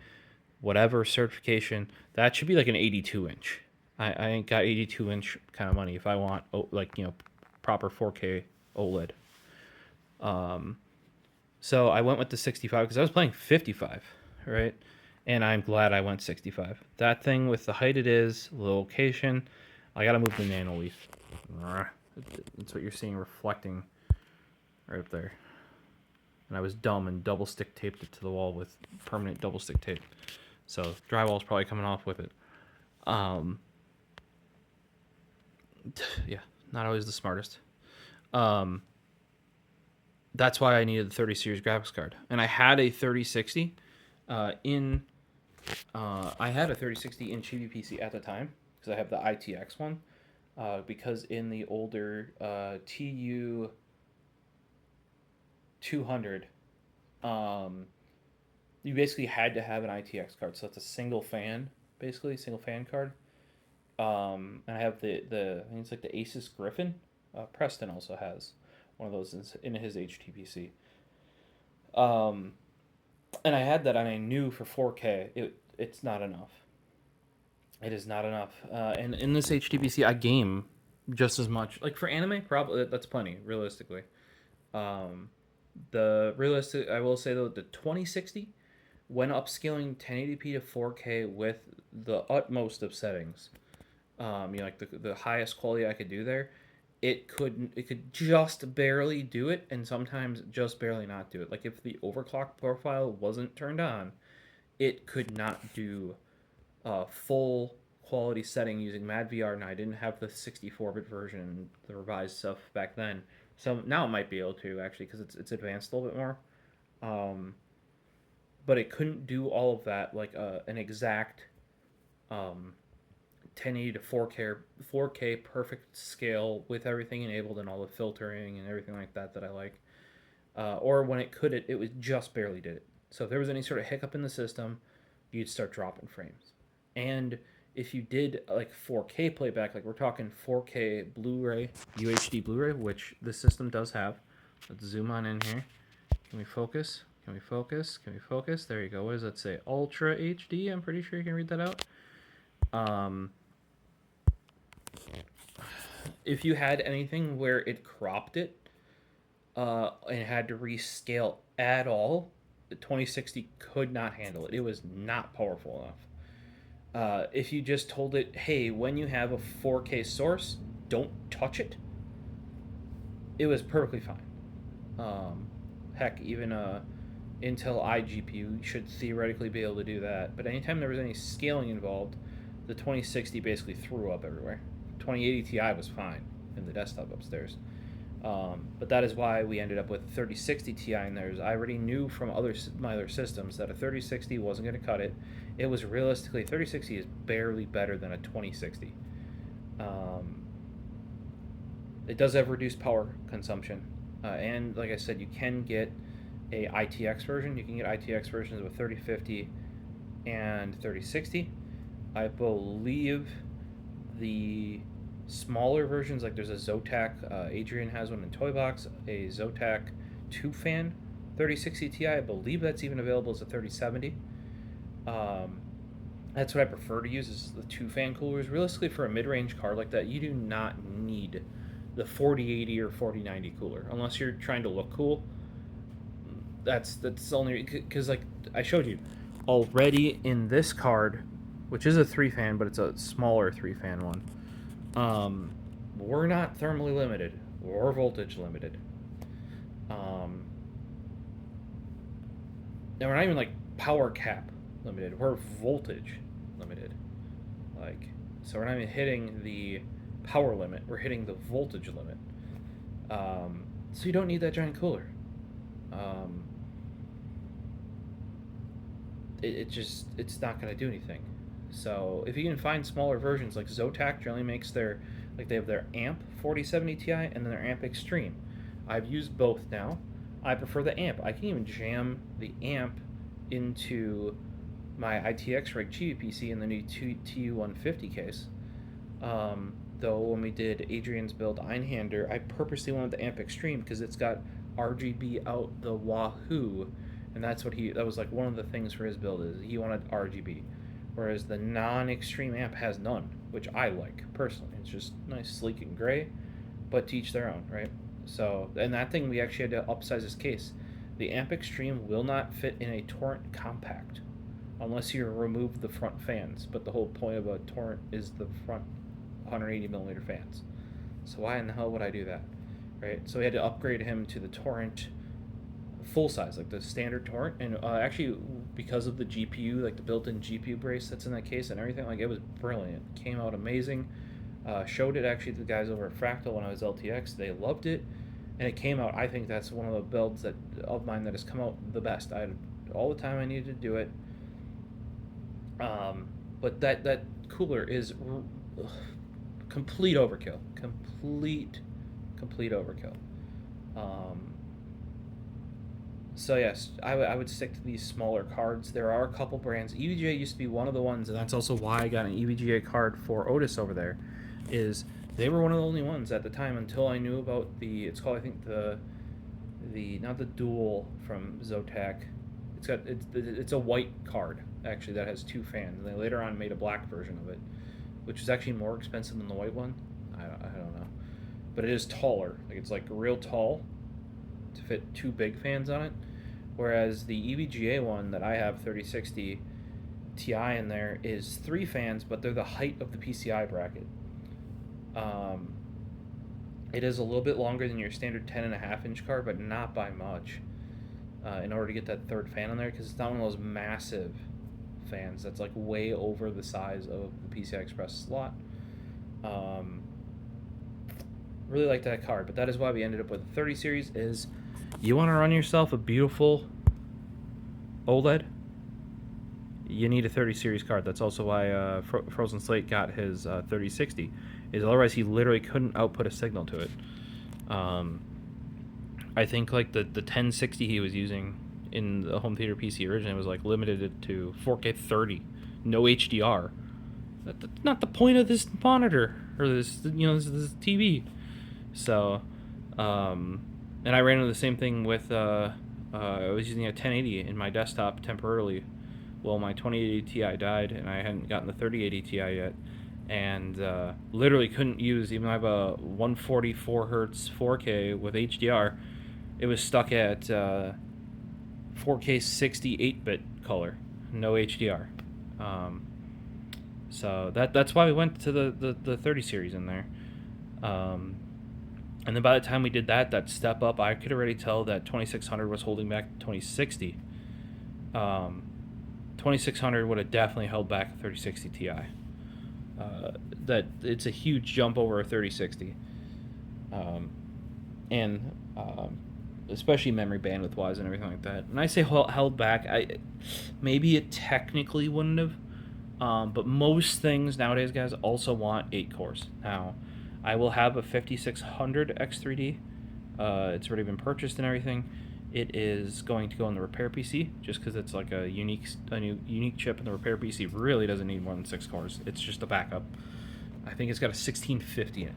whatever certification, that should be like an 82-inch. I ain't got 82-inch kind of money if I want like, you know, proper 4K OLED. So I went with the 65 because I was playing 55, right? And I'm glad I went 65. That thing with the height it is, the location, I gotta move the nano leaf. That's what you're seeing reflecting right up there. And I was dumb and double stick taped it to the wall with permanent double stick tape. So drywall's probably coming off with it. Yeah, not always the smartest. That's why I needed the 30 series graphics card. And I had a 3060 I had a 3060 in HTPC at the time because I have the ITX one. Because in the older TU 200, you basically had to have an ITX card. So it's a single fan, basically, single fan card. And I have the I think it's like the Asus Griffin. Preston also has one of those in his HTPC. And I had that, and I knew for 4K it's not enough. It is not enough. And in this HTPC, I game just as much. Like for anime, probably that's plenty, realistically. I will say though, the 2060, when upscaling 1080p to 4K with the utmost of settings, you know, like the highest quality I could do there, it could just barely do it, and sometimes just barely not do it. Like if the overclock profile wasn't turned on, it could not do full quality setting using MadVR, and I didn't have the 64-bit version, the revised stuff back then. So now it might be able to, actually, because it's advanced a little bit more. But it couldn't do all of that, like an exact 1080 to 4K perfect scale with everything enabled and all the filtering and everything like that I like. Or when it could, it was just barely did it. So if there was any sort of hiccup in the system, you'd start dropping frames. And if you did like 4K playback, like we're talking 4K Blu-ray, UHD Blu-ray, which the system does have. Let's zoom on in here. Can we focus? Can we focus? Can we focus? There you go. What does that say? Ultra HD. I'm pretty sure you can read that out. If you had anything where it cropped it and had to rescale at all, the 2060 could not handle it. It was not powerful enough. If you just told it, hey, when you have a 4K source, don't touch it, it was perfectly fine. Heck, even Intel iGPU should theoretically be able to do that. But anytime there was any scaling involved, the 2060 basically threw up everywhere. 2080 Ti was fine in the desktop upstairs. But that is why we ended up with 3060 Ti in there. I already knew from my other systems that a 3060 wasn't going to cut it. It was realistically, 3060 is barely better than a 2060. It does have reduced power consumption. And like I said, you can get a ITX version. You can get ITX versions of a 3050 and 3060. I believe the smaller versions, like there's a Zotac, Adrian has one in Toy Box, a Zotac 2-fan 3060 Ti. I believe that's even available as a 3070. That's what I prefer to use, is the 2-fan coolers. Realistically, for a mid-range card like that, you do not need the 4080 or 4090 cooler unless you're trying to look cool. That's only because, like I showed you already in this card, which is a 3-fan, but it's a smaller 3-fan one. We're not thermally limited. We're voltage limited. And we're not even like power cap limited. We're voltage limited. Like, so we're not even hitting the power limit. We're hitting the voltage limit. So you don't need that giant cooler. It's not going to do anything. So if you can find smaller versions, like Zotac generally makes their, like they have their AMP 4070 Ti and then their AMP Extreme. I've used both now. I prefer the AMP. I can even jam the AMP into my ITX Rig HTPC in the new TU150 case. Though when we did Adrian's build Einhander, I purposely wanted the AMP Extreme because it's got RGB out the wahoo, and that was like one of the things for his build, is he wanted RGB, whereas the non-extreme amp has none, which I like personally. It's just nice, sleek, and gray, but to each their own, right? So, and that thing, we actually had to upsize this case. The amp Extreme will not fit in a Torrent compact unless you remove the front fans, but the whole point of a Torrent is the front 180 millimeter fans. So why in the hell would I do that, right? So we had to upgrade him to the Torrent full size, like the standard Torrent, and actually because of the GPU, like the built-in GPU brace that's in that case and everything, like it was brilliant. It came out amazing. Showed it actually to the guys over at Fractal when I was LTX. They loved it, and it came out. I think that's one of the builds of mine that has come out the best. I had all the time I needed to do it. But that cooler is complete overkill. Complete overkill. So yes, I would stick to these smaller cards. There are a couple brands. EVGA used to be one of the ones, and that's also why I got an EVGA card for Otis over there, is they were one of the only ones at the time until I knew about it's called, I think, the not the dual from Zotac. It's a white card actually that has 2 fans, and they later on made a black version of it, which is actually more expensive than the white one. I don't know, but it is taller. Like it's like real tall to fit 2 big fans on it, whereas the EVGA one that I have, 3060 Ti in there, is 3 fans, but they're the height of the PCI bracket. It is a little bit longer than your standard 10.5-inch card, but not by much, in order to get that 3rd fan in there, because it's not one of those massive fans that's like way over the size of the PCI Express slot. Really like that card, but that is why we ended up with the 30 series. Is you want to run yourself a beautiful OLED, you need a 30 series card. That's also why Frozen Slate got his 3060, is otherwise he literally couldn't output a signal to it. I think like the 1060 he was using in the home theater PC originally was like limited to 4K 30, no HDR. That's not the point of this monitor, or this this TV. So, and I ran into the same thing with I was using a 1080 in my desktop temporarily. Well, my 2080 Ti died, and I hadn't gotten the 3080 Ti yet, and literally couldn't use, even though I have a 144 hertz 4K with HDR, it was stuck at 4K 60 8-bit color, no HDR. So that's why we went to the 30 series in there. And then by the time we did that step up, I could already tell that 2600 was holding back 2060. 2600 would have definitely held back a 3060 Ti. That it's a huge jump over a 3060, and especially memory bandwidth wise and everything like that. And I say held back, maybe it technically wouldn't have, but most things nowadays, guys, also want 8 cores. Now, I will have a 5600 X3D. It's already been purchased and everything. It is going to go in the repair PC just because it's like a unique chip, and the repair PC really doesn't need more than 6 cores. It's just a backup. I think it's got a 1650 in it.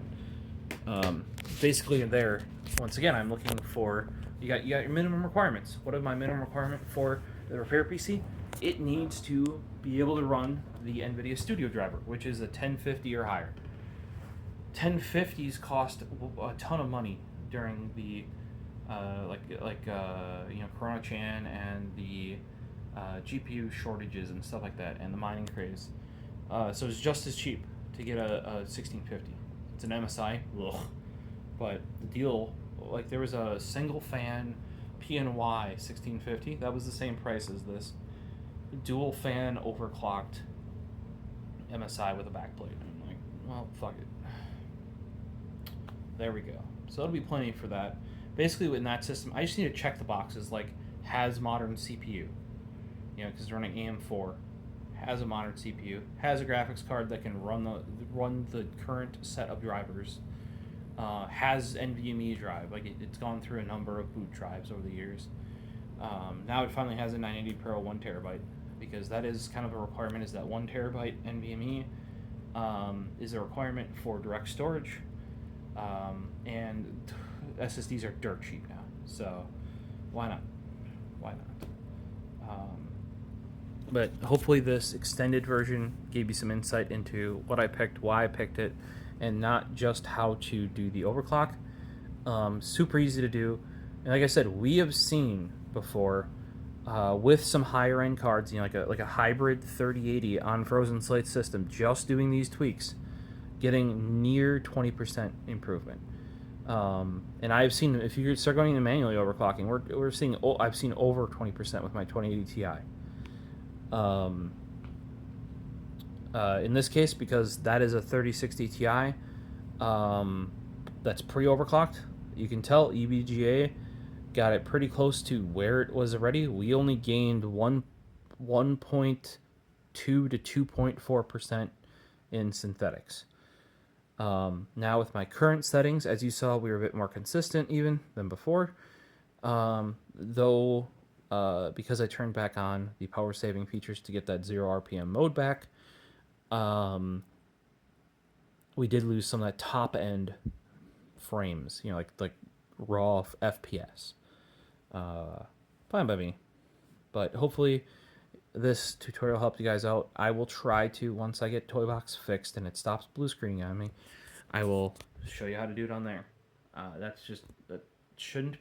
Basically, there, once again, I'm looking for you got your minimum requirements. What is my minimum requirement for the repair PC? It needs to be able to run the NVIDIA Studio driver, which is a 1050 or higher. 1050s cost a ton of money during the Corona Chan and the GPU shortages and stuff like that, and the mining craze. So it's just as cheap to get a 1650. It's an MSI, but the deal, like there was a single fan PNY 1650 that was the same price as this dual fan overclocked MSI with a backplate. I'm like, well, fuck it. There we go. So that'll be plenty for that. Basically, in that system, I just need to check the boxes like has modern CPU, because it's running AM4, has a modern CPU, has a graphics card that can run the current set of drivers, has NVMe drive. Like it's gone through a number of boot drives over the years. Now it finally has a 980 Pro 1 terabyte, because that is kind of a requirement. Is that 1 terabyte NVMe is a requirement for direct storage, and SSDs are dirt cheap now, so why not? But hopefully this extended version gave you some insight into what I picked, why I picked it, and not just how to do the overclock. Super easy to do, and like I said, we have seen before with some higher end cards, like a hybrid 3080 on Frozen Slate system, just doing these tweaks, getting near 20% improvement. And I've seen, if you start going into manually overclocking, we're seeing, I've seen over 20% with my 2080 Ti. In this case, because that is a 3060 Ti, that's pre-overclocked, you can tell EVGA got it pretty close to where it was already. We only gained 1.2 to 2.4% in synthetics. Now with my current settings, as you saw, we were a bit more consistent even than before. Though, because I turned back on the power saving features to get that 0 RPM mode back, we did lose some of that top end frames, like raw FPS. Fine by me. But hopefully this tutorial helped you guys out. I will try to, once I get Toybox fixed and it stops blue screening on me, I will show you how to do it on there. That shouldn't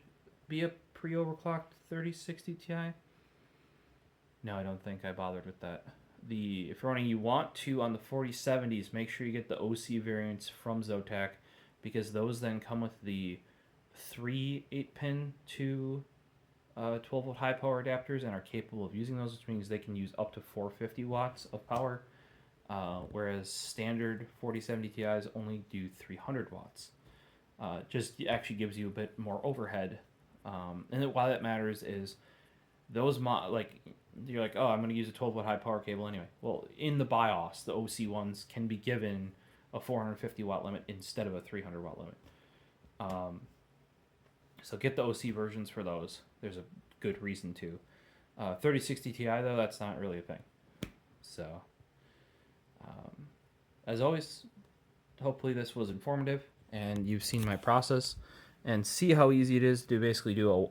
be a pre-overclocked 3060 Ti. No, I don't think I bothered with that. If you're running, you want to, on the 4070s, make sure you get the OC variants from Zotac, because those then come with the 3 8-pin to 12-volt high power adapters and are capable of using those, which means they can use up to 450 watts of power, whereas standard 4070 Ti's only do 300 watts. Just actually gives you a bit more overhead. And then why that matters is those you're like, oh, I'm going to use a 12-volt high power cable anyway. Well, in the BIOS, the OC ones can be given a 450 watt limit instead of a 300 watt limit. So get the OC versions for those. There's a good reason to. 3060 Ti, though, that's not really a thing. So, as always, hopefully this was informative and you've seen my process and see how easy it is to basically do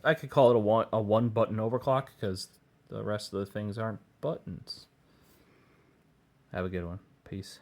I could call it a one button overclock, because the rest of the things aren't buttons. Have a good one. Peace.